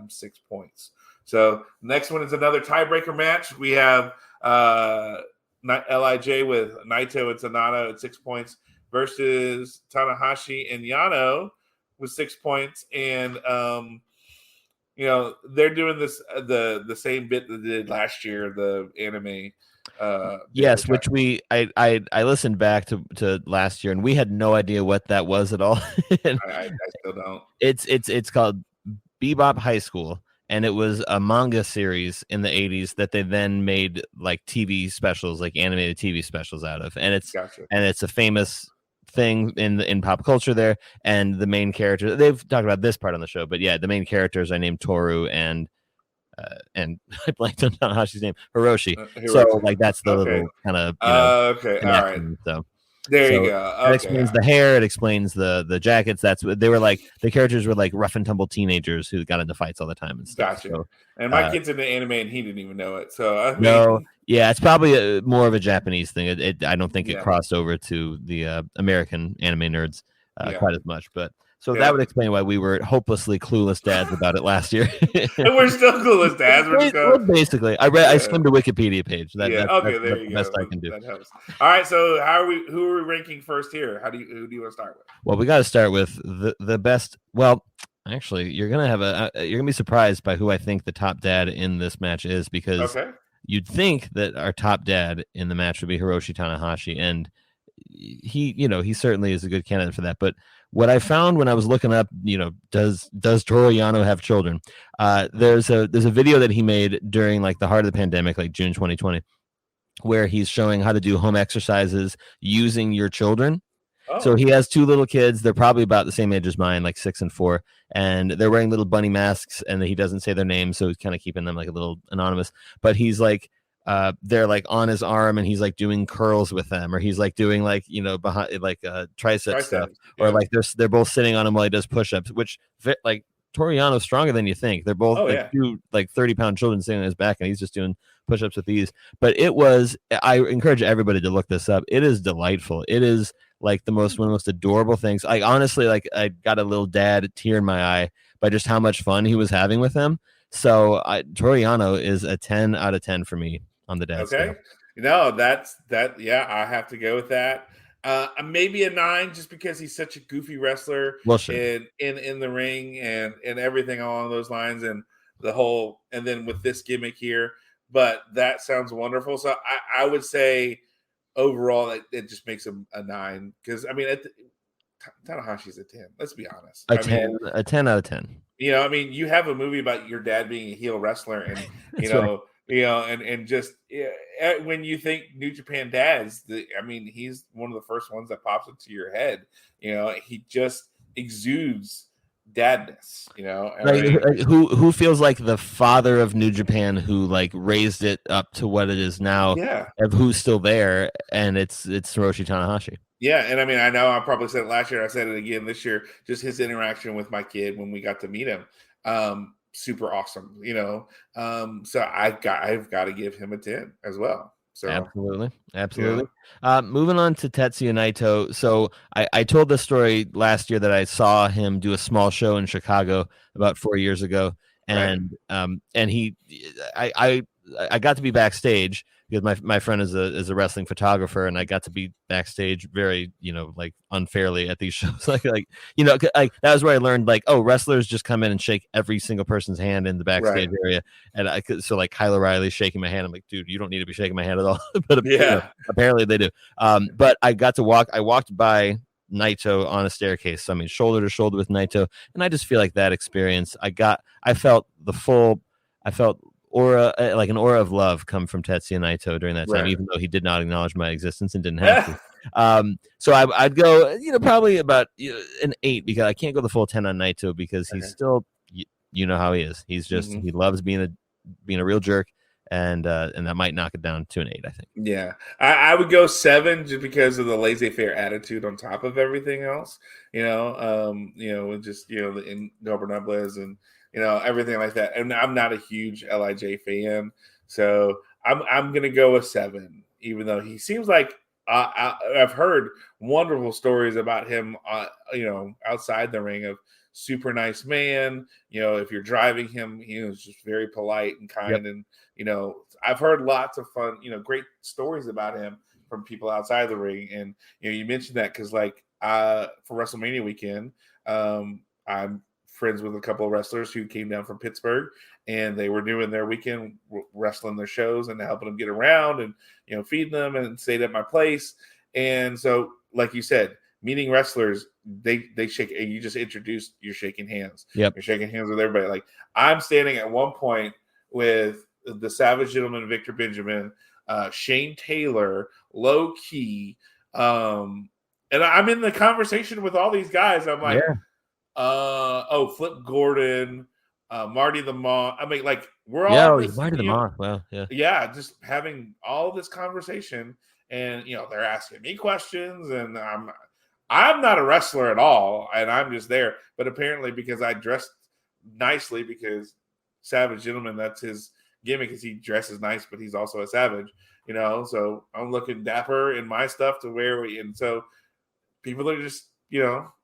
6 points. So next one is another tiebreaker match. We have LIJ with Naito and Sonata at 6 points versus Tanahashi and Yano with 6 points, and they're doing this the same bit that they did last year, the anime. Yes, which I listened back to last year, and we had no idea what that was at all. I still don't. It's called Bebop High School, and it was a manga series in the 80s that they then made like TV specials, like animated TV specials out of, and it's a famous thing in pop culture there. And the main character, they've talked about this part on the show, but yeah, the main characters are named Toru and I blanked on Tanahashi's name, Hiroshi. So like that's the little kind of okay, all right. So there you go. Okay, it explains the hair. It explains the jackets. That's what they were like. The characters were like rough and tumble teenagers who got into fights all the time and stuff. Gotcha. So, and my kid's into anime, and he didn't even know it. So I mean, no, yeah, it's probably more of a Japanese thing. I don't think it crossed over to the American anime nerds quite as much, but. So that would explain why we were hopelessly clueless dads about it last year. And we're still clueless dads. Well, basically, I skimmed a Wikipedia page. There you go. Best I can do. That helps. All right, so who are we ranking first here? Who do you want to start with? Well, we got to start with the best. Well, actually, you're gonna be surprised by who I think the top dad in this match is, because you'd think that our top dad in the match would be Hiroshi Tanahashi, and he certainly is a good candidate for that. But what I found when I was looking up, does Toru Yano have children? There's a video that he made during like the heart of the pandemic, like June 2020, where he's showing how to do home exercises using your children. So he has 2 little kids. They're probably about the same age as mine, like 6 and 4, and they're wearing little bunny masks, and he doesn't say their names, so he's kind of keeping them like a little anonymous. But he's like, they're like on his arm, and he's like doing curls with them, or he's like doing like behind like tricep stuff, or like they're both sitting on him while he does push-ups, which like Toru Yano's stronger than you think. They're both 2 like 30-pound children sitting on his back, and he's just doing push-ups with these. But I encourage everybody to look this up. It is delightful. It is like one of the most adorable things. I honestly, like, I got a little dad tear in my eye by just how much fun he was having with them. So Toru Yano is a 10 out of 10 for me on the dad scale. No, that's that. Yeah, I have to go with that. Maybe a 9, just because he's such a goofy wrestler in the ring and everything along those lines, and then with this gimmick here. But that sounds wonderful. So I would say overall it just makes him a 9, because I mean Tanahashi's a 10. Let's be honest. A 10 out of 10. You have a movie about your dad being a heel wrestler, and and just when you think New Japan dads, he's one of the first ones that pops into your head. He just exudes dadness. Who feels like the father of New Japan, who like raised it up to what it is now, of who's still there, and it's Hiroshi Tanahashi. Yeah, and I know I probably said it last year, I said it again this year, just his interaction with my kid when we got to meet him. Super awesome, so I've got to give him a 10 as well. So absolutely. Moving on to Tetsuya Naito. So I told this story last year that I saw him do a small show in Chicago about 4 years ago, and I got to be backstage because my friend is a wrestling photographer, and I got to be backstage very like unfairly at these shows. like that was where I learned like, oh, wrestlers just come in and shake every single person's hand in the backstage area, and so like Kyle O'Reilly's shaking my hand. I'm like, dude, you don't need to be shaking my hand at all. But apparently they do. But I got to walked by Naito on a staircase. So, shoulder to shoulder with Naito, and I just feel like that experience. I felt aura, like an aura of love, come from Tetsuya Naito during that time, even though he did not acknowledge my existence and didn't have to. So I'd go, probably about an 8, because I can't go the full 10 on Naito, because he's still, how he is. He's just he loves being a real jerk, and that might knock it down to an 8, I think. Yeah, I would go 7, just because of the laissez-faire attitude on top of everything else. Just the ingobernables and everything like that. And I'm not a huge LIJ fan, so I'm gonna go with 7, even though he seems like I've heard wonderful stories about him. Outside the ring, of super nice man. If you're driving him, he was just very polite and kind. And I've heard lots of fun, great stories about him from people outside the ring. And you mentioned that because like for WrestleMania weekend, I'm friends with a couple of wrestlers who came down from Pittsburgh, and they were doing their weekend wrestling their shows and helping them get around and feeding them, and stayed at my place. And so, like you said, meeting wrestlers, they shake, and you just introduced, you're shaking hands. Yep. You're shaking hands with everybody. Like I'm standing at one point with the Savage Gentleman, Victor Benjamin, Shane Taylor, Low Key, and I'm in the conversation with all these guys. I'm like, Flip Gordon, Marty the Moth. We're all Marty the Moth. Well, just having all this conversation, and they're asking me questions, and I'm not a wrestler at all, and I'm just there. But apparently, because I dressed nicely, because Savage Gentleman, that's his gimmick, is he dresses nice, but he's also a savage. So I'm looking dapper in my stuff to wear, and so people are just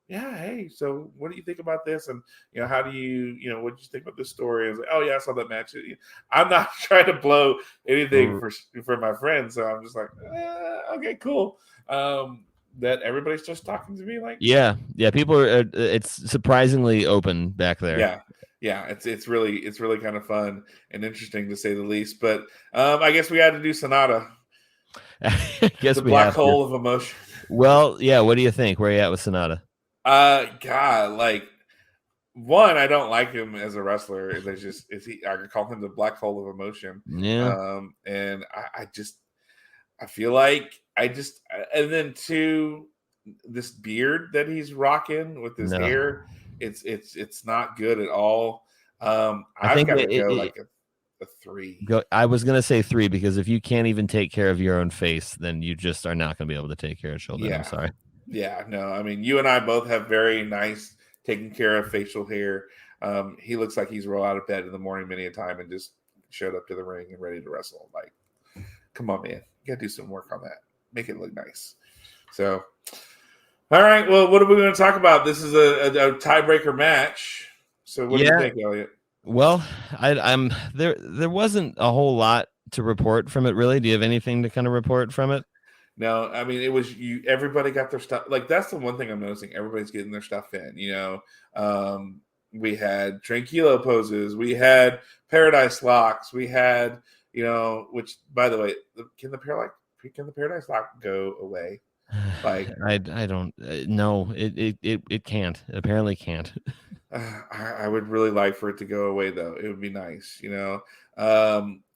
hey, so what do you think about this? And, how do you, what did you think about this story? I was like, oh, yeah, I saw that match. I'm not trying to blow anything for my friends. So I'm just like, okay, cool. That everybody's just talking to me like. Yeah. People are, it's surprisingly open back there. Yeah. It's really kind of fun and interesting, to say the least. But I guess we had to do Sonata. I guess the we black have hole of emotion. Well, yeah. What do you think? Where are you at with Sonata? God, like one, I don't like him as a wrestler. There's just I could call him the black hole of emotion. Yeah. And I feel like and then two, this beard that he's rocking with his No. hair, it's not good at all. I I've think got to go like a 3. I was gonna say 3 because if you can't even take care of your own face, then you just are not gonna be able to take care of children. Yeah. I'm sorry. Yeah, no, I mean, you and I both have very nice, taken care of facial hair. He looks like he's rolled out of bed in the morning many a time and just showed up to the ring and ready to wrestle. Like, come on, man, you got to do some work on that. Make it look nice. So, all right, well, what are we going to talk about? This is a tiebreaker match. So, what do you think, Elliot? Well, I'm there. There wasn't a whole lot to report from it, really. Do you have anything to kind of report from it? No, I mean, it was you. Everybody got their stuff. Like, that's the one thing I'm noticing. Everybody's getting their stuff in. We had tranquilo poses. We had paradise locks. We had, which, by the way, can the paradise lock go away? Like, I don't no, it can't. It apparently can't. I would really like for it to go away, though. It would be nice,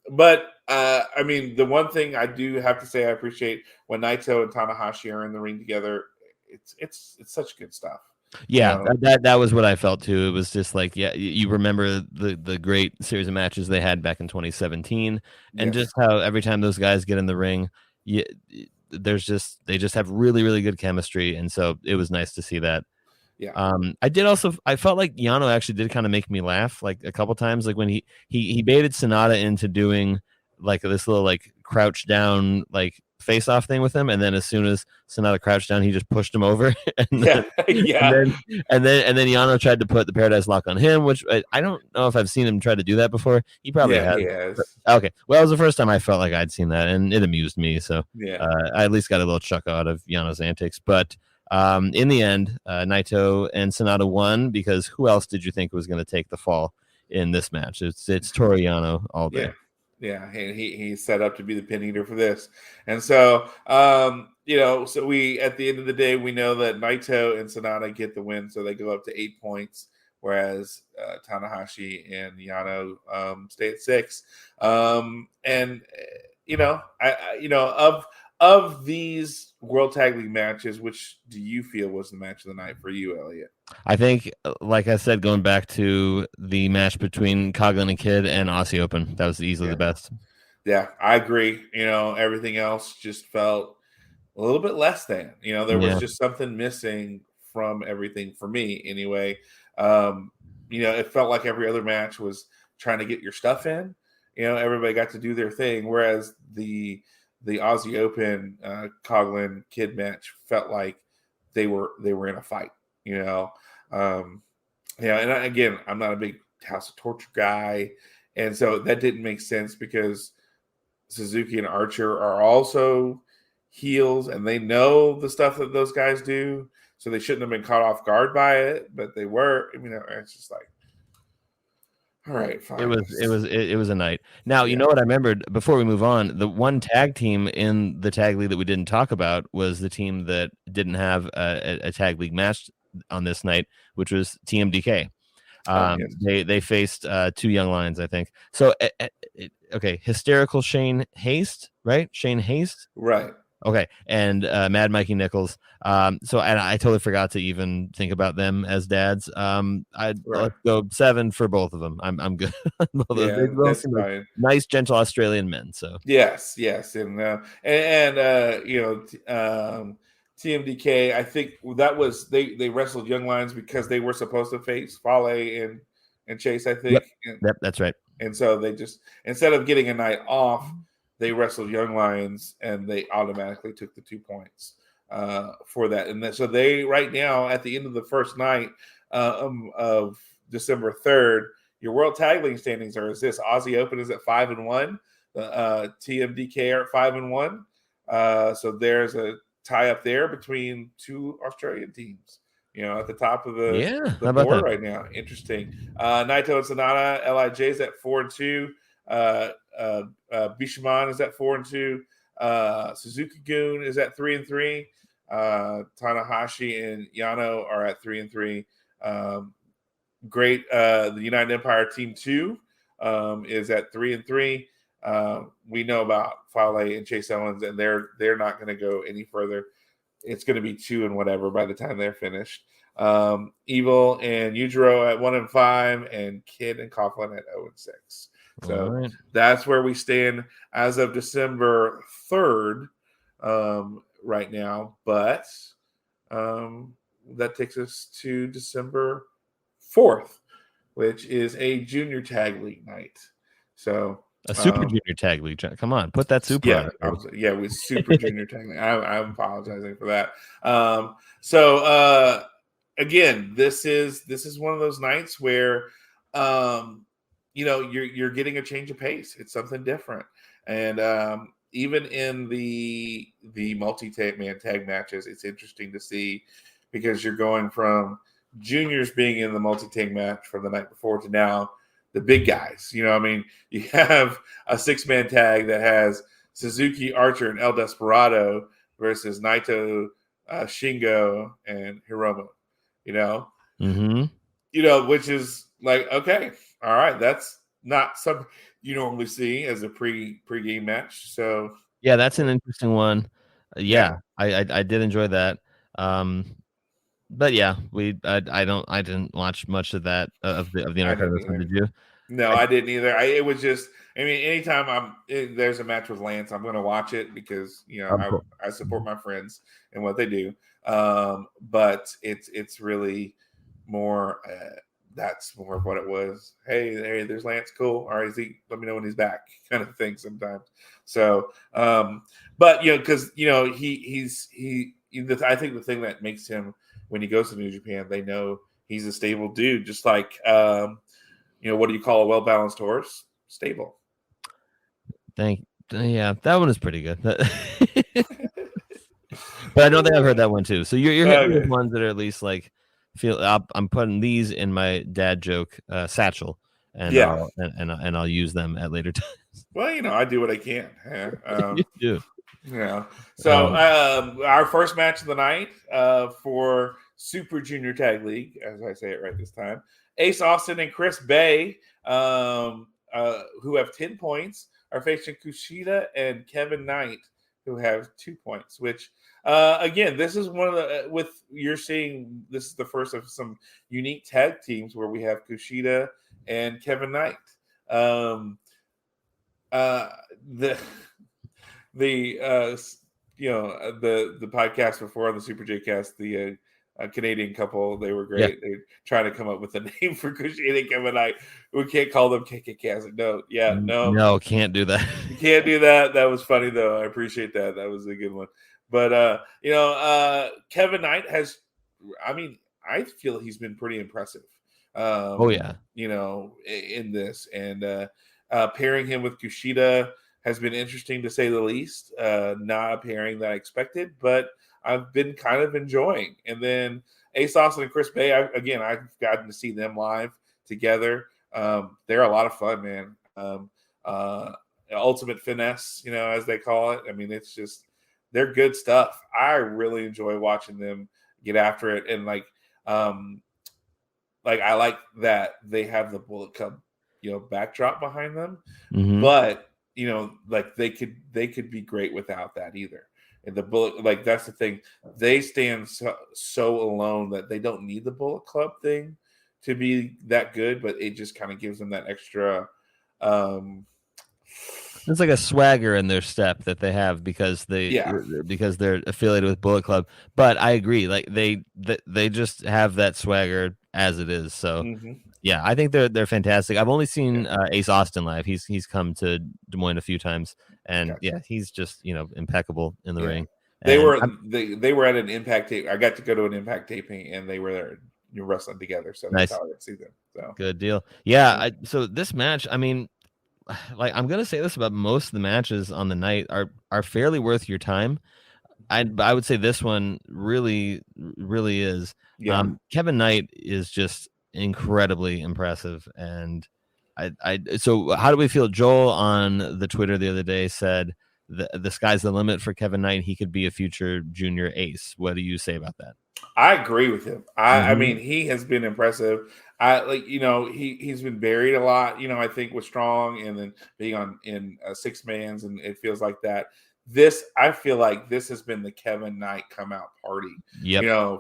But I mean, the one thing I do have to say I appreciate when Naito and Tanahashi are in the ring together, it's such good stuff. Yeah, that was what I felt too. It was just like, yeah, you remember the great series of matches they had back in 2017, and just how every time those guys get in the ring, they just have really, really good chemistry, and so it was nice to see that. Yeah. I felt like Yano actually did kind of make me laugh like a couple times, like when he baited Sonata into doing like this little like crouch down like face off thing with him, and then as soon as Sonata crouched down, he just pushed him over. And then Yano tried to put the Paradise Lock on him, which I don't know if I've seen him try to do that before. He probably has. He has. Okay, well, it was the first time I felt like I'd seen that, and it amused me. So yeah, I at least got a little chuckle out of Yano's antics, but. In the end, Naito and Sonata won because who else did you think was going to take the fall in this match? It's Toru Yano all day. Yeah, and he's set up to be the pin eater for this, and so so we at the end of the day we know that Naito and Sonata get the win, so they go up to 8 points, whereas Tanahashi and Yano stay at 6. Of these World Tag League matches, which do you feel was the match of the night for you, Elliot? I think, like I said, going back to the match between Coughlin and Kidd and Aussie Open, that was easily the best. Yeah, I agree. Everything else just felt a little bit less than. There was just something missing from everything for me anyway. It felt like every other match was trying to get your stuff in. Everybody got to do their thing, whereas the Aussie Open Coughlin Kidd match felt like they were in a fight, and again, I'm not a big House of Torture guy, and so that didn't make sense because Suzuki and Archer are also heels, and they know the stuff that those guys do, so they shouldn't have been caught off guard by it, but they were. It's just like. All right, fine. It was a night. Now, you know what I remembered before we move on? The one tag team in the tag league that we didn't talk about was the team that didn't have a tag league match on this night, which was TMDK. They faced 2 young lions, I think. So, okay, hysterical Shane Haste, right? Shane Haste, right? Okay, and Mad Mikey Nichols. And I totally forgot to even think about them as dads. Let's go 7 for both of them. I'm good. That's fine. Nice, gentle Australian men. So yes, and TMDK. I think that was they wrestled young lions because they were supposed to face Fale and Chase. I think. Yep, that's right. And so they just instead of getting a night off. They wrestled young lions, and they automatically took the 2 points for that. And so they right now at the end of the first night of December 3rd, your World Tag League standings are as this: Aussie Open is at 5-1, TMDK are at 5-1. So there's a tie up there between 2 Australian teams. At the top of the board right now. Interesting. Naito and Sonata, LIJ is at 4-2. Bishamon is at 4-2. Suzuki Goon is at 3-3. Tanahashi and Yano are at 3-3. Great. The United Empire Team 2 is at 3-3. We know about Fale and Chase Owens, and they're not going to go any further. It's going to be 2 and whatever by the time they're finished. Evil and Yujiro at 1-5, and Kid and Coughlin at 0-6. So that's where we stand as of December 3rd right now. But that takes us to December 4th, which is a junior tag league night. So a super junior tag league. Come on, put that super on. With super junior tag league. I'm apologizing for that. So again, this is one of those nights where you're getting a change of pace. It's something different. And even in the multi-man tag matches, it's interesting to see, because you're going from juniors being in the multi-tag match from the night before to now the big guys. You have a 6-man tag that has Suzuki, Archer, and El Desperado versus Naito, Shingo, and Hiromu. Which is like, okay, all right, that's not something you normally see as a pre-game match. So yeah, that's an interesting one. I did enjoy that. But yeah, I didn't watch much of that of the Intercontinental. Did you? No, I didn't either. It was just, anytime there's a match with Lance, I'm going to watch it because I support my friends and what they do. But it's really more. That's more of what it was. Hey, there's Lance. Cool. All right, let me know when he's back, kind of thing sometimes. So, but because he's I think the thing that makes him, when he goes to New Japan, they know he's a stable dude, just like what do you call a well-balanced horse? Stable. Yeah, that one is pretty good. But I don't think I've heard that one too. So you're hitting the ones that are at least like I'm putting these in my dad joke satchel, and I'll use them at later times. Well, I do what I can. You do. Yeah. So our first match of the night for Super Junior Tag League, as I say it right this time, Ace Austin and Chris Bay, who have 10 points, are facing Kushida and Kevin Knight, who have 2 points. Which, again, this is one of the you're seeing. This is the first of some unique tag teams where we have Kushida and Kevin Knight. The podcast before on the Super J Cast, the Canadian couple, they were great. Yeah. They're trying to come up with a name for Kushida and Kevin Knight. We can't call them KKK. No, can't do that. You can't do that. That was funny though. I appreciate that. That was a good one. But Kevin Knight has, I feel he's been pretty impressive. In this, and pairing him with Kushida has been interesting to say the least. Not a pairing that I expected, but I've been kind of enjoying. And then Ace Austin and Chris Bay, I've gotten to see them live together. They're a lot of fun, man. Ultimate finesse, as they call it. It's just, they're good stuff. I really enjoy watching them get after it. And I like that they have the Bullet Club, backdrop behind them, but they could be great without that either. And the Bullet, that's the thing, they stand so alone that they don't need the Bullet Club thing to be that good, but it just kind of gives them that extra. It's like a swagger in their step that they have because they're affiliated with Bullet Club. But I agree, they just have that swagger as it is. So yeah, I think they're fantastic. I've only seen Ace Austin live. He's come to Des Moines a few times, and he's just impeccable in the ring. They were at an Impact tape. I got to go to an Impact taping, and they were there wrestling together. So that's how I got to see them. So good deal. Yeah. So this match, I'm gonna say this about most of the matches on the night are fairly worth your time. I would say this one really is. Yeah. Kevin Knight is just incredibly impressive, and so how do we feel? Joel on the Twitter the other day said the sky's the limit for Kevin Knight. He could be a future junior ace. What do you say about that? I agree with him. I mean, he has been impressive. He's been buried a lot, I think with Strong and then being on in six mans, and it feels like that. I feel like this has been the Kevin Knight come out party,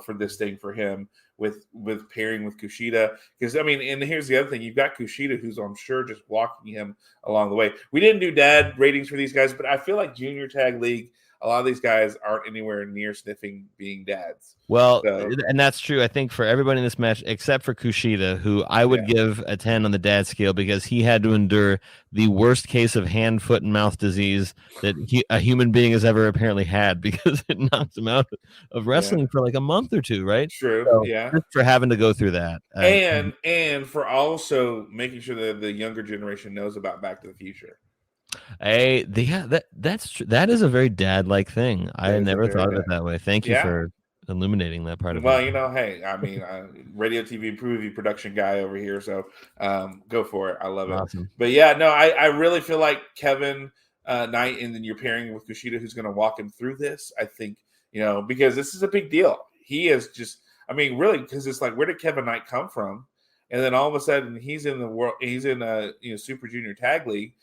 for this thing for him with pairing with Kushida. Because and here's the other thing: you've got Kushida, who's I'm sure just walking him along the way. We didn't do dad ratings for these guys, but I feel like Junior Tag League, a lot of these guys aren't anywhere near sniffing being dads. Well, and that's true. I think for everybody in this match, except for Kushida, who I would give a 10 on the dad scale because he had to endure the worst case of hand, foot, and mouth disease that a human being has ever apparently had, because it knocked him out of wrestling for like a month or two, right? True. So, yeah. Just for having to go through that. And for also making sure that the younger generation knows about Back to the Future. That's true. That is a very dad-like thing. I never thought of it that way. Thank you for illuminating that part of it. Well, hey, radio, TV, movie production guy over here, so go for it. I love it. But I really feel like Kevin Knight, and then you're pairing with Kushida, who's going to walk him through this. I think because this is a big deal. He is just, really, because it's like, where did Kevin Knight come from? And then all of a sudden, he's in the world. He's in a Super Junior Tag League.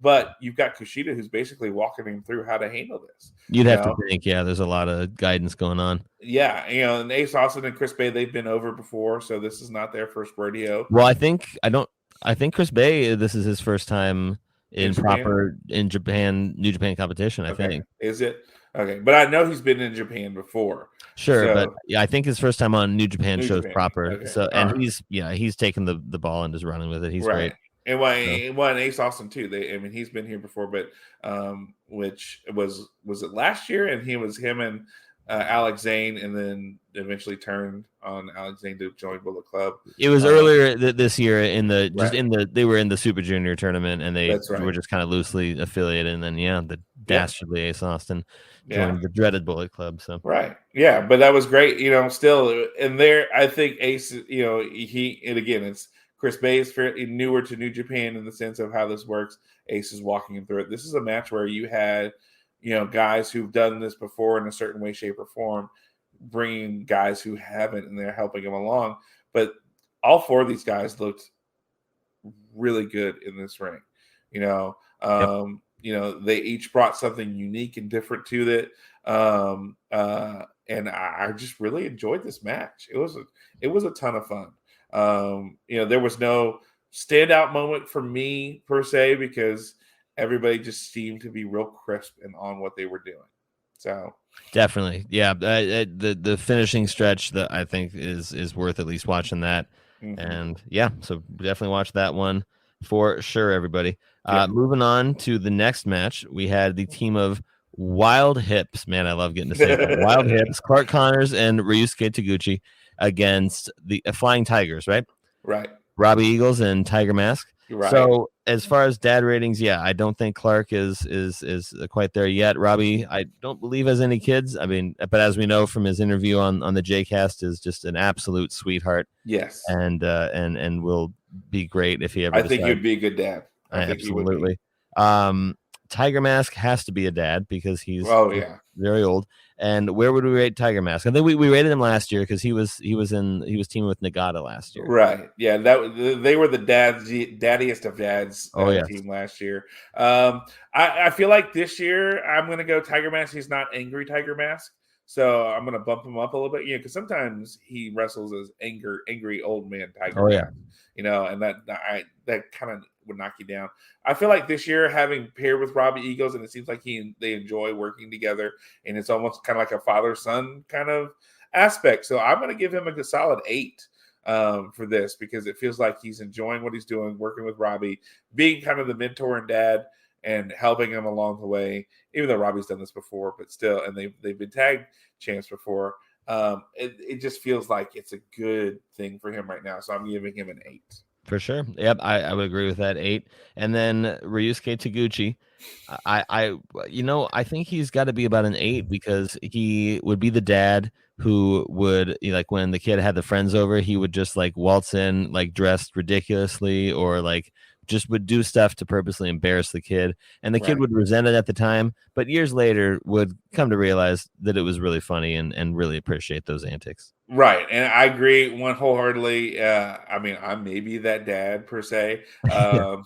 But you've got Kushida, who's basically walking him through how to handle this. You'd have to think, there's a lot of guidance going on. Yeah, and Ace Austin and Chris Bay, they've been over before, so this is not their first rodeo. Well, I think Chris Bay, this is his first time in Japan, New Japan competition. I think. Is it? Okay, but I know he's been in Japan before. Sure, but I think his first time on New Japan shows proper. Okay. So, and he's taken the ball and just running with it. He's great. And one Ace Austin too. He's been here before, but which was it last year? And him and Alex Zane, and then eventually turned on Alex Zane to join Bullet Club. It was earlier this year they were in the Super Junior tournament, and they were just kind of loosely affiliated. And then the dastardly Ace Austin joined the dreaded Bullet Club. So but that was great. Still, and there I think Ace, it's Chris Bay is fairly newer to New Japan in the sense of how this works. Ace is walking him through it. This is a match where you had, guys who've done this before in a certain way, shape, or form, bringing guys who haven't, and they're helping them along. But all four of these guys looked really good in this ring. They each brought something unique and different to it. And I just really enjoyed this match. It was a ton of fun. There was no standout moment for me per se, because everybody just seemed to be real crisp and on what they were doing. So definitely, the finishing stretch that I think is worth at least watching that. And so definitely watch that one for sure, everybody. Moving on to the next match, we had the team of Wild Hips. Man, I love getting to say that. Wild Hips, Clark Connors and Ryusuke Taguchi against the Flying Tigers, right? Right. Robbie Eagles and Tiger Mask. Right. So as far as dad ratings, I don't think Clark is quite there yet. Robbie, I don't believe has any kids. But as we know from his interview on the JCast, is just an absolute sweetheart. Yes. And will be great if he ever. I think he'd be a good dad. Absolutely. Tiger Mask has to be a dad because he's very old. And where would we rate Tiger Mask? I think we rated him last year because he was teaming with Nagata last year. Right. Yeah. They were the daddiest of dads team last year. I feel like this year I'm going to go Tiger Mask. He's not angry Tiger Mask, so I'm going to bump him up a little bit. Because sometimes he wrestles as angry old man Tiger. Mask, and that kind of would knock you down. I feel like this year, having paired with Robbie Eagles, and it seems like they enjoy working together, and it's almost kind of like a father-son kind of aspect. So I'm going to give him a solid 8 for this, because it feels like he's enjoying what he's doing, working with Robbie, being kind of the mentor and dad, and helping him along the way. Even though Robbie's done this before, but still, and they've been tag champs before. It just feels like it's a good thing for him right now. So I'm giving him an 8. For sure. Yep, I would agree with that 8. And then Ryusuke Taguchi, I think he's got to be about an 8, because he would be the dad who would, like, when the kid had the friends over, he would just like waltz in like dressed ridiculously, or like just would do stuff to purposely embarrass the kid, and the kid Right. would resent it at the time, but years later would come to realize that it was really funny and really appreciate those antics. Right, and I agree one wholeheartedly. I mean, I'm maybe that dad per se, and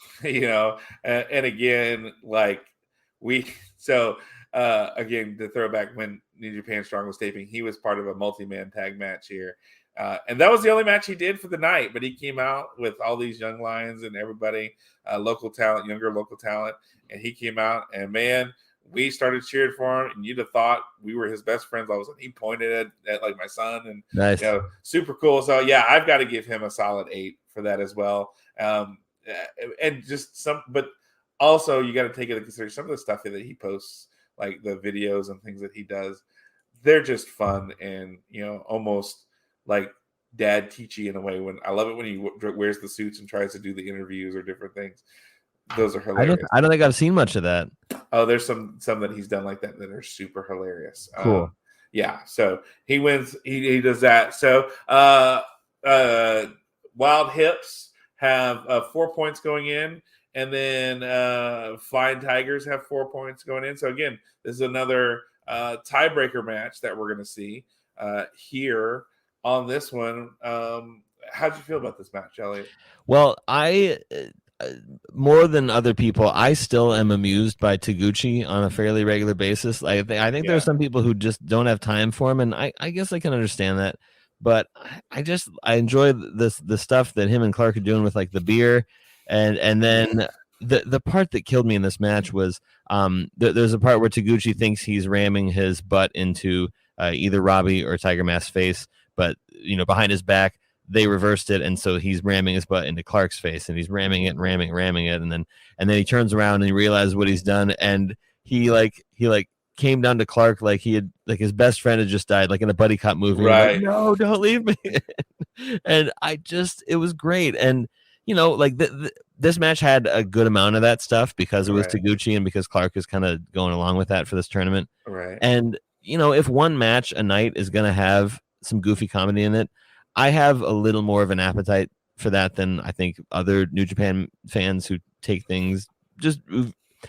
again, like we. So again, to throw back when New Japan Strong was taping, he was part of a multi-man tag match here, and that was the only match he did for the night. But he came out with all these young lions and everybody, local talent, younger local talent, and he came out, and man, we started cheering for him, and you'd have thought we were his best friends. All of a sudden, he pointed at like my son, and Nice. super cool. So yeah, I've got to give him a solid 8 for that as well. And just but also you got to take into consideration some of the stuff that he posts, like the videos and things that he does. They're just fun and almost like dad teachy in a way. When I love it when he wears the suits and tries to do the interviews or different things. Those are hilarious. I don't think I've seen much of that. Oh, there's some that he's done like that are super hilarious. Cool. Yeah. So he wins. He does that. So Wild Hips have 4 points going in, and then Flying Tigers have 4 points going in. So again, this is another tiebreaker match that we're going to see here on this one. How'd you feel about this match, Elliot? Well, I more than other people, I still am amused by Taguchi on a fairly regular basis. I think there are some people who just don't have time for him, and I guess I can understand that. But I enjoy the stuff that him and Clark are doing with like the beer, and then the part that killed me in this match was there's a part where Taguchi thinks he's ramming his butt into either Robbie or Tiger Mask's face, but behind his back they reversed it, and so he's ramming his butt into Clark's face, and he's ramming it and ramming it, and then he turns around and he realizes what he's done, and he came down to Clark like he had, like his best friend had just died, like in a buddy cop movie. Right? Like, no, don't leave me. And it was great, and this match had a good amount of that stuff because it was Taguchi and because Clark is kind of going along with that for this tournament. Right. And if one match a night is going to have some goofy comedy in it, I have a little more of an appetite for that than I think other New Japan fans who take things just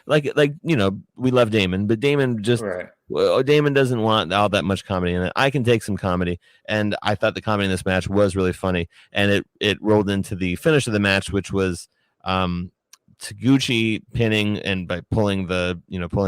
like we love Damon, but Damon Damon doesn't want all that much comedy in it. I can take some comedy, and I thought the comedy in this match was really funny, and it rolled into the finish of the match, which was Taguchi pinning and by pulling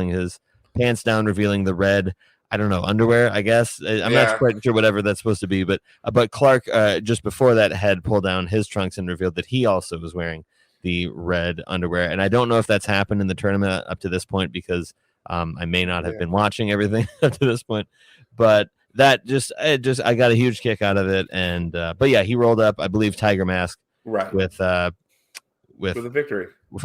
his pants down, revealing the red, I don't know, underwear, I guess. I'm not quite sure whatever that's supposed to be, but Clark just before that had pulled down his trunks and revealed that he also was wearing the red underwear. And I don't know if that's happened in the tournament up to this point because I may not have been watching everything up to this point, but that I got a huge kick out of it. And but yeah, he rolled up, I believe, Tiger Mask with for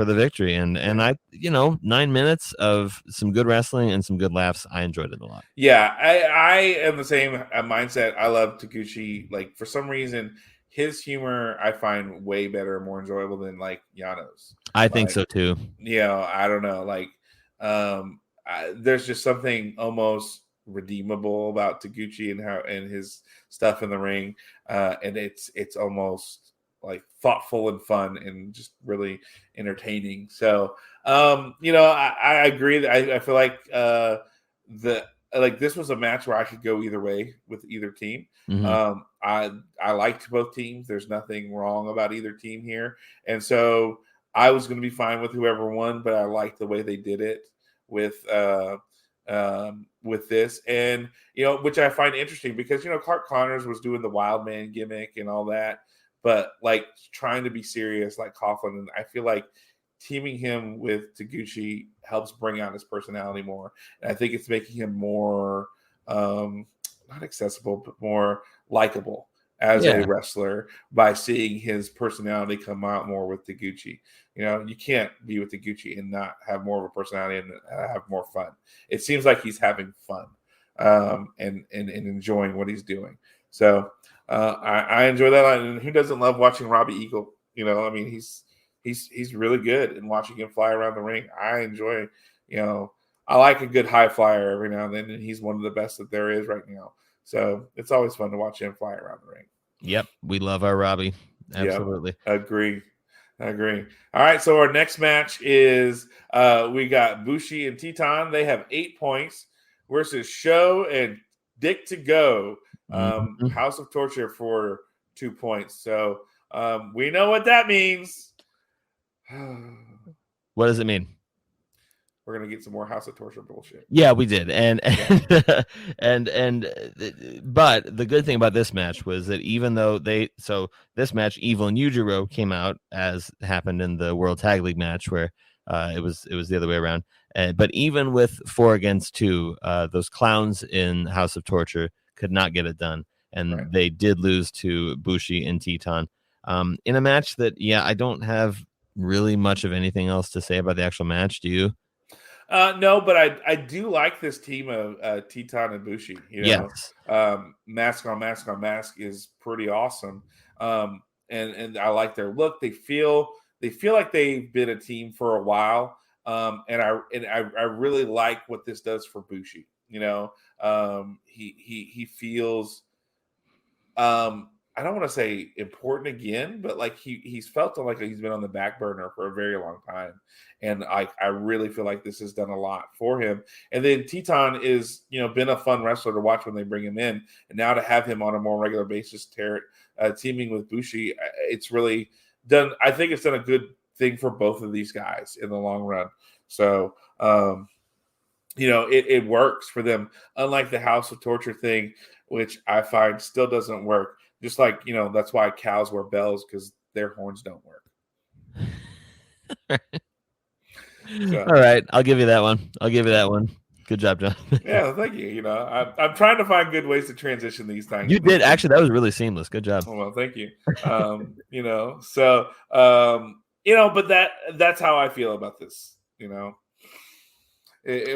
the victory. And I 9 minutes of some good wrestling and some good laughs. I enjoyed it a lot. Yeah, I am the same mindset. I love Taguchi. Like, for some reason, his humor I find way better and more enjoyable than like Yano's. I think so too. I don't know. Like, there's just something almost redeemable about Taguchi and his stuff in the ring, and it's almost like thoughtful and fun and just really entertaining. So, I agree that I feel like this was a match where I could go either way with either team. Mm-hmm. I liked both teams. There's nothing wrong about either team here. And so I was going to be fine with whoever won, but I liked the way they did it with this, and which I find interesting because Clark Connors was doing the wild man gimmick and all that, but like trying to be serious like Coughlin, and I feel like teaming him with Taguchi helps bring out his personality more, and I think it's making him more not accessible but more likable as a wrestler by seeing his personality come out more with Taguchi. You can't be with Taguchi and not have more of a personality and have more fun. It seems like he's having fun and enjoying what he's doing. So I enjoy that. And who doesn't love watching Robbie Eagle? I mean, he's really good, and watching him fly around the ring, I enjoy. I like a good high flyer every now and then, and he's one of the best that there is right now. So it's always fun to watch him fly around the ring. Yep, we love our Robbie. Absolutely. Yep, agree. I agree. All right, so our next match is we got Bushi and Teton. They have 8 points versus Show and Dick to Go. Mhm. House of Torture for 2 points. So we know what that means. What does it mean? We're gonna get some more House of Torture bullshit. Yeah, we did, and but the good thing about this match was that even though this match, Evil and Yujiro came out as happened in the World Tag League match where it was the other way around. But even with 4 against 2, those clowns in House of Torture could not get it done, and they did lose to Bushi and Teton in a match that I don't have really much of anything else to say about the actual match. Do you? No, but I do like this team of Teton and Bushi. Yes. Mask on mask on mask is pretty awesome, and I like their look. They feel like they've been a team for a while, and I really like what this does for Bushi. He feels I don't want to say important again, but like he's felt like he's been on the back burner for a very long time, and I really feel like this has done a lot for him. And then Teton is been a fun wrestler to watch when they bring him in, and now to have him on a more regular basis, teaming with Bushi, it's really done. I think it's done a good thing for both of these guys in the long run. So it works for them, unlike the House of Torture thing, which I find still doesn't work. Just like, that's why cows wear bells, because their horns don't work. All right. I'll give you that one. Good job, John. Yeah, thank you. I'm trying to find good ways to transition these things. You did. Actually, that was really seamless. Good job. Oh, well, thank you. But that's how I feel about this. It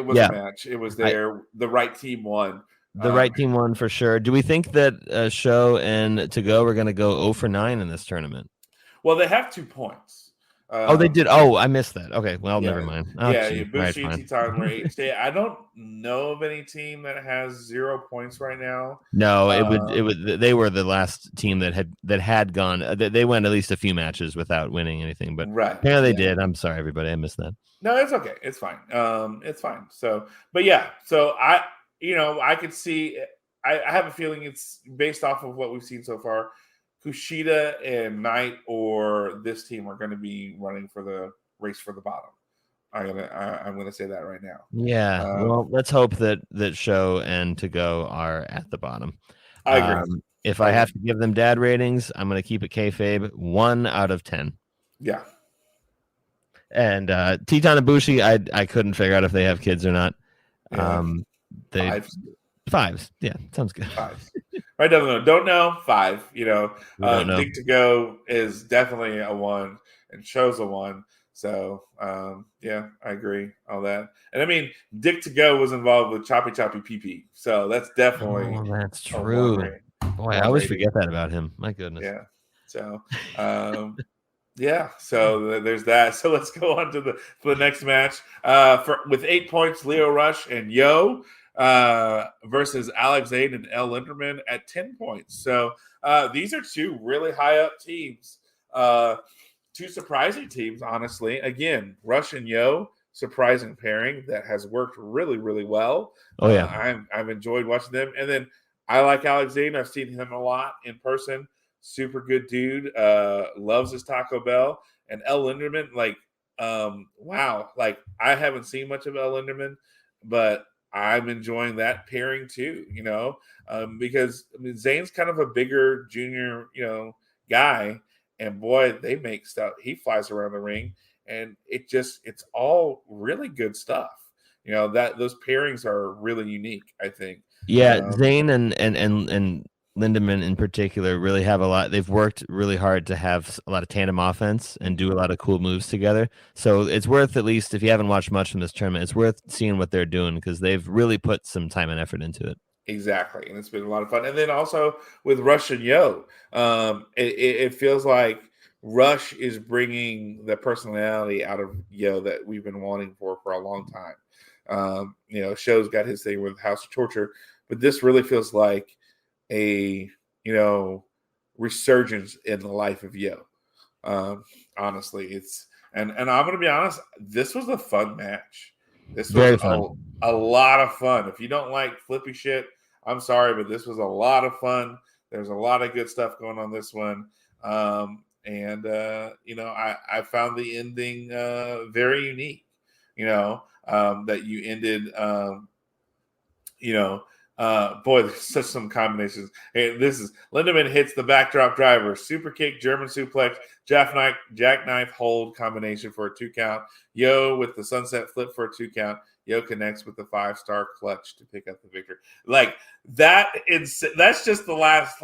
was a match. It was the right team won. The right team won for sure. Do we think that Show and To Go are going to go 0 for 9 in this tournament? Well, they have 2 points. They did. Oh, I missed that. Okay, well, never mind. Bushi and Teton were 8. I don't know of any team that has 0 points right now. No, it would. They were the last team that had gone. They went at least a few matches without winning anything, but apparently they did. I'm sorry, everybody. I missed that. No, it's okay. It's fine. It's fine. So I could see. I have a feeling it's based off of what we've seen so far. Kushida and Knight or this team are going to be running for the race for the bottom. I'm gonna say that right now. Yeah. Well, let's hope that Show and To Go are at the bottom. I agree. If I have to give them dad ratings, I'm going to keep it kayfabe 1 out of 10. Yeah. And Teton and Bushi, I couldn't figure out if they have kids or not. Yeah. Fives. Yeah, sounds good. 5s. I don't know. 5. Don't know. Dick To Go is definitely a 1, and Show's a 1. So I agree on that. And I mean, Dick To Go was involved with Choppy PP. So that's definitely that's true. Boy, I always forget that about him. My goodness. Yeah. So so there's that. So let's go on to the next match. With 8 points, Lio Rush and Yo versus Alex Zane and El Linderman at 10 points. So these are 2 really high up teams. 2 surprising teams, honestly. Again, Rush and Yo, surprising pairing that has worked really, really well. Oh yeah, I've enjoyed watching them. And then I like Alex Zane. I've seen him a lot in person. Super good dude. Loves his Taco Bell. And El Linderman, wow. Like, I haven't seen much of El Linderman, but I'm enjoying that pairing too, because Zane's kind of a bigger junior, guy, and boy, they make stuff. He flies around the ring, and it's all really good stuff. That those pairings are really unique, I think. Yeah, Zane and Lindemann in particular really have a lot. They've worked really hard to have a lot of tandem offense and do a lot of cool moves together. So it's worth, at least if you haven't watched much from this tournament, it's worth seeing what they're doing because they've really put some time and effort into it. Exactly, and it's been a lot of fun. And then also with Rush and Yo, it feels like Rush is bringing the personality out of Yo that we've been wanting for a long time. Show's got his thing with House of Torture, but this really feels like a resurgence in the life of Yo. Honestly, it's and I'm going to be honest. This was a fun match. This was Very fun. a lot of fun. If you don't like flippy shit, I'm sorry, but this was a lot of fun. There's a lot of good stuff going on this one. And I found the ending very unique. That you ended. Boy, there's such some combinations. Hey, this is Lindemann hits the backdrop driver, super kick, German suplex, jackknife hold combination for a 2 count. Yo with the sunset flip for a 2 count. Yo connects with the 5-star clutch to pick up the victory. Like that, that's just the last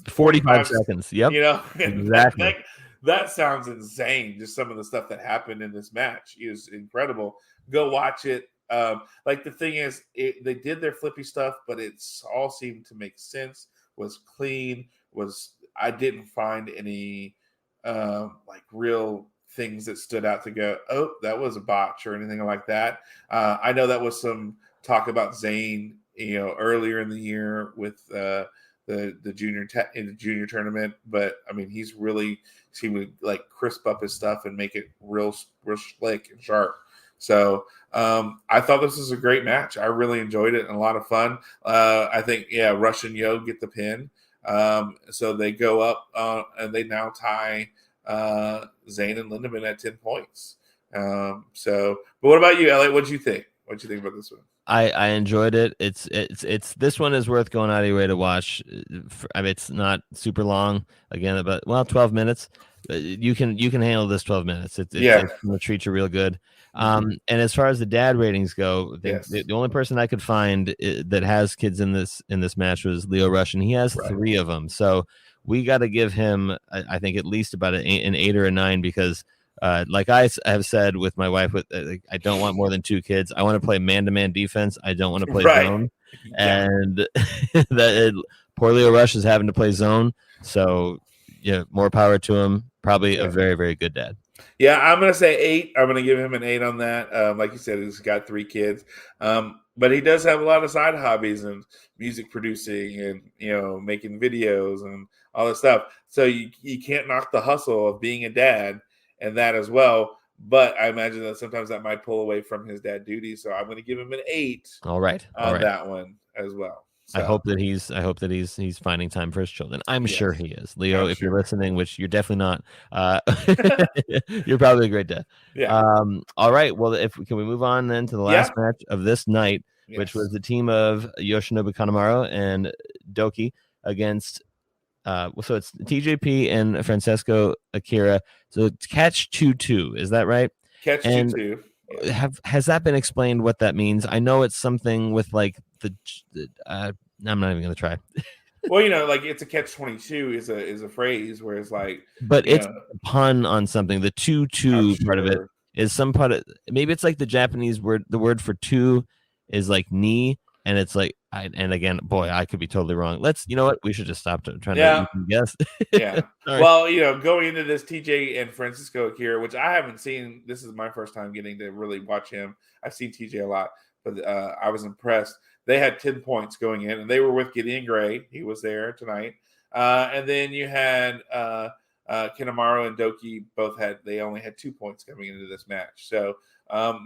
45 seconds. Yep. Exactly. That sounds insane. Just some of the stuff that happened in this match is incredible. Go watch it. The thing is, they did their flippy stuff, but it's all seemed to make sense. Was clean. I didn't find any real things that stood out to go, oh, that was a botch or anything like that. I know that was some talk about Zayn, earlier in the year with the junior tournament, but I mean, he would crisp up his stuff and make it real slick and sharp. So I thought this was a great match. I really enjoyed it and a lot of fun. I think, Rush and Yo get the pin. So they go up and they now tie Zayn and Lindemann at 10 points. But what about you, Elliot? What'd you think? What'd you think about this one? I enjoyed it. It's this one is worth going out of your way to watch. I mean, it's not super long. Again, about 12 minutes. You can handle this 12 minutes. It's going to treat you real good. And as far as the dad ratings go, the only person I could find that has kids in this match was Lio Rush, and he has 3 of them. So we got to give him, I think, at least about an 8 or a 9 because. Like I have said with my wife, I don't want more than 2 kids. I want to play man-to-man defense. I don't want to play zone. And poor Lio Rush is having to play zone. So, more power to him. Probably a very, very good dad. Yeah, I'm going to say 8. I'm going to give him an 8 on that. Like you said, he's got 3 kids. But he does have a lot of side hobbies and music producing and, making videos and all this stuff. So you can't knock the hustle of being a dad and that as well. But I imagine that sometimes that might pull away from his dad duties. So I'm going to give him an 8 on that one as well. So. I hope that he's finding time for his children. I'm sure he is. Leo, if you're listening, which you're definitely not, you're probably a great dad. Yeah. All right. Well, can we move on then to the last match of this night, which was the team of Yoshinobu Kanemaru and Doki against so it's TJP and Francesco Akira. So it's catch 2-2. Is that right? Catch 2-2. Has that been explained what that means? I know it's something with I'm not even going to try. Well, it's a catch 22 is a phrase where it's but it's a pun on something. The 2-2 part of it is some part of, maybe it's like the Japanese word. The word for 2 is like ni, and it's like, and again, boy, I could be totally wrong. You know what? We should just stop trying to guess. Yeah. Well, going into this, TJ and Francisco Akira, which I haven't seen. This is my first time getting to really watch him. I've seen TJ a lot, but I was impressed. They had 10 points going in, and they were with Gideon Grey. He was there tonight. And then you had Kanemaru and Doki they only had 2 points coming into this match. So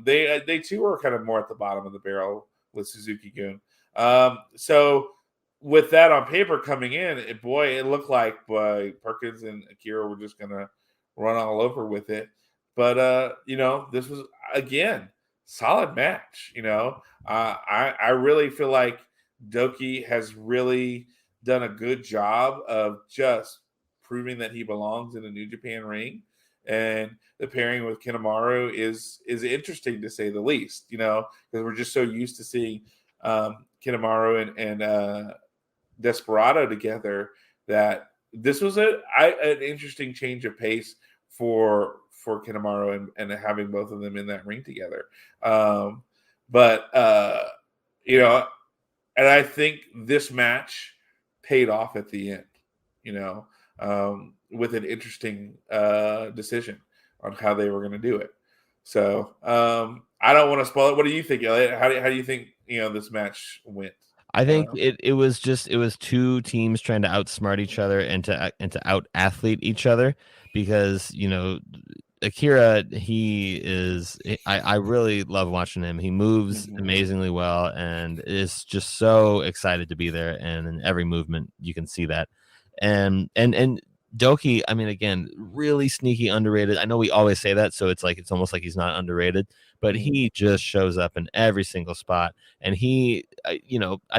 they too were kind of more at the bottom of the barrel with Suzuki-gun. So with that on paper coming in, it looked like Perkins and Akira were just going to run all over with it. But, this was, again, solid match. I really feel like Doki has really done a good job of just proving that he belongs in a New Japan ring. And the pairing with Kanemaru is interesting to say the least, because we're just so used to seeing Kanemaru and Desperado together that this was an interesting change of pace for Kanemaru and having both of them in that ring together. And I think this match paid off at the end, with an interesting decision on how they were going to do it. So I don't want to spoil it. What do you think, Elliot? How do you think this match went? I think it was two teams trying to outsmart each other and to out athlete each other, because Akira, I really love watching him. He moves amazingly well and is just so excited to be there, and in every movement you can see that. And Doki, I mean, again, really sneaky underrated. I know we always say that, so it's almost like he's not underrated, but he just shows up in every single spot. And I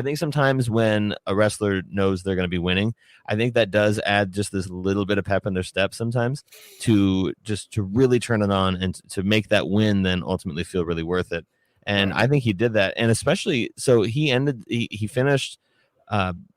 think sometimes when a wrestler knows they're going to be winning, I think that does add just this little bit of pep in their step sometimes to really turn it on and to make that win then ultimately feel really worth it. And I think he did that. And especially, so he finished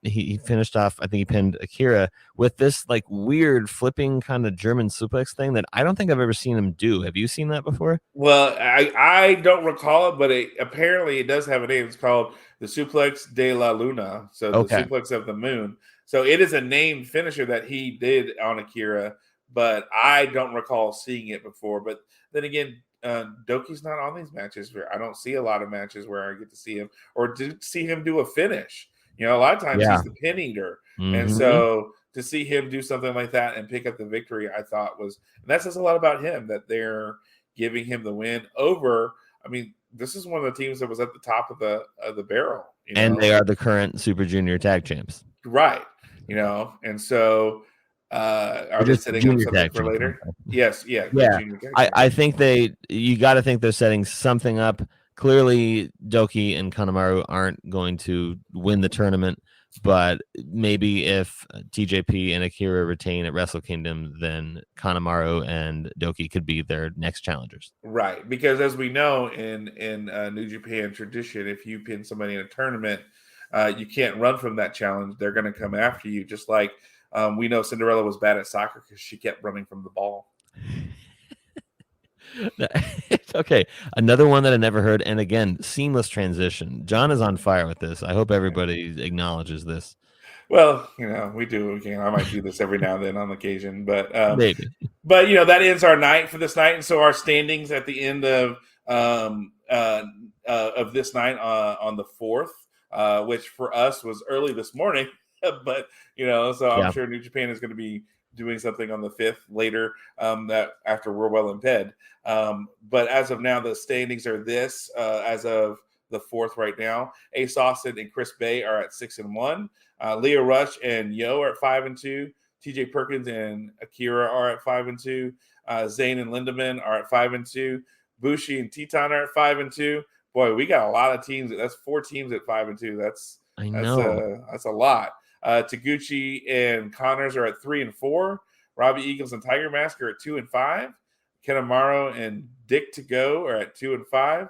he finished off, I think he pinned Akira with this like weird flipping kind of German suplex thing that I don't think I've ever seen him do. Have you seen that before? Well, I don't recall it, but apparently it does have a name. It's called the Suplex de la Luna. So the Suplex of the Moon. So it is a named finisher that he did on Akira, but I don't recall seeing it before. But then again, Doki's not on these matches. Where I don't see a lot of matches where I get to see him or to see him do a finish. A lot of times he's the pin eater. And so to see him do something like that and pick up the victory, I thought that says a lot about him, that they're giving him the win over. I mean, this is one of the teams that was at the top of the barrel. And they are the current Super Junior Tag Champs. Right. And so are they setting up something for later? Yes. Yeah. I think you got to think they're setting something up. Clearly, Doki and Kanemaru aren't going to win the tournament, but maybe if TJP and Akira retain at Wrestle Kingdom, then Kanemaru and Doki could be their next challengers. Right, because as we know in New Japan tradition, if you pin somebody in a tournament, you can't run from that challenge. They're going to come after you, just like we know Cinderella was bad at soccer because she kept running from the ball. Okay, another one that I never heard, and again, seamless transition. John is on fire with this. I hope everybody acknowledges this. Well, we do. I might do this every now and then on occasion, but maybe. But that ends our night for this night, and so our standings at the end of this night on the 4th, which for us was early this morning, but so I'm sure New Japan is going to be doing something on the 5th later, that after we're well in bed. But as of now, the standings are this, as of the 4th right now. Ace Austin and Chris Bay are at 6-1. Leo Rush and Yo are at 5-2. TJ Perkins and Akira are at 5-2. Zane and Lindemann are at 5-2. Bushi and Teton are at 5-2. Boy, we got a lot of teams. That's 4 teams at 5-2. That's a lot. Taguchi and Connors are at 3-4. Robbie Eagles and Tiger Mask are at 2-5. Kanemaru and Dick to Go are at 2-5.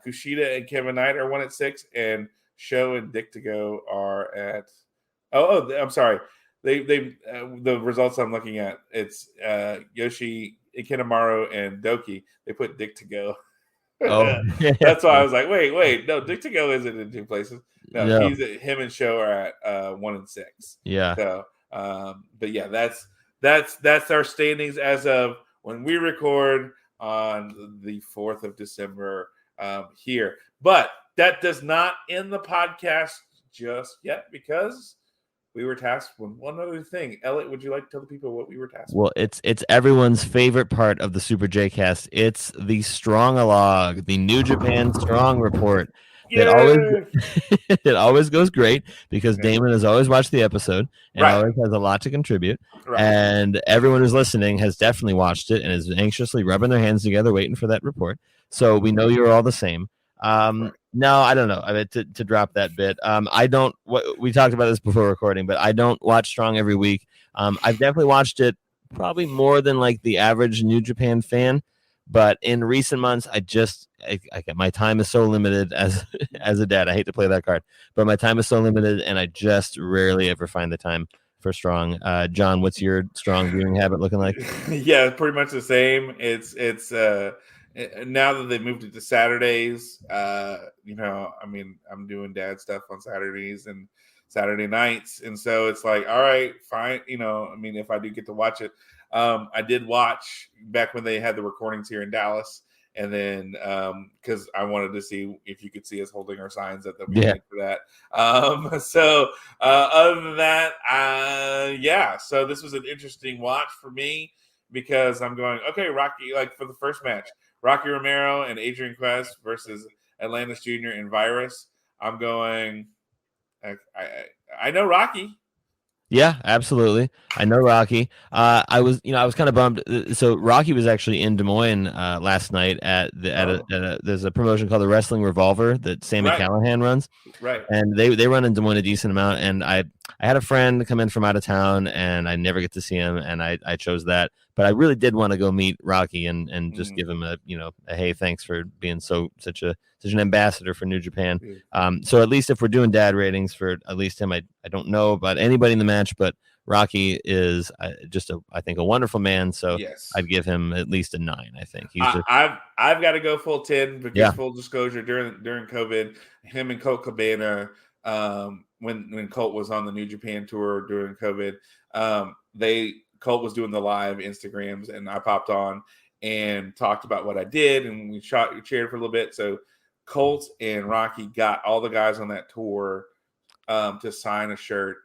Kushida and Kevin Knight are 1-6, and Sho and Dick to Go are at. I'm sorry. The results I'm looking at, it's Yoshi, Kanemaru, and Doki. They put Dick to Go. That's why I was like, wait, no, Dick to Go isn't in 2 places. No, him and Sho are at 1-6. Yeah. So, but yeah, that's our standings as of when we record on the 4th of December here. But that does not end the podcast just yet, because we were tasked with one other thing. Elliot, would you like to tell the people what we were tasked with? Well, it's everyone's favorite part of the Super J-Cast. It's the Strong-a-log, the New Japan Strong Report. It always goes great because Damon has always watched the episode and always has a lot to contribute. Right. And everyone who's listening has definitely watched it and is anxiously rubbing their hands together waiting for that report. So we know you're all the same. No, I don't know. I mean, to drop that bit. I don't. We talked about this before recording, but I don't watch Strong every week. I've definitely watched it probably more than like the average New Japan fan. But in recent months, my time is so limited as a dad. I hate to play that card, but my time is so limited, and I just rarely ever find the time for Strong. John, what's your Strong viewing habit looking like? Yeah, pretty much the same. It's now that they moved it to Saturdays, I'm doing dad stuff on Saturdays and Saturday nights. And so it's like, all right, fine. If I do get to watch it, I did watch back when they had the recordings here in Dallas, And then because I wanted to see if you could see us holding our signs that we made for that. So other than that, so this was an interesting watch for me because I'm going, okay, Rocky, like for the first match, Rocky Romero and Adrian Quest versus Atlantis Jr. and Virus. I'm going, I know Rocky. Yeah, absolutely. I know Rocky. I was kind of bummed. So Rocky was actually in Des Moines last night at there's a promotion called the Wrestling Revolver that Sammy Callahan runs. Right. And they run in Des Moines a decent amount. And I had a friend come in from out of town, and I never get to see him, and I chose that. But I really did want to go meet Rocky and just give him a hey, thanks for being such an ambassador for New Japan. So at least if we're doing dad ratings for at least him, I don't know about anybody in the match, but Rocky is I think a wonderful man. So yes. I'd give him at least a 9. I think I've got to go full 10 because full disclosure during COVID, him and Colt Cabana, when Colt was on the New Japan tour during COVID, Colt was doing the live Instagrams, and I popped on and talked about what I did, and we cheered for a little bit. So Colt and Rocky got all the guys on that tour to sign a shirt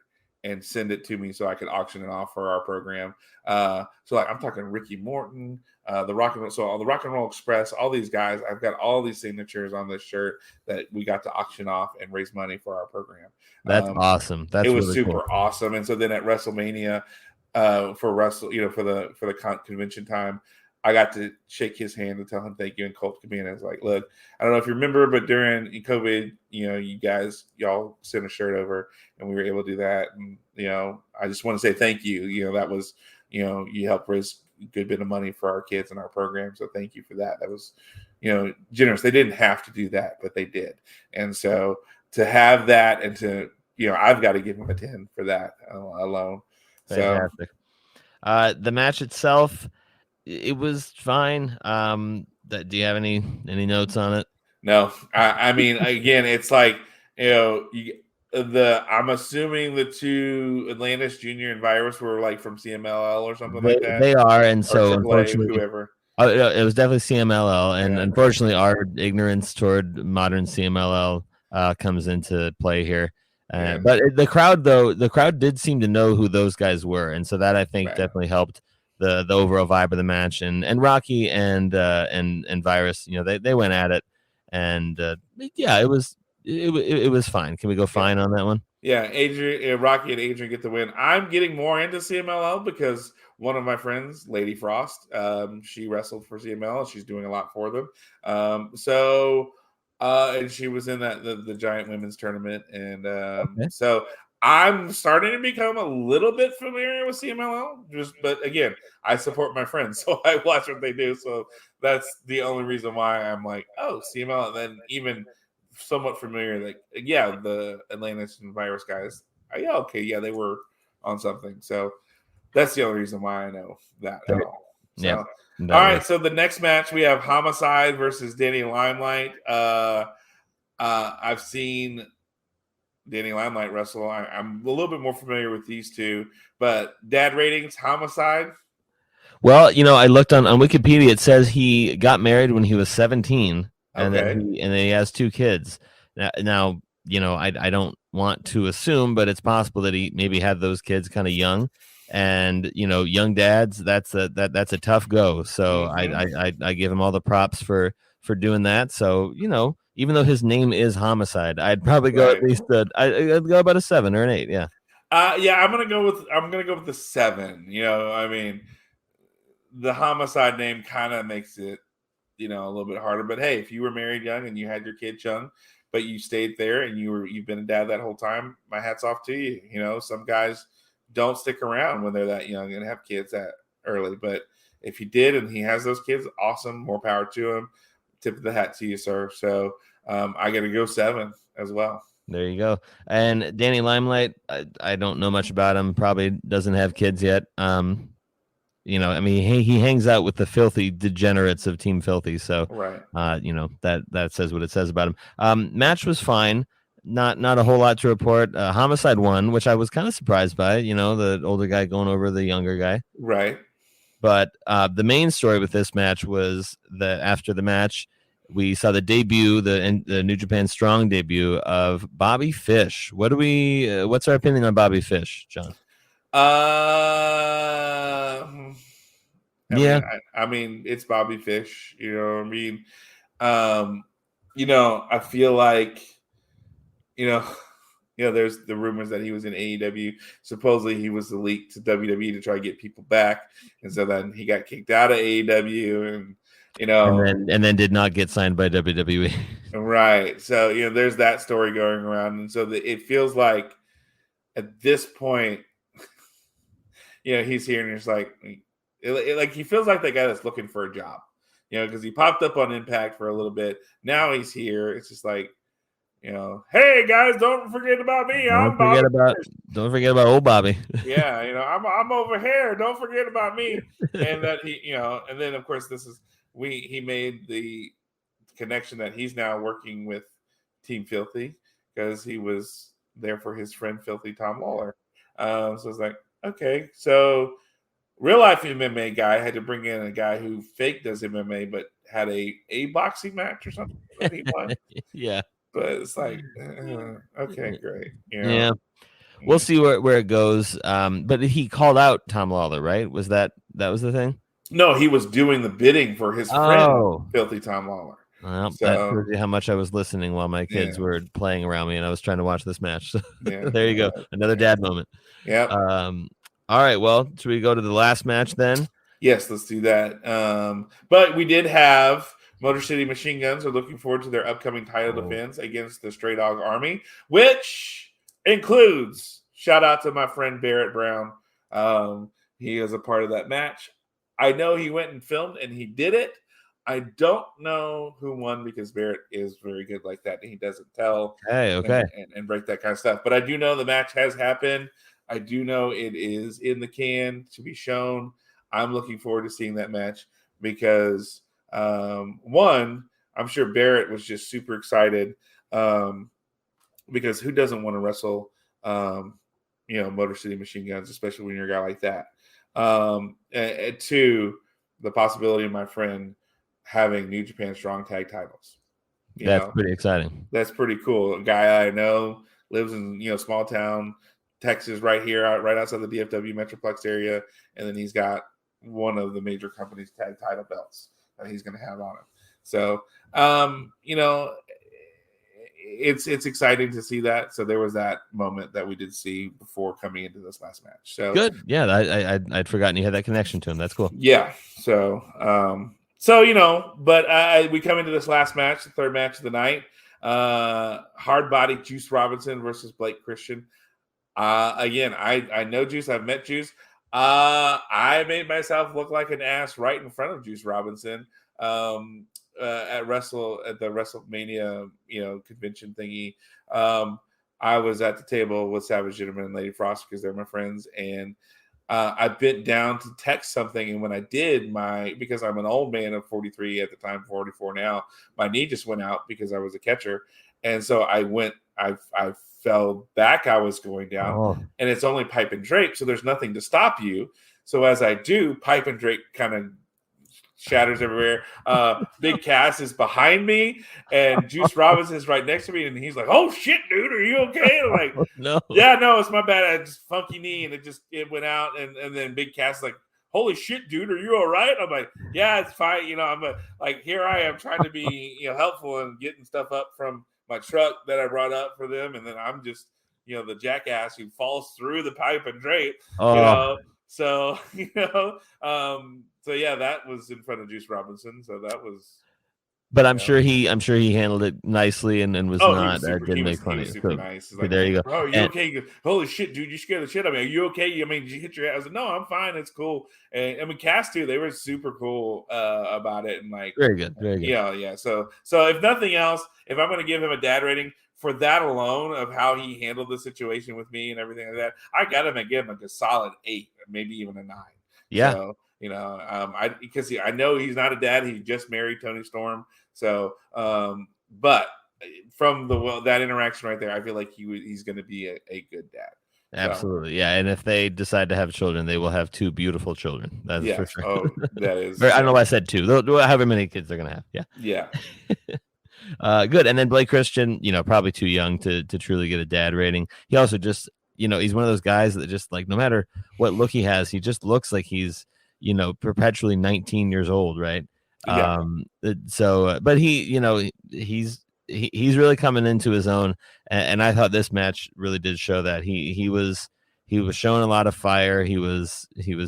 and send it to me so I could auction it off for our program. So like I'm talking Ricky Morton, the Rock and Roll Express, all these guys. I've got all these signatures on this shirt that we got to auction off and raise money for our program. That's awesome. It was really super awesome. And so then at WrestleMania, for the convention time, I got to shake his hand and tell him thank you. And Colt Cabana is like, look, I don't know if you remember, but during COVID, y'all sent a shirt over and we were able to do that. And, I just want to say thank you. That was, you helped raise a good bit of money for our kids and our program. So thank you for that. That was, generous. They didn't have to do that, but they did. And so to have that and to, I've got to give him a 10 for that alone. Fantastic. So, the match itself, it was fine. Do you have any notes on it? No, I mean, again, it's like I'm assuming the two Atlantis Jr. and Virus were like from CMLL or something like that. They are, and so unfortunately, whoever. It was definitely CMLL, and unfortunately, our ignorance toward modern CMLL comes into play here. But the crowd did seem to know who those guys were, and so that I think definitely helped the overall vibe of the match. And Rocky and Virus, they went at it, and it was fine. Can we go fine on that one? Yeah, Rocky and Adrian get the win. I'm getting more into CMLL because one of my friends, Lady Frost, she wrestled for CMLL. She's doing a lot for them. And she was in the giant women's tournament, and so I'm starting to become a little bit familiar with CMLL. But again, I support my friends, so I watch what they do. So that's the only reason why I'm like, oh, CMLL, and then even somewhat familiar. Like, the Atlantis and Virus guys. They were on something. So that's the only reason why I know that at all. So, yeah. All right, so the next match we have Homicide versus Danny Limelight. I've seen Danny Limelight wrestle. I'm a little bit more familiar with these two, but dad ratings, Homicide. Well, I looked on Wikipedia. It says he got married when he was 17, and then he has 2 kids. Now, I don't want to assume, but it's possible that he maybe had those kids kind of young. And young dads, that's a tough go. So I give him all the props for doing that. So even though his name is Homicide, I'd probably go at least I'd go about a 7 or an 8. Yeah. I'm gonna go with the 7. I mean, the Homicide name kind of makes it a little bit harder. But hey, if you were married young and you had your kids young, but you stayed there and you've been a dad that whole time, my hat's off to you. Some guys don't stick around when they're that young and have kids that early. But if he did and he has those kids, awesome. More power to him. Tip of the hat to you, sir. So I got to go 7 as well. There you go. And Danny Limelight, I don't know much about him. Probably doesn't have kids yet. He hangs out with the filthy degenerates of Team Filthy. So, that says what it says about him. Match was fine. Not a whole lot to report. Homicide won, which I was kind of surprised by. The older guy going over the younger guy. Right. But the main story with this match was that after the match, we saw the debut, the New Japan Strong debut of Bobby Fish. What's our opinion on Bobby Fish, John? I mean, it's Bobby Fish. You know what I mean? I feel like, there's the rumors that he was in AEW. Supposedly, he was the leak to WWE to try to get people back, and so then he got kicked out of AEW, and then did not get signed by WWE. Right. So there's that story going around, and so it feels like at this point, he's here, and it's like, he feels like the guy that's looking for a job, because he popped up on Impact for a little bit. Now he's here. It's just like, hey guys, don't forget about me. Don't forget about old Bobby. Yeah, I'm over here. Don't forget about me. And that and then of course he made the connection that he's now working with Team Filthy because he was there for his friend Filthy Tom Lawler. So it's like, okay, so real life MMA guy had to bring in a guy who fake does MMA but had a boxing match or something that he won. Yeah. But it's like, okay, great. Yeah. We'll see where it goes. But he called out Tom Lawler, right? That was the thing? No, he was doing the bidding for his friend, Filthy Tom Lawler. Well, that shows you how much I was listening while my kids were playing around me and I was trying to watch this match. So there you go. Another dad moment. Yeah. All right. Well, should we go to the last match then? Yes, let's do that. But we did have Motor City Machine Guns are looking forward to their upcoming title defense against the Stray Dog Army, which includes, shout out to my friend Barrett Brown. He is a part of that match. I know he went and filmed and he did it. I don't know who won because Barrett is very good like that and he doesn't tell and break that kind of stuff. But I do know the match has happened. I do know it is in the can to be shown. I'm looking forward to seeing that match because one, I'm sure Barrett was just super excited because who doesn't want to wrestle Motor City Machine Guns, especially when you're a guy like that. And two, the possibility of my friend having New Japan Strong Tag titles. That's pretty exciting. That's pretty cool. A guy I know lives in small town Texas, right here, right outside the DFW Metroplex area, and then he's got one of the major companies' tag title belts that he's going to have on him. So, it's exciting to see that. So there was that moment that we did see before coming into this last match. So good, yeah. I'd forgotten you had that connection to him. That's cool. Yeah. So, but we come into this last match, the third match of the night. Hard Body Juice Robinson versus Blake Christian. Again, I know Juice. I've met Juice. I made myself look like an ass right in front of Juice Robinson at the WrestleMania convention thingy. I was at the table with Savage Gentleman and Lady Frost because they're my friends, and I bent down to text something, and when I did, because I'm an old man of 43 at the time, 44 now, my knee just went out because I was a catcher, and so I fell back. I was going down, and it's only pipe and drape, so there's nothing to stop you. So as I do, pipe and drape kind of shatters everywhere. Big Cass is behind me, and Juice Robinson is right next to me, and he's like, "Oh shit, dude, are you okay?" I'm like, no, it's my bad. I just funky knee, and it went out, and then Big Cass is like, "Holy shit, dude, are you all right?" I'm like, "Yeah, it's fine." Here I am trying to be helpful and getting stuff up from my truck that I brought up for them, and then I'm just the jackass who falls through the pipe and drape. So yeah, that was in front of Juice Robinson. So that was. But I'm sure he handled it nicely and was not didn't make fun of it. Super nice. Like, there you go. Bro, you okay? Goes, holy shit, dude, you scared the shit out of me. Are you okay? I mean, did you hit your head? I was like, no, I'm fine. It's cool. And I mean, Cass too. They were super cool about it and like very good. Yeah. So if nothing else, if I'm going to give him a dad rating for that alone of how he handled the situation with me and everything like that, I got him and give him a solid 8, maybe even a 9. Yeah. So, because I know he's not a dad. He just married Tony Storm. So, but from that interaction right there, I feel like he's going to be a good dad. Absolutely, yeah. And if they decide to have children, they will have 2 beautiful children. That's for sure. Oh, that is. I don't know why I said 2. They'll however many kids they're gonna have. Yeah. Yeah. Good. And then Blake Christian, probably too young to truly get a dad rating. He also just, he's one of those guys that just like no matter what look he has, he just looks like he's, perpetually 19 years old, right? Yeah. But he's really coming into his own, and I thought this match really did show that he was showing a lot of fire. He was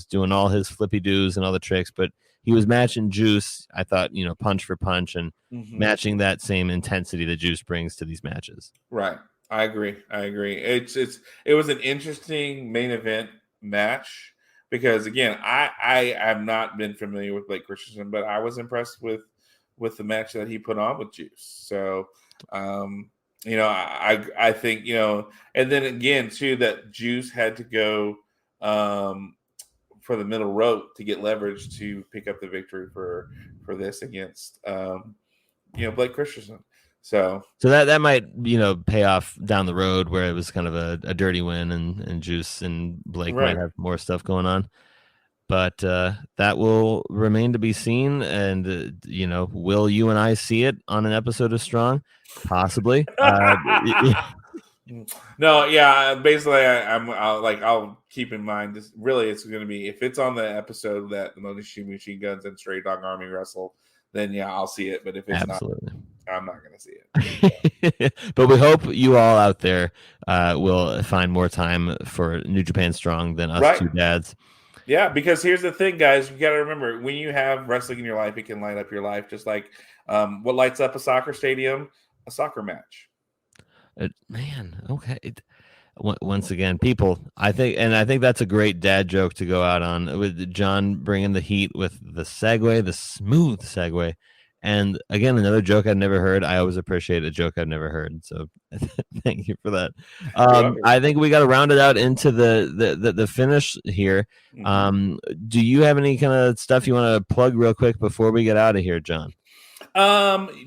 doing all his flippy doos and all the tricks, but he was matching Juice. I thought, punch for punch and matching that same intensity that Juice brings to these matches. Right. I agree. It was an interesting main event match because again, I have not been familiar with Blake Christensen, but I was impressed with the match that he put on with Juice. So, I think, and then again too, that Juice had to go, for the middle rope to get leverage to pick up the victory for this against, Blake Christensen. So that might, pay off down the road where it was kind of a dirty win and Juice and Blake Right. might have more stuff going on. But that will remain to be seen. And, will you and I see it on an episode of Strong? Possibly. No, yeah. Basically, I'll keep in mind. This really, it's going to be if it's on the episode that the Monoshi Machine Guns and Stray Dog Army wrestle, then yeah, I'll see it. But if it's Absolutely. not, I'm not going to see it. But we hope you all out there will find more time for New Japan Strong than us Right. two dads. Yeah, because here's the thing, guys. You got to remember, when you have wrestling in your life, it can light up your life. Just like what lights up a soccer stadium, a soccer match. Man, okay. Once again, people, I think that's a great dad joke to go out on, with John bringing the heat with the segue, the smooth segue. And again, another joke I've never heard. I always appreciate a joke I've never heard. So thank you for that. I think we got to round it out into the finish here. Do you have any kind of stuff you want to plug real quick before we get out of here, John?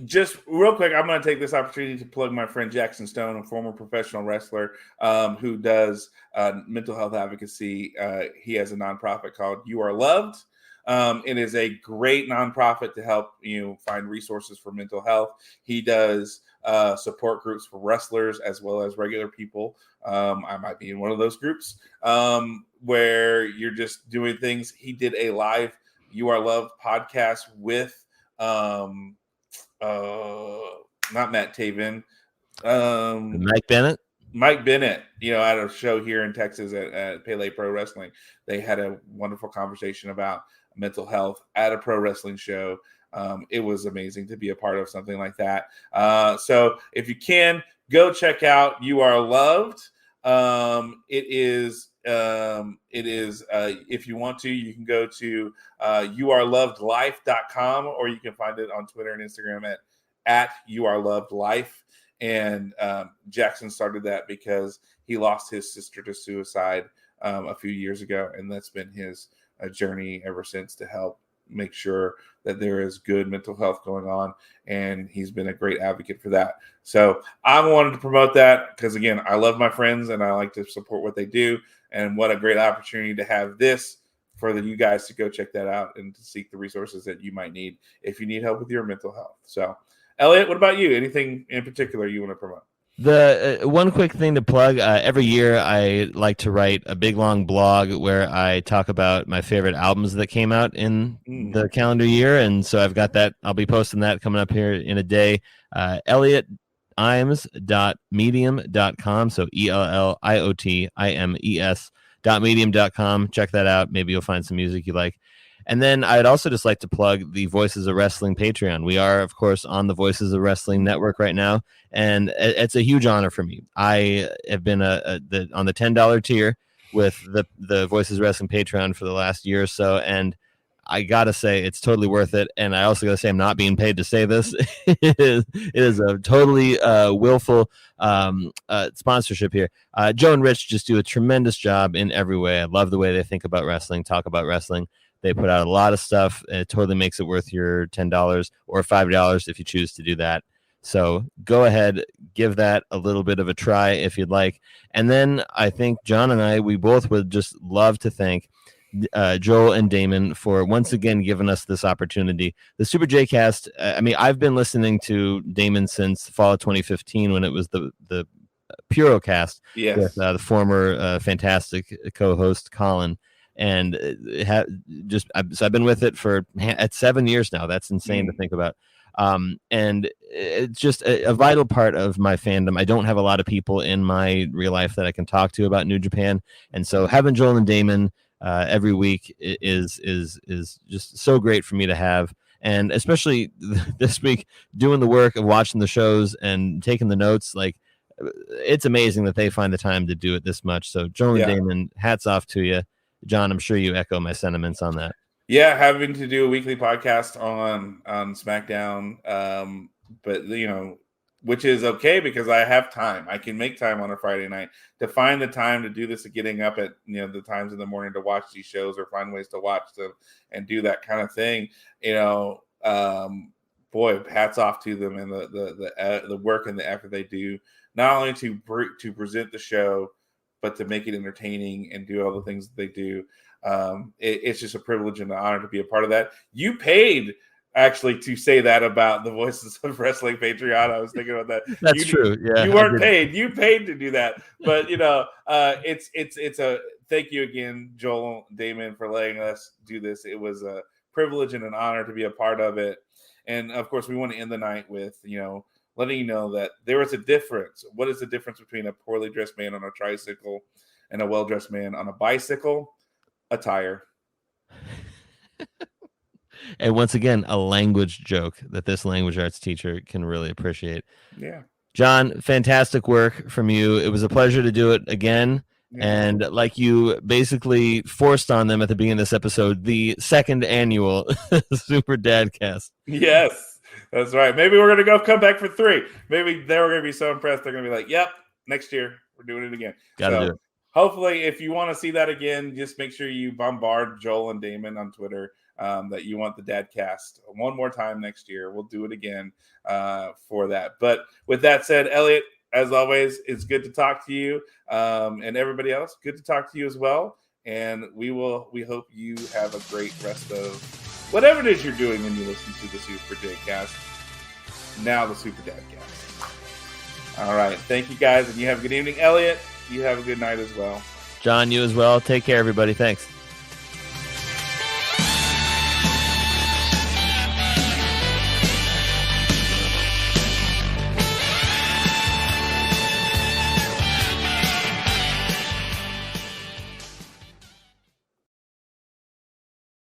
Just real quick, I'm going to take this opportunity to plug my friend Jackson Stone, a former professional wrestler who does mental health advocacy. He has a nonprofit called You Are Loved. It is a great nonprofit to help you find resources for mental health. He does support groups for wrestlers as well as regular people. I might be in one of those groups where you're just doing things. He did a live You Are Loved podcast with not Matt Taven, Mike Bennett, at a show here in Texas at Pele Pro Wrestling. They had a wonderful conversation about mental health at a pro wrestling show. It was amazing to be a part of something like that. So if you can, go check out You Are Loved. It is if you want to, you can go to youarelovedlife.com, or you can find it on Twitter and Instagram at youarelovedlife. And Jackson started that because he lost his sister to suicide a few years ago, and that's been his journey ever since, to help make sure that there is good mental health going on, and he's been a great advocate for that. So I wanted to promote that because, again, I love my friends and I like to support what they do, and what a great opportunity to have this for you guys to go check that out and to seek the resources that you might need if you need help with your mental health. So Elliot, what about you? Anything in particular you want to promote? The one quick thing to plug, every year I like to write a big long blog where I talk about my favorite albums that came out in the calendar year. And so I've got that. I'll be posting that coming up here in a day. ElliottImes.medium.com. So ELLIOTIMES.medium.com. Check that out. Maybe you'll find some music you like. And then I'd also just like to plug the Voices of Wrestling Patreon. We are, of course, on the Voices of Wrestling Network right now, and it's a huge honor for me. I have been on the $10 tier with the Voices of Wrestling Patreon for the last year or so, and I gotta say it's totally worth it. And I also gotta say I'm not being paid to say this. It is a totally willful sponsorship here. Joe and Rich just do a tremendous job in every way. I love the way they think about wrestling, talk about wrestling. They put out a lot of stuff. It totally makes it worth your $10 or $5 if you choose to do that. So go ahead, give that a little bit of a try if you'd like. And then I think John and we both would just love to thank Joel and Damon for once again giving us this opportunity. The Super J Cast, I mean, I've been listening to Damon since fall of 2015 when it was the Purocast with the former fantastic co-host Colin. And so I've been with it for at 7 years now. That's insane to think about. And it's just a vital part of my fandom. I don't have a lot of people in my real life that I can talk to about New Japan, and so having Joel and Damon every week is just so great for me to have. And especially this week, doing the work of watching the shows and taking the notes, like it's amazing that they find the time to do it this much. So Joel and Damon, hats off to you. John, I'm sure you echo my sentiments on that. Yeah, having to do a weekly podcast on SmackDown, but which is okay because I have time. I can make time on a Friday night to find the time to do this, and getting up at the times in the morning to watch these shows or find ways to watch them and do that kind of thing. Boy, hats off to them and the work and the effort they do, not only to present the show, but to make it entertaining and do all the things that they do. It's just a privilege and an honor to be a part of that. You paid actually to say that about the Voices of Wrestling Patreon. I was thinking about that. That's true. Yeah, you weren't paid. You paid to do that, but it's a thank you again, Joel, Damon, for letting us do this. It was a privilege and an honor to be a part of it. And of course, we want to end the night with letting you know that there is a difference. What is the difference between a poorly dressed man on a tricycle and a well-dressed man on a bicycle? Attire. And once again, a language joke that this language arts teacher can really appreciate. Yeah. John, fantastic work from you. It was a pleasure to do it again. Yeah. And like you basically forced on them at the beginning of this episode, the second annual Super Dadcast. Yes. That's right. Maybe we're going to come back for 3. Maybe they were going to be so impressed. They're going to be like, yep, next year we're doing it again. Got to do it. Hopefully, if you want to see that again, just make sure you bombard Joel and Damon on Twitter that you want the Dadcast one more time next year. We'll do it again for that. But with that said, Elliot, as always, it's good to talk to you, and everybody else, good to talk to you as well. And we hope you have a great rest of whatever it is you're doing when you listen to the Super Dadcast. Now the Super Dadcast. All right. Thank you, guys. And you have a good evening. Elliot, you have a good night as well. John, you as well. Take care, everybody. Thanks.